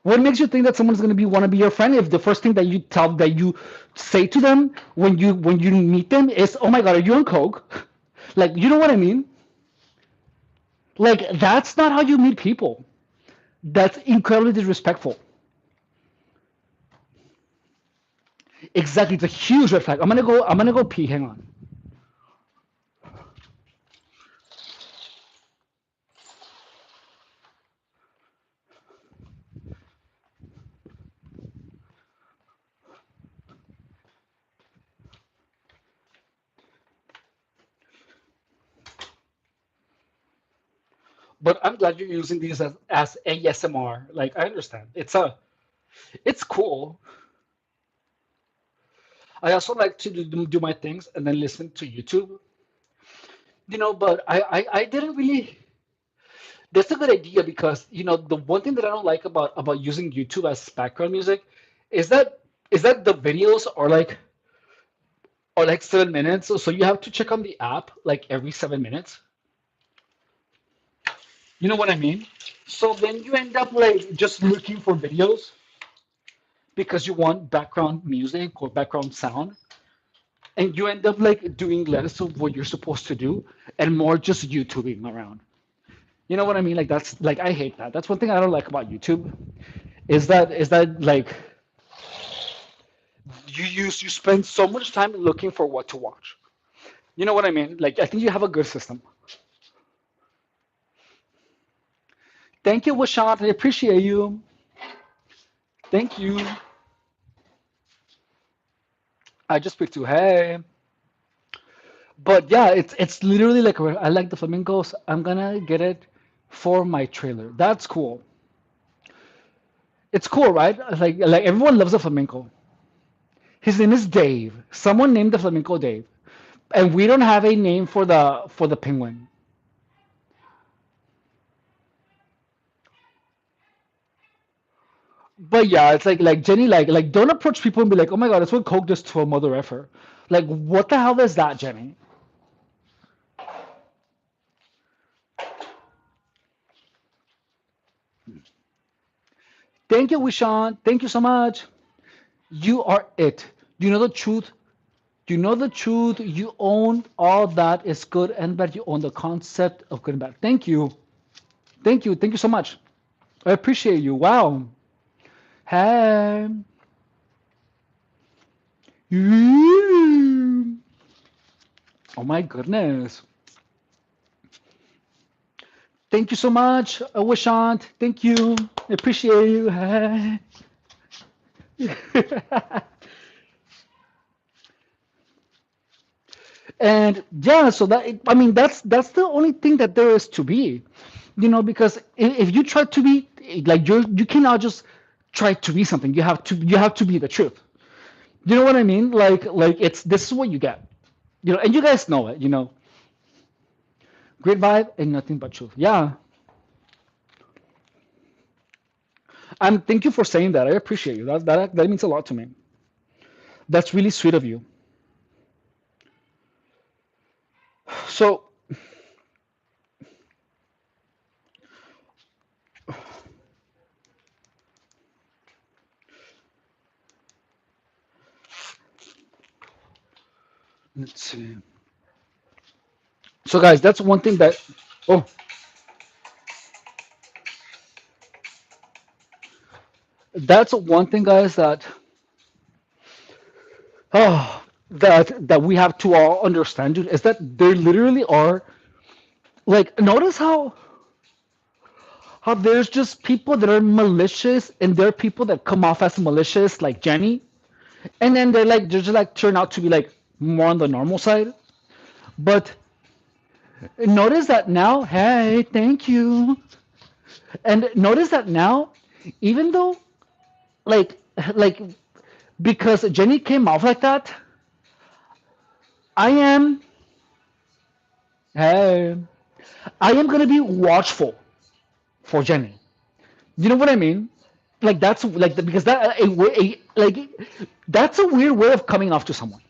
What makes you think that someone's gonna be want to be your friend if the first thing that you say to them when you meet them is, oh my god, are you on Coke? Like you know what I mean? Like that's not how you meet people. That's incredibly disrespectful. Exactly, it's a huge red flag. I'm gonna go pee. Hang on. But I'm glad you're using these as ASMR. Like I understand. It's cool. I also like to do my things and then listen to YouTube. But I didn't really. That's a good idea because the one thing that I don't like about using YouTube as background music is that the videos are like 7 minutes, so you have to check on the app like every 7 minutes. You know what I mean? So then you end up like just looking for videos because you want background music or background sound, and you end up like doing less of what you're supposed to do and more just YouTubing around. You know what I mean? Like that's like I hate that. That's one thing I don't like about YouTube is that like you spend so much time looking for what to watch. You know what I mean? Like I think you have a good system. Thank you, Washant. I appreciate you. Thank you. I just picked you. Hey. But yeah, it's literally like I like the flamingos. I'm gonna get it for my trailer. That's cool. It's cool, right? Like everyone loves a flamenco. His name is Dave. Someone named the flamenco Dave, and we don't have a name for the penguin. But yeah, it's like Jenny, like don't approach people and be like, oh my god, that's what Coke does to a mother effer. Like what the hell is that, Jenny? Thank you, Wishan. Thank you so much. You are it. You know the truth. You know the truth. You own all that is good and bad. You own the concept of good and bad. Thank you. Thank you. Thank you so much. I appreciate you. Wow. Hey. Oh my goodness. Thank you so much, Wishant. Thank you. I appreciate you. Hey. And yeah, so I mean that's the only thing that there is to be, because if you try to be like you cannot just try to be something. You have to be the truth. You know what I mean? Like it's this is what you get. And you guys know it. Great vibe and nothing but truth. Yeah. And thank you for saying that. I appreciate you. That means a lot to me. That's really sweet of you. So let's see. So guys, that's one thing that. Oh, That's one thing, guys, that that we have to all understand, dude, is that there literally are, like, notice how there's just people that are malicious, and there are people that come off as malicious, like Jenny, and then they're just like turn out to be like more on the normal side. But notice that now, hey, thank you. And notice that now, even though, like like because Jenny came off like that, I am, hey, I am gonna be watchful for Jenny. You know what I mean? Like that's like because that like that's a weird way of coming off to someone.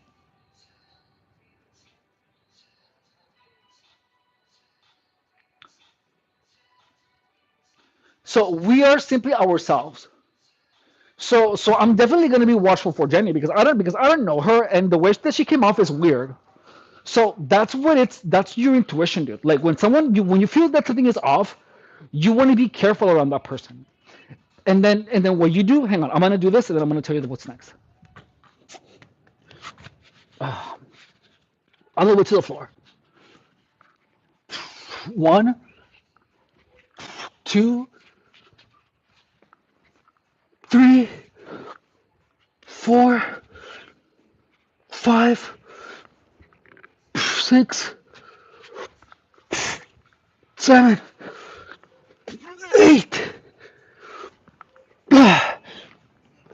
So we are simply ourselves. So I'm definitely gonna be watchful for Jenny because I don't know her, and the way that she came off is weird. So that's your intuition, dude. Like when you feel that something is off, you want to be careful around that person. And then what you do, hang on, I'm gonna do this and then I'm gonna tell you what's next. All the way to the floor. One, two, three, four, five, six, seven, eight,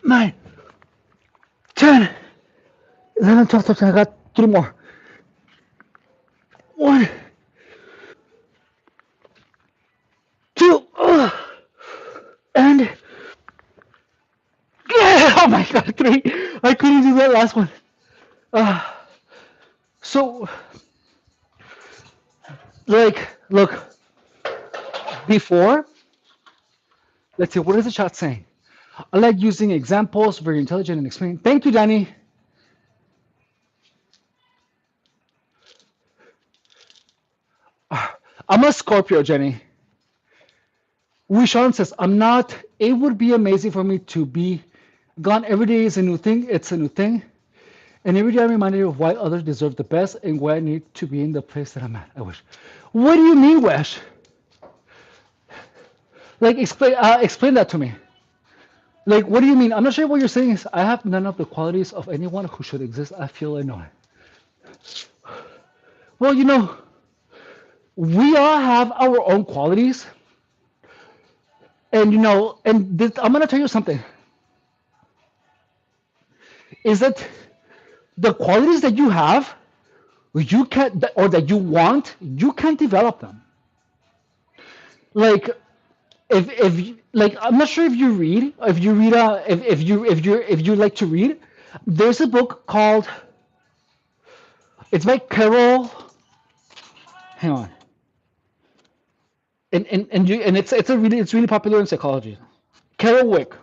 nine, 10, 11, 12, 13. I got three more. One, two, and yeah, oh my god, three. I couldn't do that last one. Uh, so, like, look, before, let's see, what is the chat saying? I like using examples, very intelligent and explaining. Thank you, Danny. I'm a Scorpio, Jenny. Wishon says, I'm not, it would be amazing for me to be gone. Every day is a new thing. It's a new thing. And every day I'm reminded of why others deserve the best and why I need to be in the place that I'm at. I wish. What do you mean, Wesh? Like, explain that to me. Like, what do you mean? I'm not sure what you're saying is I have none of the qualities of anyone who should exist. I feel I know it. Well, we all have our own qualities. And, and this, I'm going to tell you something is that the qualities that you have, you can or that you want, you can develop them. Like like I'm not sure if you like to read. There's a book called it's by Carol. Hang on, and it's really popular in psychology. Carol Wick,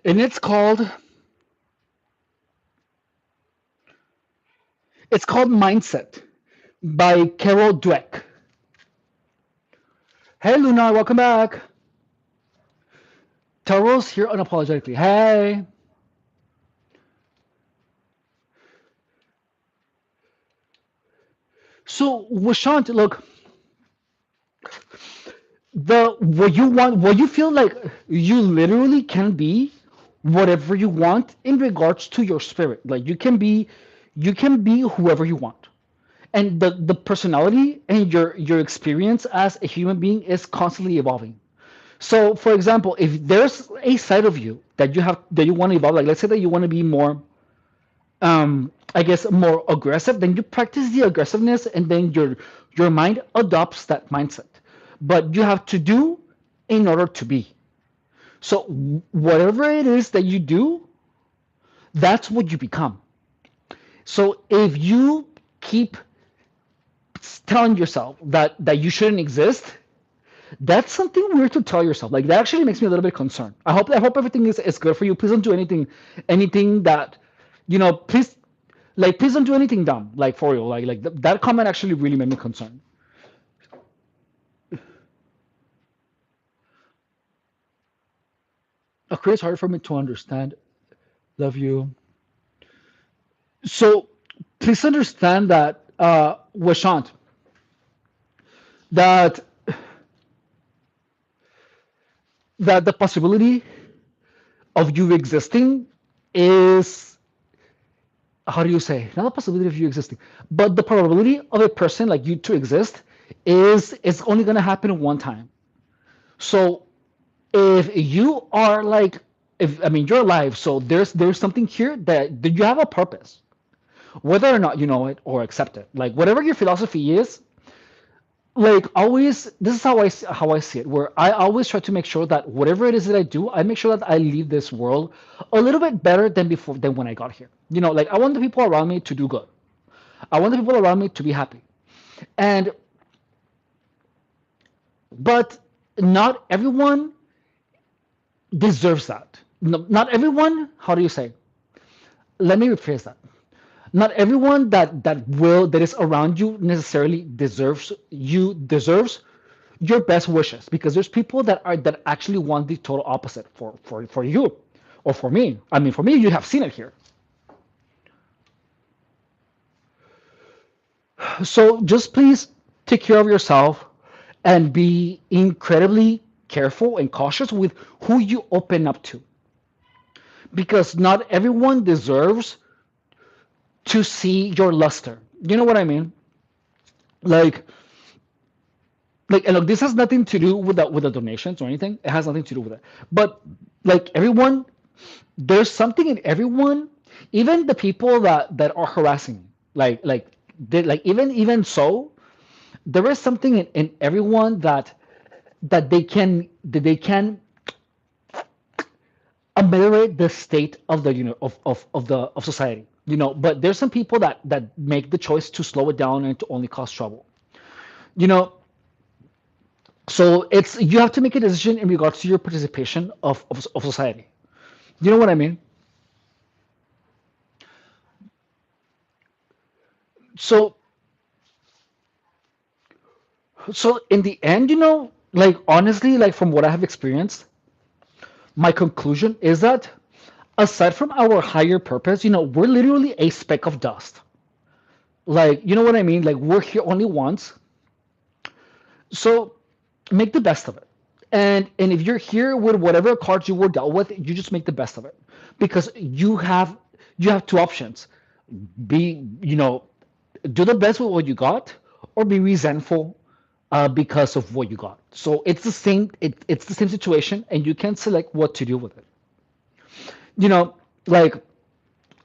and it's called Mindset by Carol Dweck. Hey Luna, welcome back. Taro's here unapologetically. Hey. So Washant, look, the what you feel like you literally can be whatever you want in regards to your spirit. Like you can be whoever you want. And the personality and your experience as a human being is constantly evolving. So for example, if there's a side of you that you want to evolve, like let's say that you want to be more I guess more aggressive, then you practice the aggressiveness and then your mind adopts that mindset. But you have to do in order to be. So whatever it is that you do, that's what you become. So if you keep telling yourself that you shouldn't exist, that's something weird to tell yourself. Like that actually makes me a little bit concerned. I hope everything is good for you. Please don't do anything that please Like, please don't do anything dumb. Like, for real. That comment actually really made me concerned. Okay, it's hard for me to understand. Love you. So please understand that, Washant, that the possibility of you existing is, how do you say, not the possibility of you existing, but the probability of a person like you to exist is only going to happen one time. So if you are like, if I mean you're alive, so there's something here that you have a purpose, whether or not you know it or accept it. Like, whatever your philosophy is, like, always, this is how I see it, where I always try to make sure that whatever it is that I do, I make sure that I leave this world a little bit better than before, than when I got here. Like, I want the people around me to do good. I want the people around me to be happy. And but not everyone deserves that. No, not everyone, how do you say? Let me rephrase that. Not everyone that is around you necessarily deserves your best wishes, because there's people that actually want the total opposite for you or for me. I mean, for me, you have seen it here. So just please take care of yourself and be incredibly careful and cautious with who you open up to, because not everyone deserves to see your luster. You know what I mean? Like, and look, this has nothing to do with the donations or anything. It has nothing to do with it. But like, everyone, there's something in everyone, even the people that are harassing. Even so, there is something in everyone that they can ameliorate the state of the of society. But there's some people that make the choice to slow it down and to only cause trouble. You know, so it's you have to make a decision in regards to your participation of society. You know what I mean? So so in the end, like, honestly, like, from what I have experienced, my conclusion is that, aside from our higher purpose, we're literally a speck of dust. Like, you know what I mean? Like, we're here only once. So make the best of it. And if you're here with whatever cards you were dealt with, you just make the best of it, because you have two options. Be, do the best with what you got, or be resentful because of what you got. So it's the same situation, and you can select what to do with it. Like,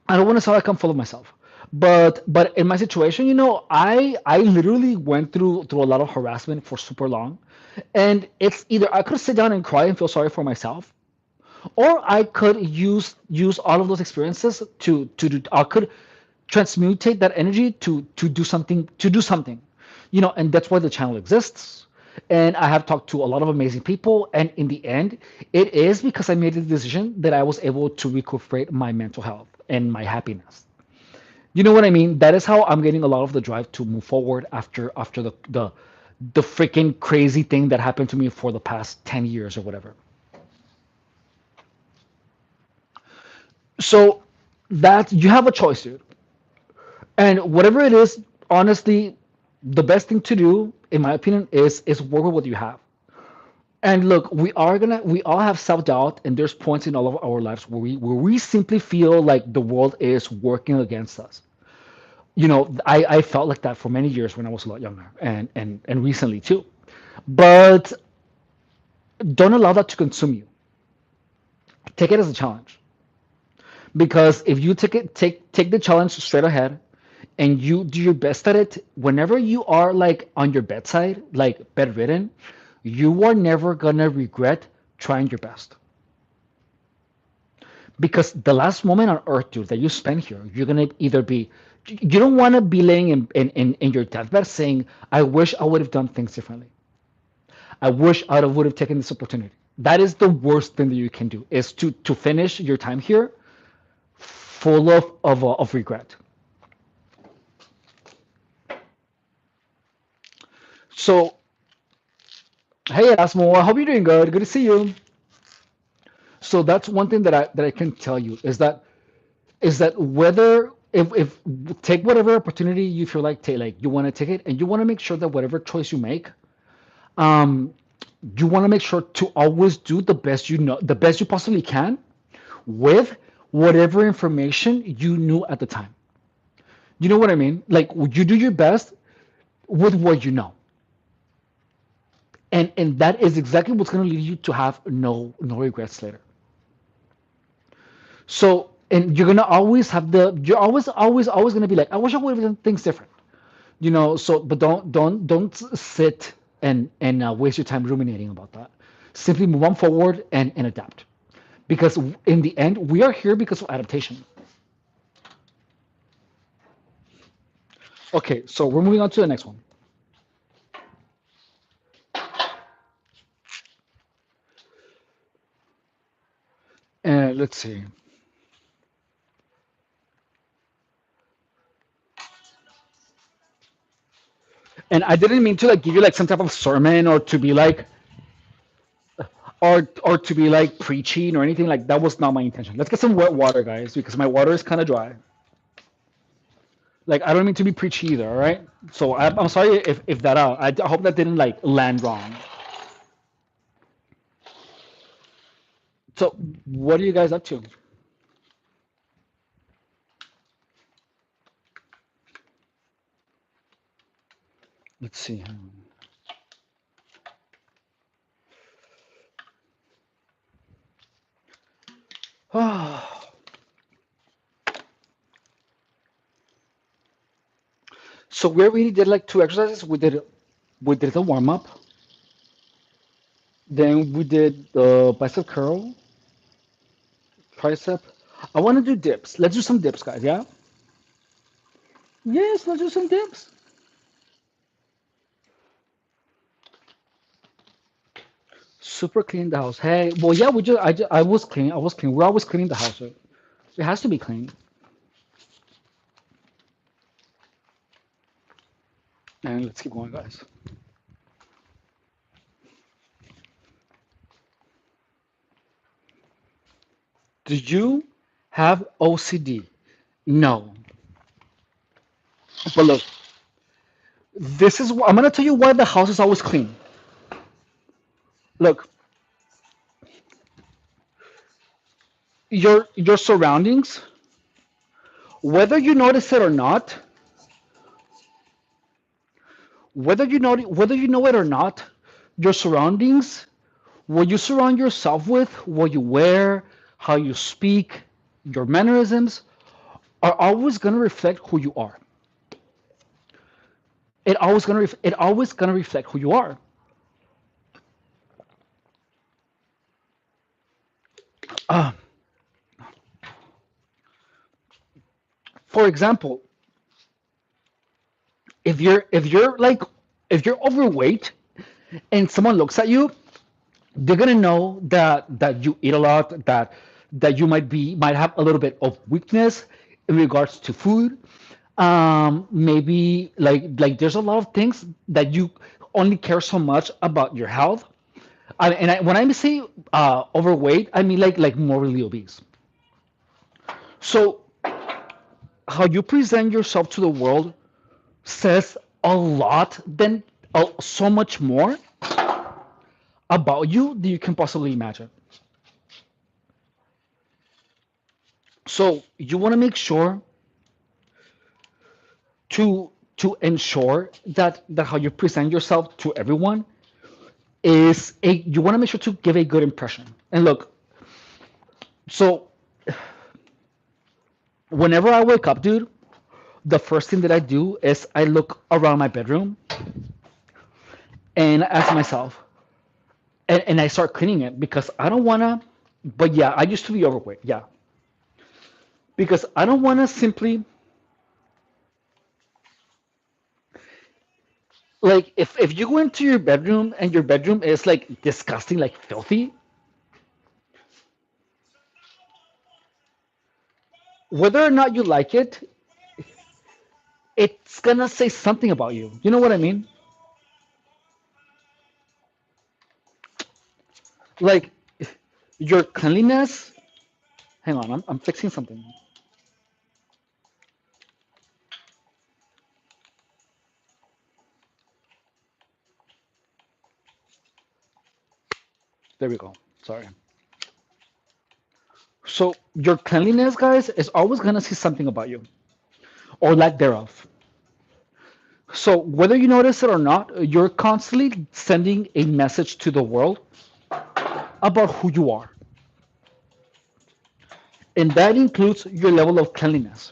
I don't want to sound like I'm full of myself, but in my situation, I literally went through a lot of harassment for super long, and it's either I could sit down and cry and feel sorry for myself, or I could use all of those experiences to do. I could transmutate that energy to do something. And that's why the channel exists. And I have talked to a lot of amazing people, and in the end, it is because I made the decision that I was able to recuperate my mental health and my happiness. You know what I mean? That is how I'm getting a lot of the drive to move forward after the freaking crazy thing that happened to me for the past 10 years or whatever. So that you have a choice, dude. And whatever it is, honestly, the best thing to do, in my opinion, is work with what you have. And look, we all have self-doubt, and there's points in all of our lives where we simply feel like the world is working against us. I felt like that for many years when I was a lot younger, and recently too. But don't allow that to consume you. Take it as a challenge. Because if you take the challenge straight ahead, and you do your best at it, whenever you are like on your bedside, like bedridden, you are never gonna regret trying your best. Because the last moment on earth, dude, that you spend here, you're gonna either be, you don't want to be laying in your deathbed saying, I wish I would have done things differently. I wish I would have taken this opportunity. That is the worst thing that you can do, is to finish your time here full of regret. So, hey Asmo, I hope you're doing good. Good to see you. So that's one thing that I can tell you is that whether if take whatever opportunity you feel like take like you want to take it and you want to make sure that whatever choice you make, um, you want to make sure to always do the best you know, the best you possibly can with whatever information you knew at the time. You know what I mean? Like you do your best with what you know, and that is exactly what's going to lead you to have no regrets later. So, and you're gonna always have you're always gonna be like, I wish I would have done things different, you know. So, but don't sit and waste your time ruminating about that. Simply move on forward and adapt, because in the end, we are here because of adaptation. Okay, so we're moving on to the next one, and let's see. And I didn't mean to like give you like some type of sermon or to be like or to be like preaching or anything like that was not my intention. Let's get some wet water, guys, because my water is kind of dry. Like I don't mean to be preachy either, all right? So I'm sorry if that I hope that didn't like land wrong. So what are you guys up to? Let's see. So we already did like two exercises. We did the warm up. Then we did the bicep curl, tricep. I want to do dips. Let's do some dips, guys. Yeah. Yes, let's do some dips. Super clean the house. Hey, well, yeah, I was clean. I was clean. We're always cleaning the house. Right? It has to be clean. And let's keep going, guys. Do you have OCD? No. But look, I'm gonna tell you why the house is always clean. Look, your surroundings, whether you notice it or not, whether you know it or not, your surroundings, what you surround yourself with, what you wear, how you speak, your mannerisms are always gonna reflect who you are. It always gonna reflect who you are. Uh, for example, if you're overweight and someone looks at you, they're gonna know that you eat a lot, that you might have a little bit of weakness in regards to food. Maybe like there's a lot of things that you only care so much about your health. When I say overweight, I mean like morbidly obese. So how you present yourself to the world says a lot, then so much more about you than you can possibly imagine. So you want to make sure to ensure that how you present yourself to everyone is a you want to make sure to give a good impression. And look, so whenever I wake up, dude, the first thing that I do is I look around my bedroom and I ask myself, and I start cleaning it because I don't want to. But yeah, I used to be overweight. Yeah, because I don't want to simply like if you go into your bedroom and your bedroom is like disgusting, like filthy, whether or not you like it, it's gonna say something about you. You know what I mean? Like your cleanliness. Hang on, I'm fixing something. There we go. Sorry. So your cleanliness, guys, is always gonna see something about you or lack thereof. So whether you notice it or not, you're constantly sending a message to the world about who you are, and that includes your level of cleanliness.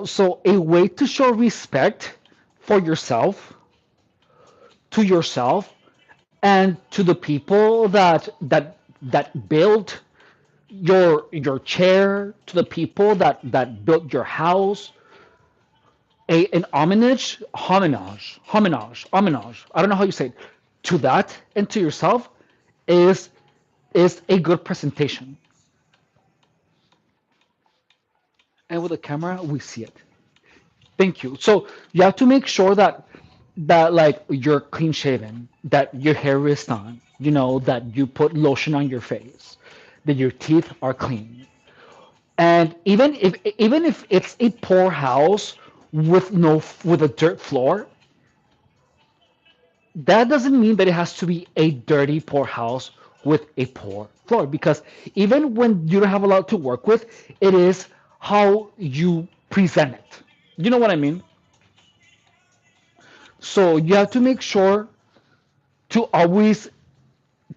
So a way to show respect for yourself, and to the people that built your chair, to the people that built your house, an homage. I don't know how you say it. To that and to yourself is is a good presentation. And with the camera, we see it. Thank you. So you have to make sure that like you're clean shaven, that your hair is done, that you put lotion on your face, that your teeth are clean. And even if it's a poor house with a dirt floor, that doesn't mean that it has to be a dirty poor house with a poor floor, because even when you don't have a lot to work with, it is how you present it. You know what I mean? So you have to make sure to always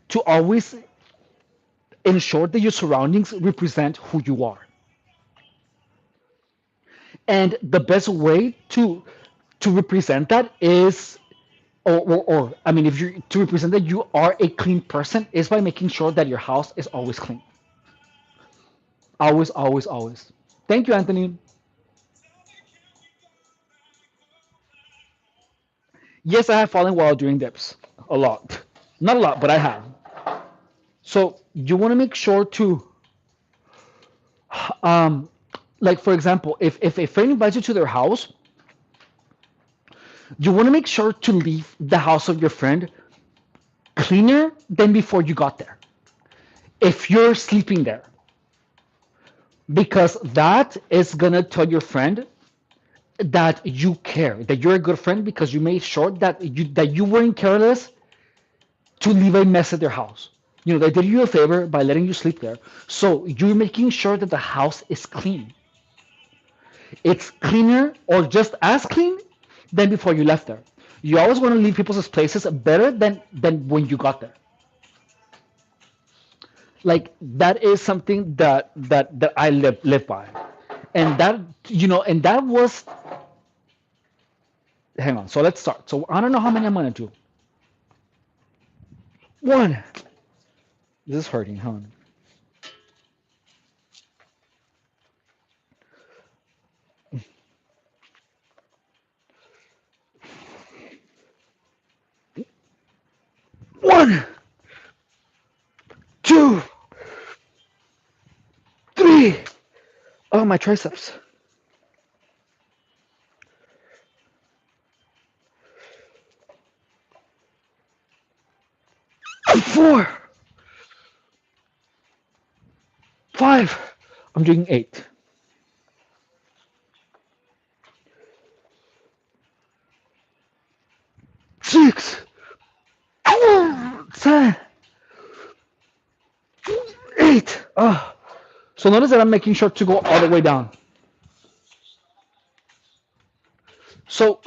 to always ensure that your surroundings represent who you are. And the best way to represent that is, or I mean, if you to represent that you are a clean person, is by making sure that your house is always clean. Always, always, always. Thank you, Anthony. Yes, I have fallen while doing dips. A lot. Not a lot, but I have. So you want to make sure to, um, like for example, if a friend invites you to their house, you want to make sure to leave the house of your friend cleaner than before you got there. If you're sleeping there, because that is gonna tell your friend that you care, that you're a good friend because you made sure that you weren't careless to leave a mess at their house. They did you a favor by letting you sleep there. So you're making sure that the house is clean. It's cleaner or just as clean than before you left there. You always want to leave people's places better than when you got there. Like that is something that I live by. And that was, hang on. So let's start. So I don't know how many I'm gonna do. One. This is hurting. Hang on. One, two, three. Oh, my triceps. Four, five. I'm doing eight. Six, seven, eight. Oh. So notice that I'm making sure to go all the way down. So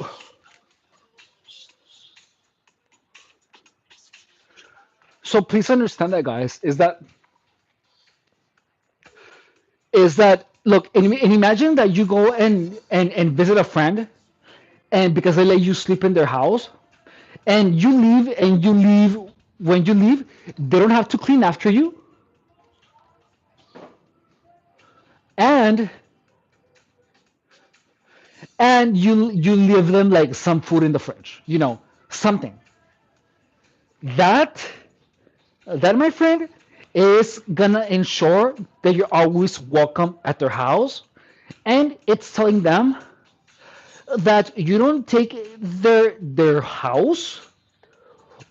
so please understand that, guys, is that look, and imagine that you go and visit a friend, and because they let you sleep in their house, and you leave, when you leave, they don't have to clean after you, and you leave them like some food in the fridge, something that that my friend is gonna ensure that you're always welcome at their house, and it's telling them that you don't take their house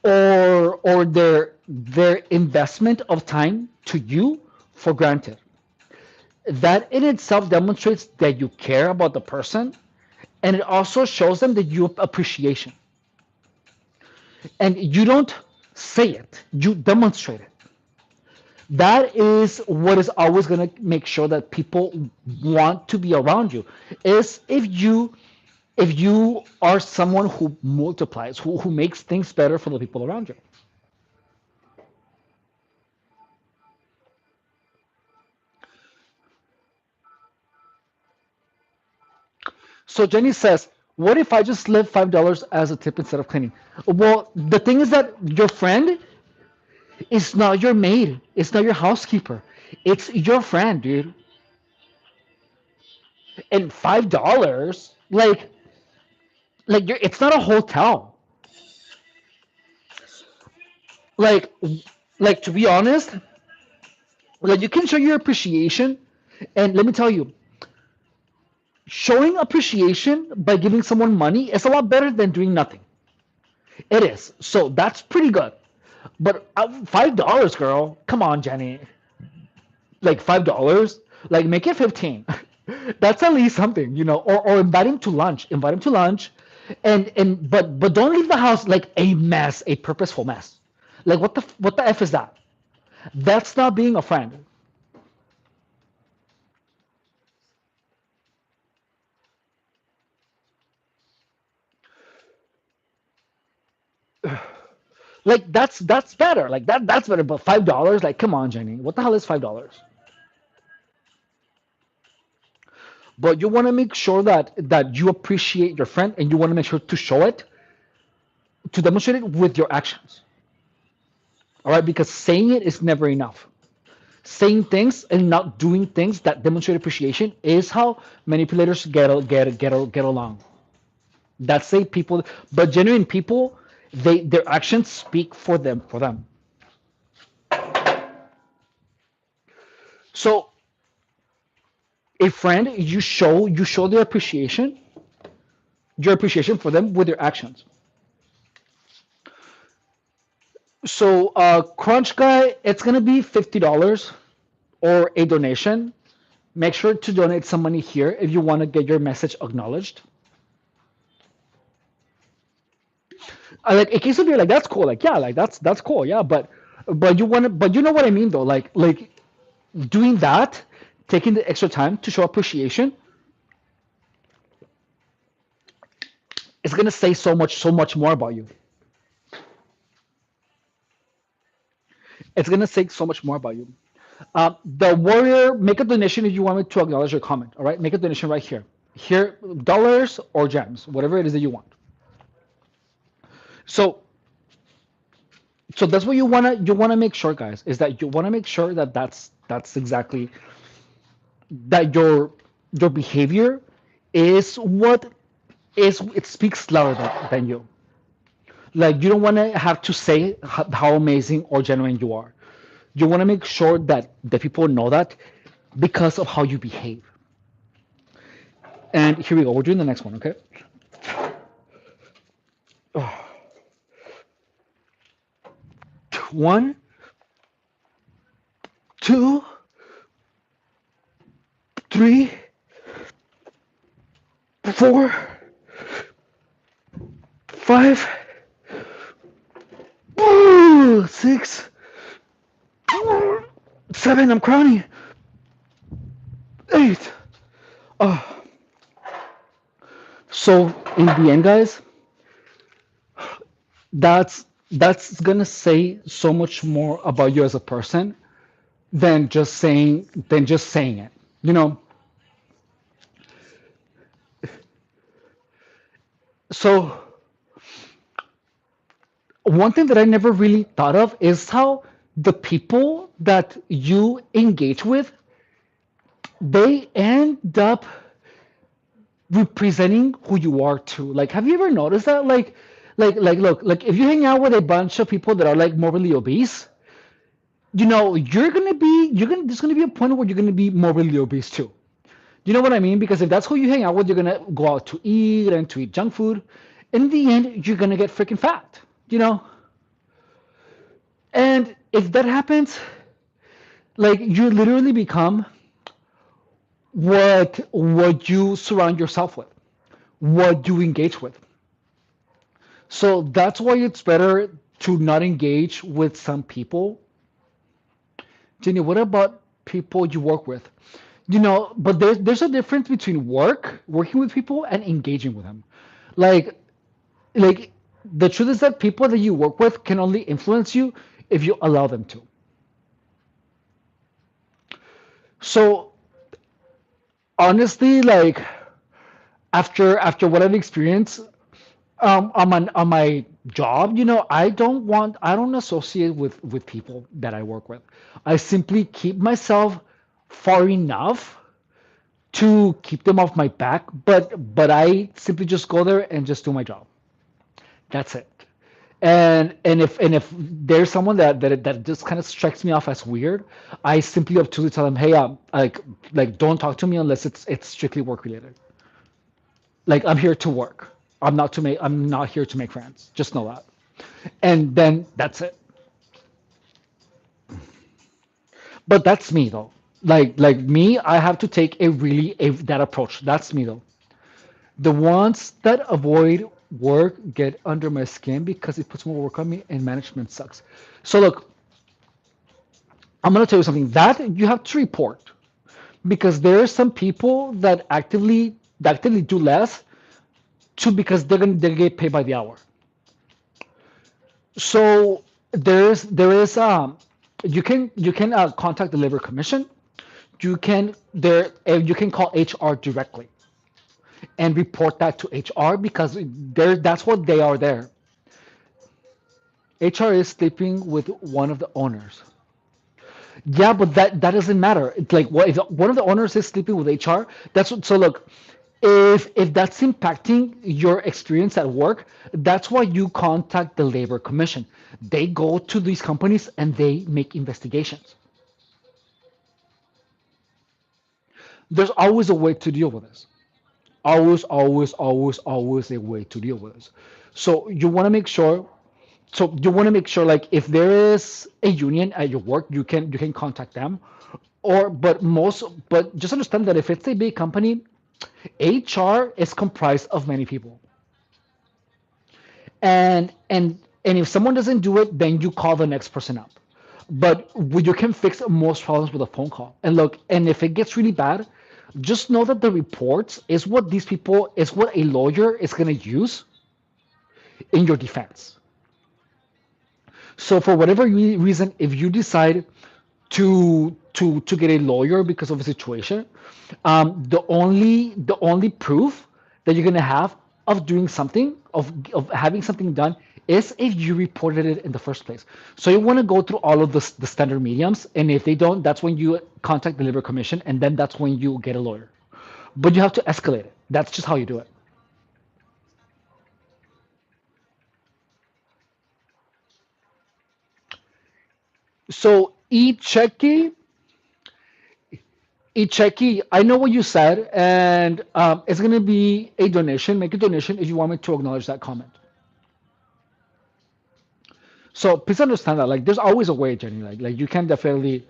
or their investment of time to you for granted. That in itself demonstrates that you care about the person, and it also shows them that you have appreciation. And you don't say it, you demonstrate it. That is what is always going to make sure that people want to be around you, is if you are someone who multiplies, who makes things better for the people around you. So Jenny says, what if I just live $5 as a tip instead of cleaning? Well, the thing is that your friend is not your maid, it's not your housekeeper, it's your friend, dude. And $5, it's not a hotel. Like to be honest, you can show your appreciation, and let me tell you, showing appreciation by giving someone money is a lot better than doing nothing. It is. So that's pretty good. But $5, girl, come on, Jenny. Like $5, make it 15. That's at least something, or invite him to lunch. Invite him to lunch, but don't leave the house like a mess, a purposeful mess. Like what the f is that? That's not being a friend. Like that's better. Like that's better. But $5, like come on, Jenny, what the hell is $5? But you want to make sure that you appreciate your friend, and you want to make sure to show it, to demonstrate it with your actions. All right, because saying it is never enough. Saying things and not doing things that demonstrate appreciation is how manipulators get along. That's say people, but genuine people, their actions speak for them. So a friend, you show your appreciation for them with your actions. So Crunch Guy, it's gonna be $50 or a donation. Make sure to donate some money here if you want to get your message acknowledged. Like in case of you, like that's cool. Like yeah, like that's cool. Yeah, but but you know what I mean though. Like doing that, taking the extra time to show appreciation, is gonna say so much more about you. It's gonna say so much more about you. The warrior, make a donation if you want me to acknowledge your comment. All right, make a donation right here. Here, dollars or gems, whatever it is that you want. So, so that's what you wanna make sure, guys, is that you wanna make sure that that's exactly that your behavior is what is it speaks louder than you. Like you don't want to have to say how amazing or genuine you are. You want to make sure that the people know that because of how you behave. And here we go. We're doing the next one, okay? One, two, three, four, five, six, seven. I'm crowning. Eight. Oh. So in the end, guys, that's gonna say so much more about you as a person than just saying it. You know. So one thing that I never really thought of is how the people that you engage with, they end up representing who you are too. Like, have you ever noticed that? Look, like if you hang out with a bunch of people that are like morbidly obese, there's gonna be a point where you're gonna be morbidly obese too. You know what I mean? Because if that's who you hang out with, you're gonna go out to eat and to eat junk food. In the end, you're gonna get freaking fat. You know. And if that happens, like you literally become what you surround yourself with, what you engage with. So that's why it's better to not engage with some people. Jenny, what about people you work with? But there's a difference between working with people, and engaging with them. Like like the truth is that people that you work with can only influence you if you allow them to. So honestly, like after what I've experienced on my job, I don't associate with people that I work with. I simply keep myself far enough to keep them off my back, but I simply just go there and just do my job. That's it. And if there's someone that just kind of strikes me off as weird, I simply obtusely tell them, hey, like don't talk to me unless it's strictly work related. Like I'm here to work. I'm not here to make friends. Just know that. And then that's it. But that's me though. Like me, I have to take that approach. That's me though. The ones that avoid work get under my skin because it puts more work on me, and management sucks. So look, I'm gonna tell you something that you have to report, because there are some people that actively do less too, because they get paid by the hour. So there is you can contact the labor commission. You can call HR directly and report that to HR, because that's what they are there. HR is sleeping with one of the owners. Yeah, but that doesn't matter. It's like, what if one of the owners is sleeping with HR? So look, if that's impacting your experience at work, that's why you contact the labor commission. They go to these companies and they make investigations. There's always a way to deal with this. Always, always, always, always a way to deal with this. So you want to make sure. So you want to make sure, like, if there is a union at your work, you can contact them. But just understand that if it's a big company, HR is comprised of many people. And if someone doesn't do it, then you call the next person up. But you can fix most problems with a phone call. And look, and if it gets really bad, just know that the reports is what a lawyer is going to use in your defense. So for whatever reason, if you decide to get a lawyer because of a situation, the only proof that you're gonna have of doing something, of having something done, is if you reported it in the first place. So you want to go through all of the standard mediums, and if they don't, that's when you contact the labor commission, and then that's when you get a lawyer. But you have to escalate it. That's just how you do it. So Icheki, I know what you said, and it's gonna be a donation. Make a donation if you want me to acknowledge that comment. So please understand that, like, there's always a way, Jenny. Like you can definitely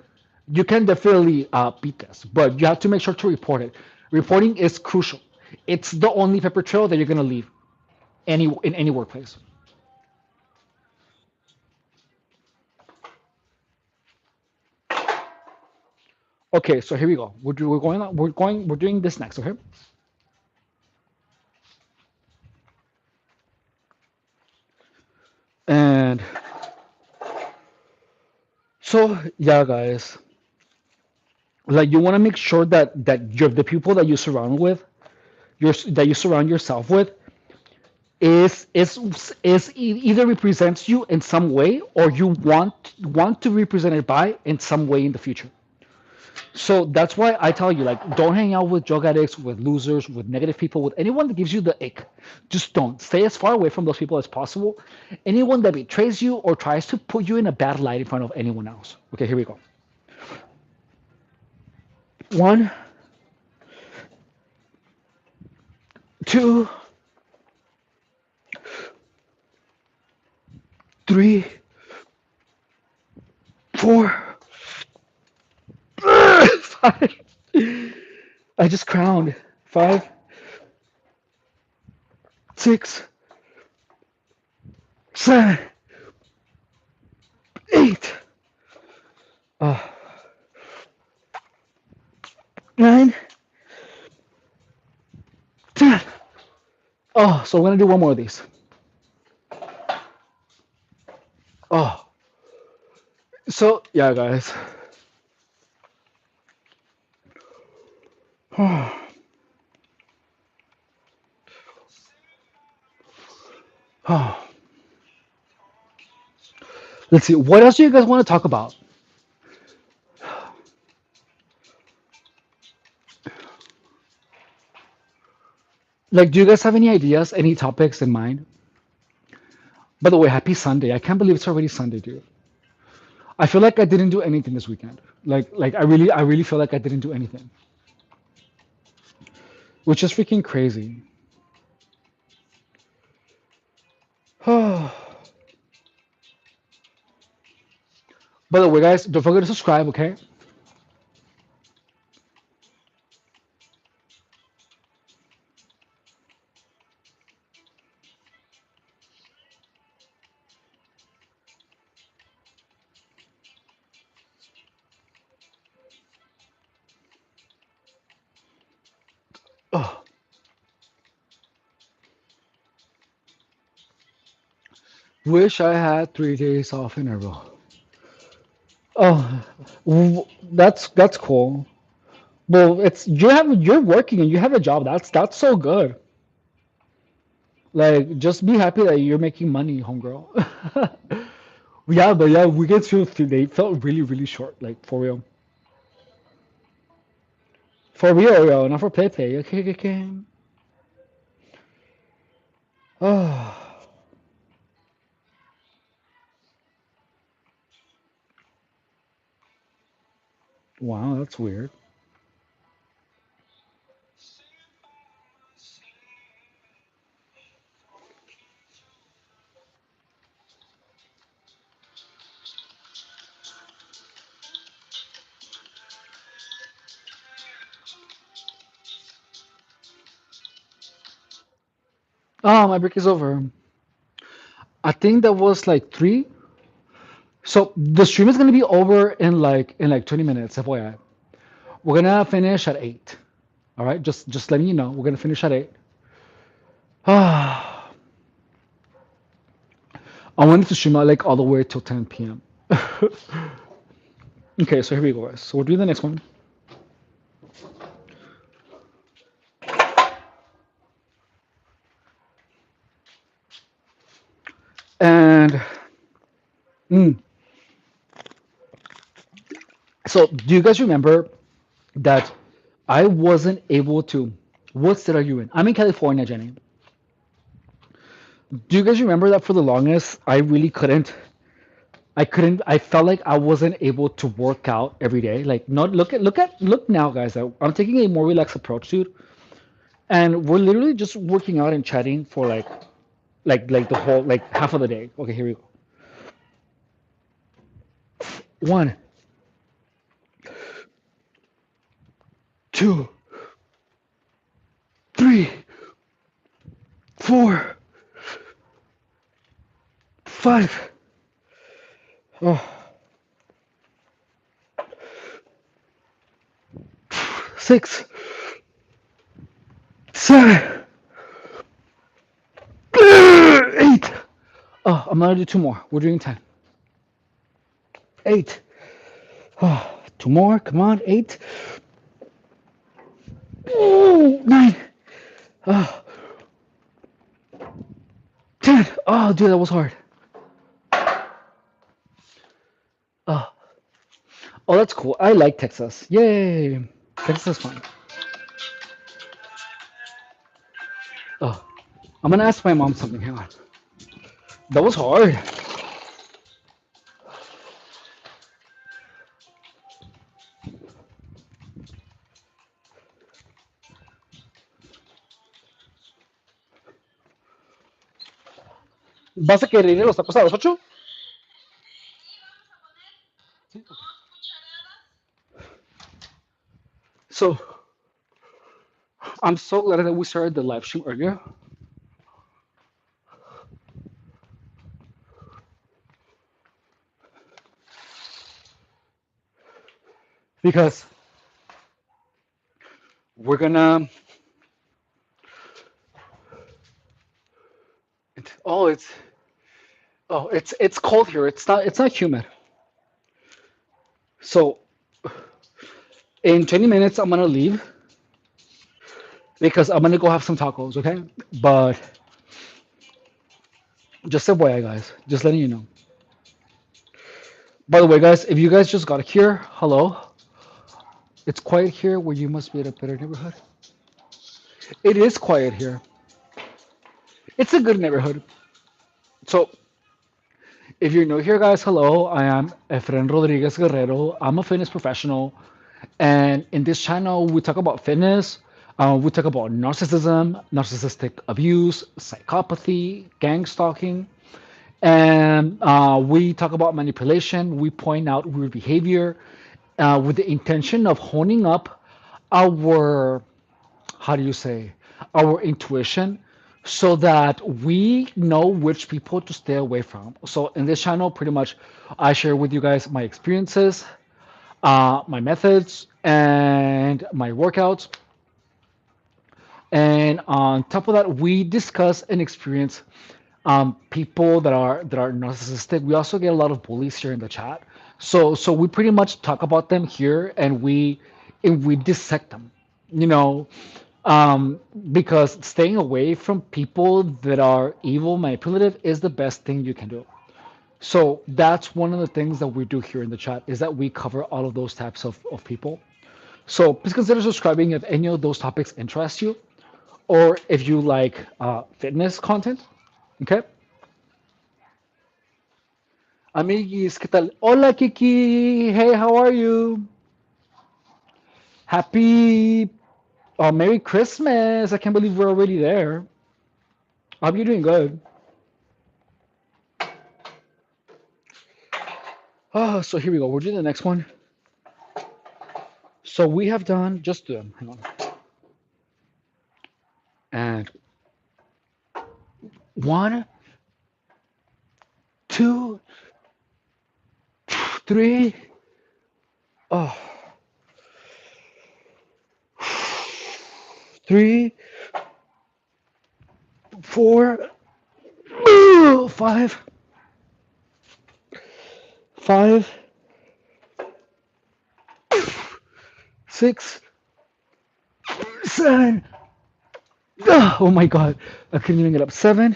beat this, but you have to make sure to report it. Reporting is crucial. It's the only paper trail that you're gonna leave in any workplace. Okay, so here we go. We're doing this next. Okay, and so yeah, guys, like you want to make sure that the people that you surround with, that you surround yourself with, either represents you in some way, or you want to represent it by in some way in the future. So that's why I tell you, like, don't hang out with drug addicts, with losers, with negative people, with anyone that gives you the ick. Just don't. Stay as far away from those people as possible. Anyone that betrays you or tries to put you in a bad light in front of anyone else. Okay, here we go. One, two, three, four, five. I just crowned. Five, six, seven, eight, uh, nine, 10. Oh, so we're gonna do one more of these. Oh, so yeah, guys. Oh, let's see. What else do you guys want to talk about? Like, do you guys have any ideas, any topics in mind? By the way, happy Sunday. I can't believe it's already Sunday, dude. I feel like I didn't do anything this weekend. Like I really feel like I didn't do anything, which is freaking crazy. By the way, guys, don't forget to subscribe, okay? Oh, wish I had 3 days off in a row. Oh, that's cool. Well, you're working and you have a job. That's so good. Like, just be happy that you're making money, homegirl. Yeah, but yeah, weekends they felt really, really short. Like for real, yo, not for play play. Okay, okay, okay. Oh, wow, that's weird. Oh, my break is over. I think that was like three. So the stream is gonna be over in like 20 minutes, FYI. We're gonna finish at 8. All right, just letting you know, we're gonna finish at 8. Ah, I wanted to stream out like all the way till 10 p.m. Okay, so here we go, guys. So we'll do the next one. And mm, so do you guys remember that I wasn't able to? What state are you in? I'm in California, Jenny. Do you guys remember that for the longest, I felt like I wasn't able to work out every day. Like, not look now, guys. I'm taking a more relaxed approach, dude. And we're literally just working out and chatting for like the whole like half of the day. Okay, here we go. One, two, three, four, five, oh, six, seven, eight. Oh, I'm gonna do two more. We're doing 10. Eight. Oh, two more. Come on. Eight. Ooh, nine. Oh, 10. Oh, dude, that was hard. Oh, oh, that's cool. I like Texas. Yay. Texas is fun. Oh, I'm gonna ask my mom something. Hang on. That was hard. ¿Vas a querer ir a los tacos a las 8? So I'm so glad that we started the live stream earlier because we're gonna. Oh, it's cold here. It's not humid. So in 20 minutes I'm gonna leave because I'm gonna go have some tacos. Okay, but just FYI, guys. Just letting you know. By the way, guys, if you guys just got here, hello. It's quiet here where you must be at a better neighborhood. It is quiet here. It's a good neighborhood. So if you're new here, guys, hello. I am Efren Rodriguez Guerrero. I'm a fitness professional. And in this channel, we talk about fitness. We talk about narcissism, narcissistic abuse, psychopathy, gang stalking. And we talk about manipulation. We point out weird behavior with the intention of honing up our, how do you say, our intuition so that we know which people to stay away from. So in this channel, pretty much, I share with you guys my experiences, my methods, and my workouts. And on top of that, we discuss and experience people that are narcissistic. We also get a lot of bullies here in the chat. So we pretty much talk about them here, and we dissect them. You know, because staying away from people that are evil, manipulative is the best thing you can do. So that's one of the things that we do here in the chat is that we cover all of those types of people. So please consider subscribing if any of those topics interest you, or if you like fitness content. Okay. Amiguis, ¿qué tal? Hola, Kiki. Hey, how are you? Happy Merry Christmas. I can't believe we're already there. I hope you're doing good. Oh, so here we go. We're doing the next one. So we have done just hang on. And one, two, three, oh, three, four, five, five, six, seven. Oh my God, I couldn't even get up. Seven.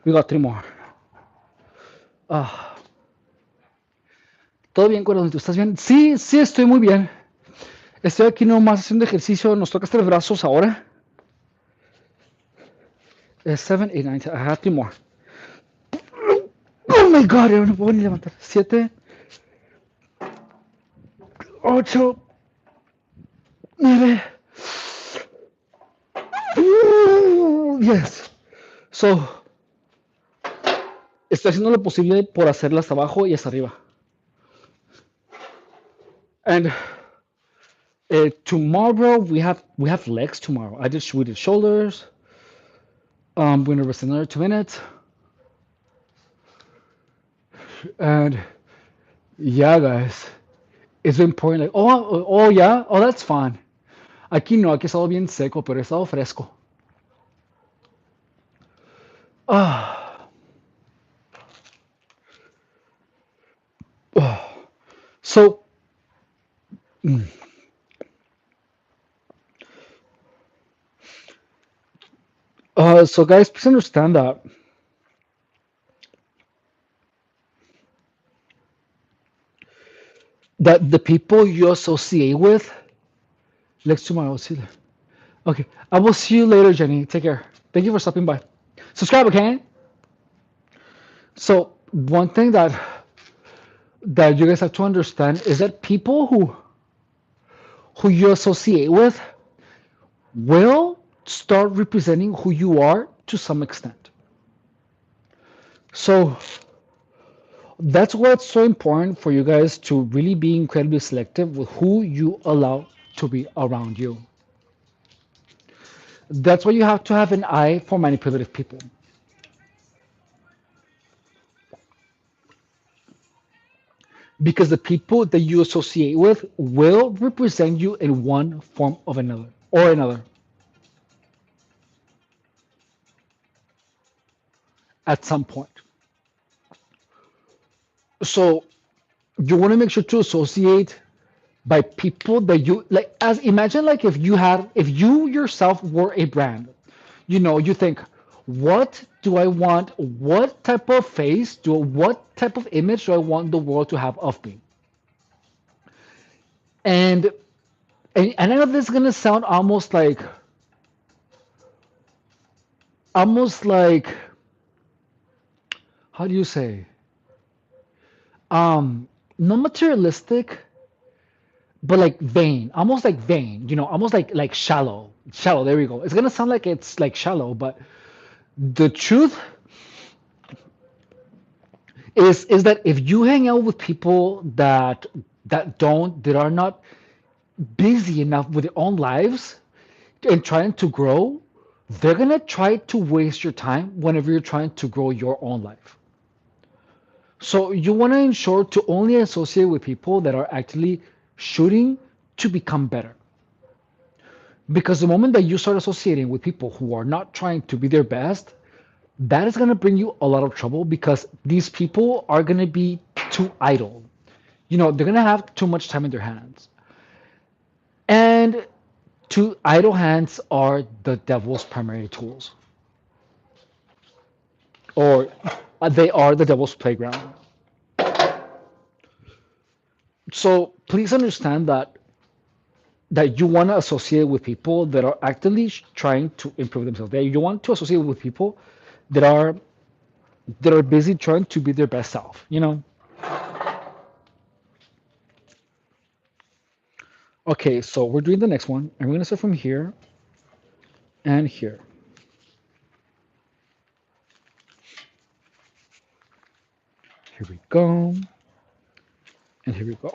We got three more. Ah, ¿todo bien, corazón? ¿Tú estás bien? Sí, sí, estoy muy bien. Estoy aquí nomás haciendo ejercicio. Nos toca hacer brazos ahora. 7, 8, 9, 10. I have three more. Oh my God, no puedo ni levantar. 7, 8, 9. Yes. So, estoy haciendo lo posible por hacerlas hasta abajo y hasta arriba. And tomorrow we have legs tomorrow. We did shoulders. We're gonna rest another 2 minutes. And yeah, guys, it's been pouring like, oh yeah, oh that's fun. Aquí no, aquí ha estado bien seco, pero ha estado fresco. Ah, oh. So, so guys, please understand that the people you associate with, let's tomorrow. See you. Okay, I will see you later, Jenny. Take care. Thank you for stopping by. Subscribe, okay? So one thing that you guys have to understand is that people who you associate with will start representing who you are to some extent. So that's why it's so important for you guys to really be incredibly selective with who you allow to be around you. That's why you have to have an eye for manipulative people, because the people that you associate with will represent you in one form of another or another at some point. So you want to make sure to associate by people that you like. As imagine like if you yourself were a brand, you think, what do I want? What type of face do what type of image do I want the world to have of me? And and I know this is gonna sound almost like how do you say not materialistic, but like vain, almost like vain, almost like shallow. There we go. It's gonna sound like it's like shallow, but the truth is that if you hang out with people that are not busy enough with their own lives and trying to grow, they're gonna try to waste your time whenever you're trying to grow your own life. So you want to ensure to only associate with people that are actually shooting to become better. Because the moment that you start associating with people who are not trying to be their best, that is going to bring you a lot of trouble because these people are going to be too idle. They're going to have too much time in their hands. And two idle hands are the devil's primary tools, or they are the devil's playground. So please understand that you want to associate with people that are actively trying to improve themselves. That you want to associate with people that are that are busy trying to be their best self. Okay, so we're doing the next one, and we're gonna start from here and here. Here we go, and here we go.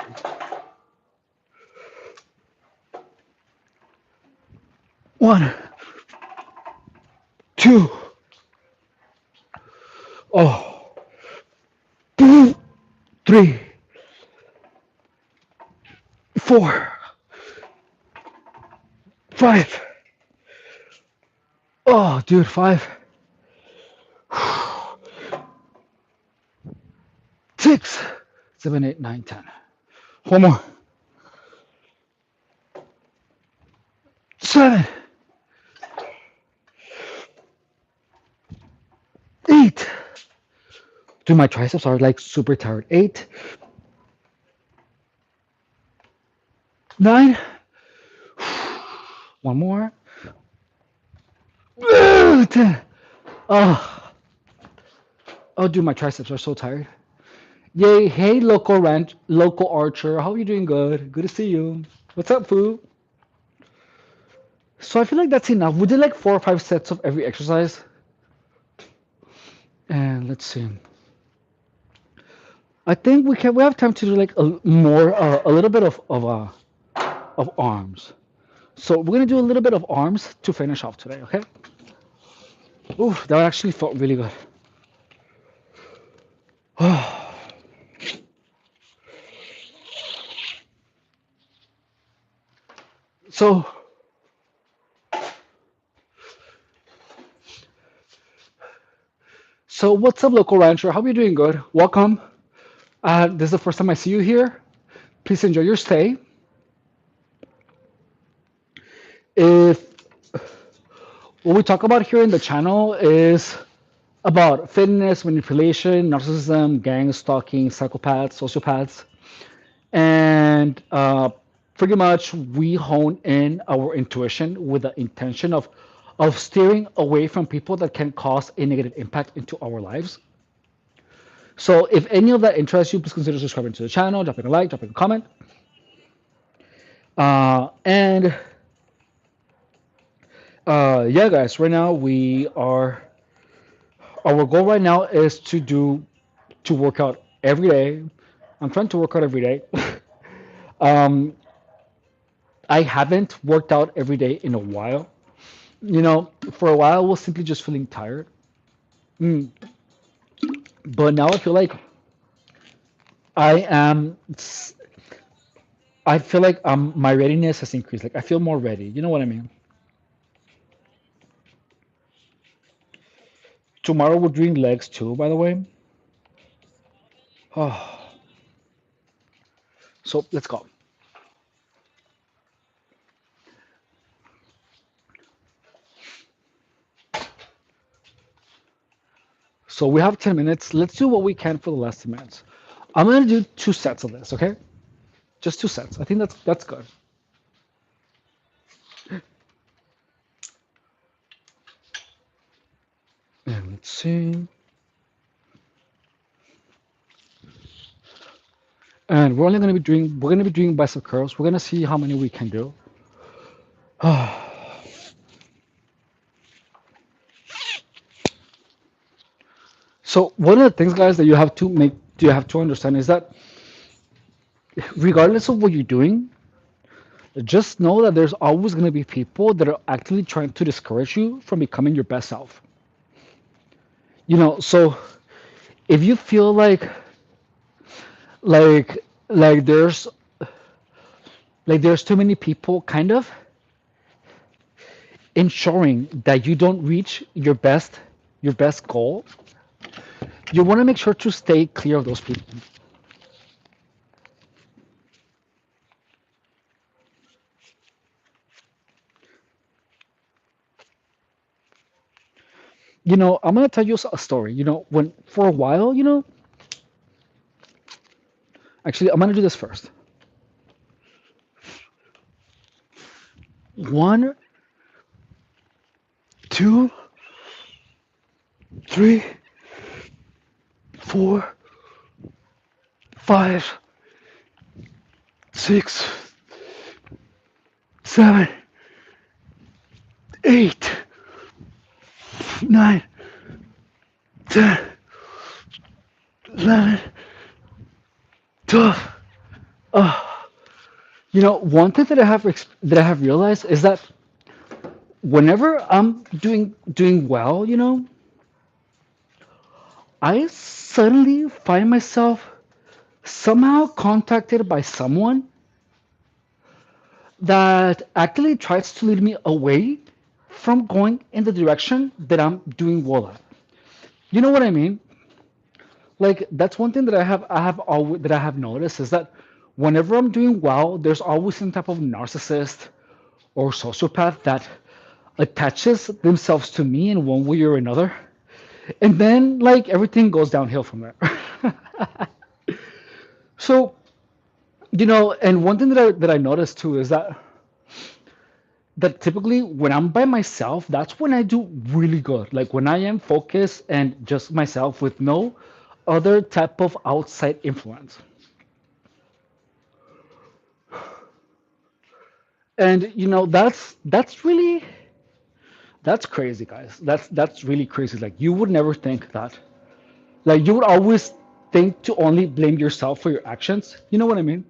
One, two, oh, three, four, five. Oh, dude, five, six, seven, eight, nine, 10. One more. Seven, eight. Dude, my triceps are like super tired. Eight, nine. One more. 10. Oh, oh, dude, my triceps are so tired. Yay! Hey, local archer. How are you doing? Good. Good to see you. What's up, Foo? So I feel like that's enough. We did like 4 or 5 sets of every exercise, and let's see. I think we have time to do like a little bit of arms. So we're gonna do a little bit of arms to finish off today. Okay. Ooh, that actually felt really good. So so what's up, local rancher? How are you doing? Good. Welcome. This is the first time I see you here. Please enjoy your stay. If what we talk about here in the channel is about fitness, manipulation, narcissism, gang stalking, psychopaths, sociopaths, and pretty much we hone in our intuition with the intention of steering away from people that can cause a negative impact into our lives. So if any of that interests you, please consider subscribing to the channel, dropping a like, dropping a comment. And yeah, guys, right now our goal right now is to work out every day. I'm trying to work out every day. um, I haven't worked out every day in a while. For a while I was simply just feeling tired. Mm. But now I feel like I am. I feel like my readiness has increased. Like I feel more ready. You know what I mean? Tomorrow we're doing legs too, by the way. Oh, so let's go. So we have 10 minutes. Let's do what we can for the last 10 minutes. I'm gonna do two sets of this, okay? Just two sets. I think that's good. And let's see. And we're gonna be doing bicep curls. We're gonna see how many we can do. So one of the things, guys, that you have to understand is that regardless of what you're doing, just know that there's always going to be people that are actively trying to discourage you from becoming your best self. So if you feel like like there's there's too many people kind of ensuring that you don't reach your best goal, you want to make sure to stay clear of those people. I'm going to tell you a story. When for a while, actually, I'm going to do this first. One, two, three, four, five, six, seven, eight, nine, 10, 11, 12. One thing that I have realized is that whenever I'm doing well, I suddenly find myself somehow contacted by someone that actually tries to lead me away from going in the direction that I'm doing well at. You know what I mean? Like that's one thing that I have noticed is that whenever I'm doing well, there's always some type of narcissist or sociopath that attaches themselves to me in one way or another, and then like everything goes downhill from there. So and one thing that I noticed too is that typically when I'm by myself, that's when I do really good. Like when I am focused and just myself with no other type of outside influence. And that's crazy, guys. That's really crazy. Like you would never think that. Like you would always think to only blame yourself for your actions. You know what I mean?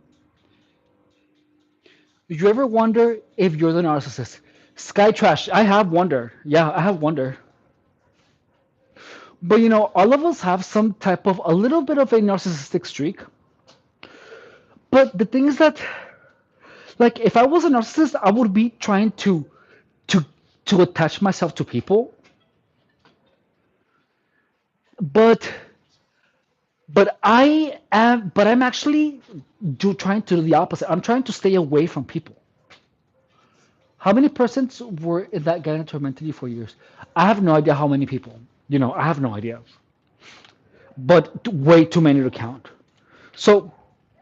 Did you ever wonder if you're the narcissist? Sky trash. I have wondered. Yeah, I have wondered. But all of us have some type of a little bit of a narcissistic streak. But the thing is that, like, if I was a narcissist, I would be trying to to attach myself to people. But I'm actually trying to do the opposite. I'm trying to stay away from people. How many persons were in that Ghana tormented you for years? I have no idea how many people. I have no idea. But way too many to count. So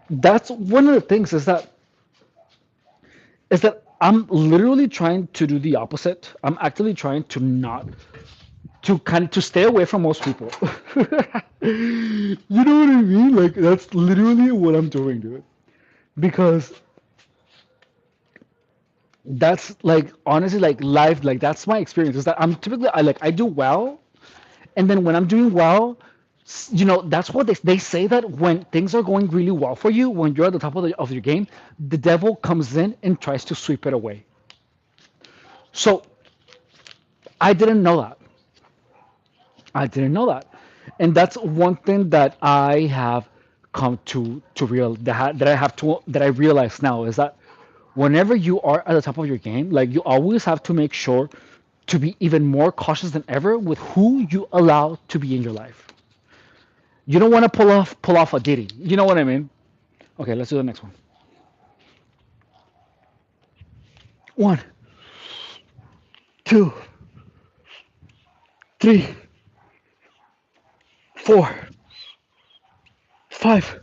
that's one of the things is that I'm literally trying to do the opposite. I'm actively trying to not to stay away from most people. You know what I mean? Like that's literally what I'm doing, dude. Because that's like honestly like life, like that's my experience. Is that I'm typically I do well, and then when I'm doing well, That's what they say, that when things are going really well for you, when you're at the top of your game, the devil comes in and tries to sweep it away. So I didn't know that. I didn't know that, and that's one thing that I have come to real that I realize now is that whenever you are at the top of your game, like, you always have to make sure to be even more cautious than ever with who you allow to be in your life. You don't want to pull off a Diddy. You know what I mean? Okay, let's do the next one. One, two, three, four, five,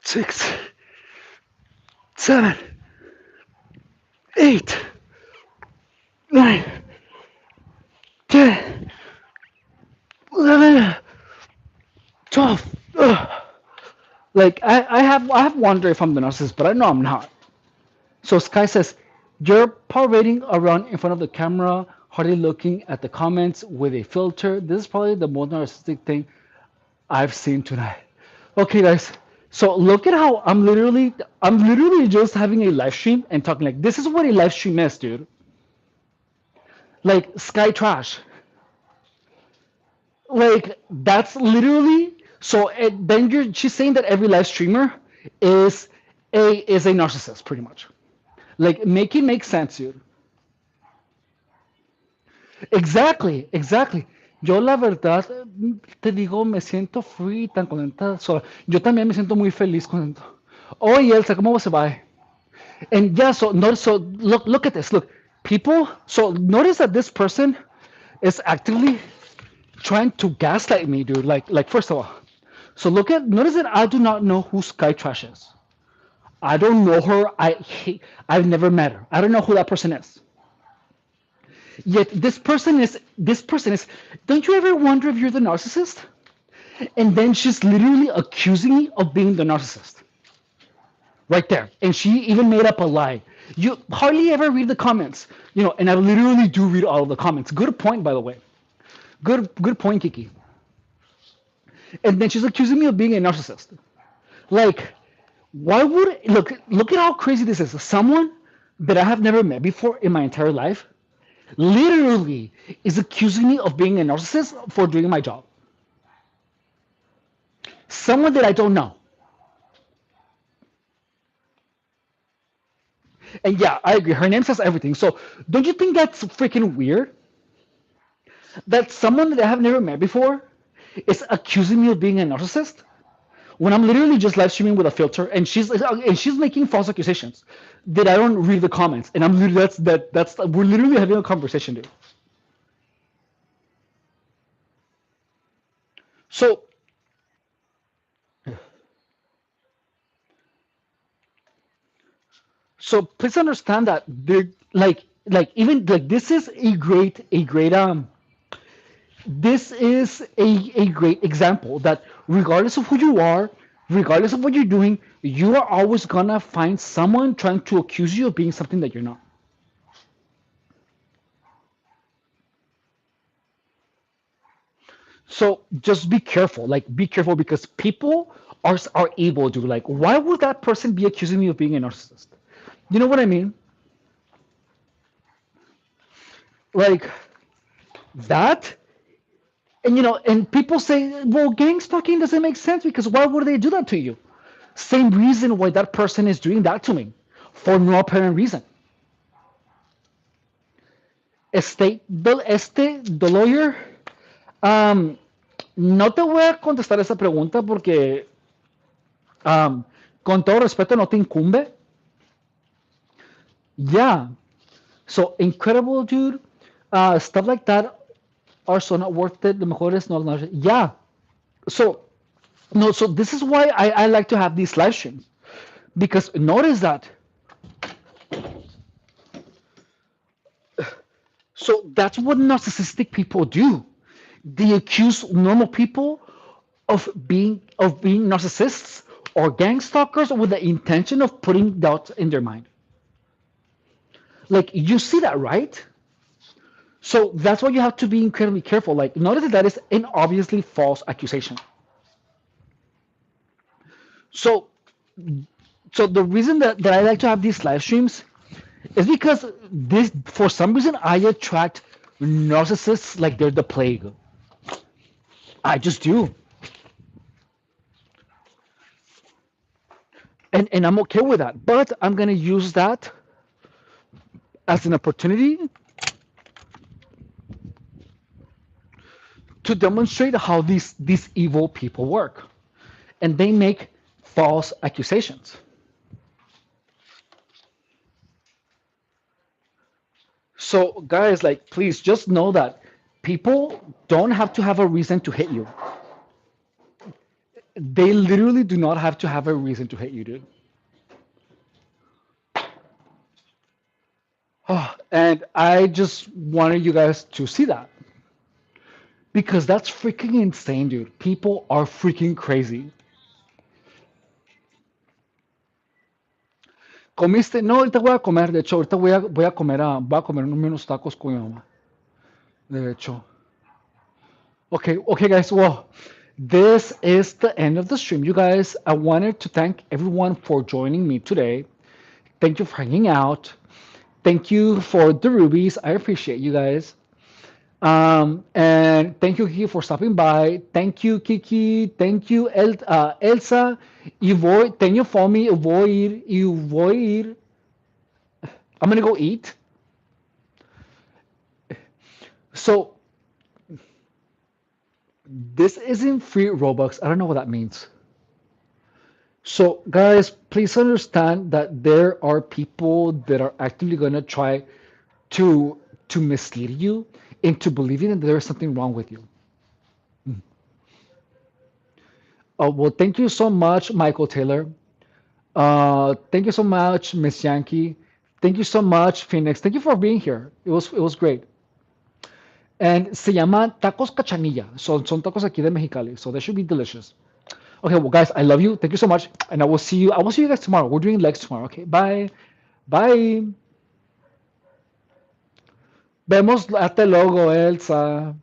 six, seven, eight, nine, 10, 11, 12. Ugh. Like, I have wondered if I'm the narcissist, but I know I'm not. So Sky says, you're parading around in front of the camera, hardly looking at the comments with a filter. This is probably the most narcissistic thing I've seen tonight. Okay, guys. So look at how I'm literally just having a live stream and talking, like, this is what a live stream is, dude. Like, Sky Trash. Like, that's literally so. Then she's saying that every live streamer is a narcissist, pretty much. Like, make it make sense, dude. Exactly, exactly. Yo, la verdad, te digo, me siento free, tan contenta sola. Yo también me siento muy feliz, contento. Oye, Elsa, ¿cómo se va? And yeah, so notice, so look at this. Look, people. So notice that this person is actively trying to gaslight me, dude. Like first of all, so notice that I do not know who Sky Trash is. I don't know her. I've never met her. I don't know who that person is. Yet this person is. Don't you ever wonder if you're the narcissist? And then she's literally accusing me of being the narcissist right there. And she even made up a lie. You hardly ever read the comments, and I literally do read all of the comments. Good point, by the way. Good point, Kiki. And then she's accusing me of being a narcissist. Like, why would look at how crazy this is? Someone that I have never met before in my entire life literally is accusing me of being a narcissist for doing my job. Someone that I don't know. And yeah, I agree. Her name says everything. So don't you think that's freaking weird? That someone that I have never met before is accusing me of being a narcissist when I'm literally just live streaming with a filter, and she's making false accusations that I don't read the comments, and I'm literally that's we're literally having a conversation, dude. So please understand that even like this is a great example that regardless of who you are, regardless of what you're doing, you are always gonna find someone trying to accuse you of being something that you're not. So just be careful. Like, be careful, because people are able to, like, why would that person be accusing me of being a narcissist? You know what I mean? Like that. And people say, well, gang stalking doesn't make sense, because why would they do that to you? Same reason why that person is doing that to me, for no apparent reason. The lawyer, um, no te voy a contestar esa pregunta porque, um, con todo respeto, no te incumbe. Yeah. So incredible, dude. Stuff like that are so not worth it. The mejor es no. Yeah. So no. So this is why I like to have these live streams, because notice that. So that's what narcissistic people do. They accuse normal people of being narcissists or gang stalkers with the intention of putting doubt in their mind. Like, you see that, right? So that's why you have to be incredibly careful. Like, notice that that is an obviously false accusation. So, so the reason that I like to have these live streams is because this, for some reason, I attract narcissists like they're the plague. I just do, and I'm okay with that. But I'm gonna use that as an opportunity to demonstrate how these evil people work, and they make false accusations. So, guys, like, please just know that people don't have to have a reason to hate you. They literally do not have to have a reason to hate you, dude. And I just wanted you guys to see that because that's freaking insane, dude. People are freaking crazy. ¿Comiste? No, ahorita voy a comer. De hecho, ahorita voy a comer unos tacos con mi mamá. De hecho. Okay, okay, guys. Well, this is the end of the stream, you guys. I wanted to thank everyone for joining me today. Thank you for hanging out. Thank you for the rubies. I appreciate you guys. And thank you, Kiki, for stopping by. Thank you, Kiki. Thank you, Elsa. Tenho fome, eu vou ir. I'm gonna go eat. So this isn't free Robux. I don't know what that means. So guys, please understand that there are people that are actively gonna try to mislead you into believing that there is something wrong with you. Well, thank you so much, Michael Taylor. Thank you so much, Miss Yankee. Thank you so much, Phoenix. Thank you for being here. It was great. And se llama tacos cachanilla. Son tacos aquí de Mexicali, so they should be delicious. Okay, well, guys, I love you. Thank you so much, and I will see you. I will see you guys tomorrow. We're doing legs tomorrow. Okay, bye, bye. Vemos hasta luego, Elsa.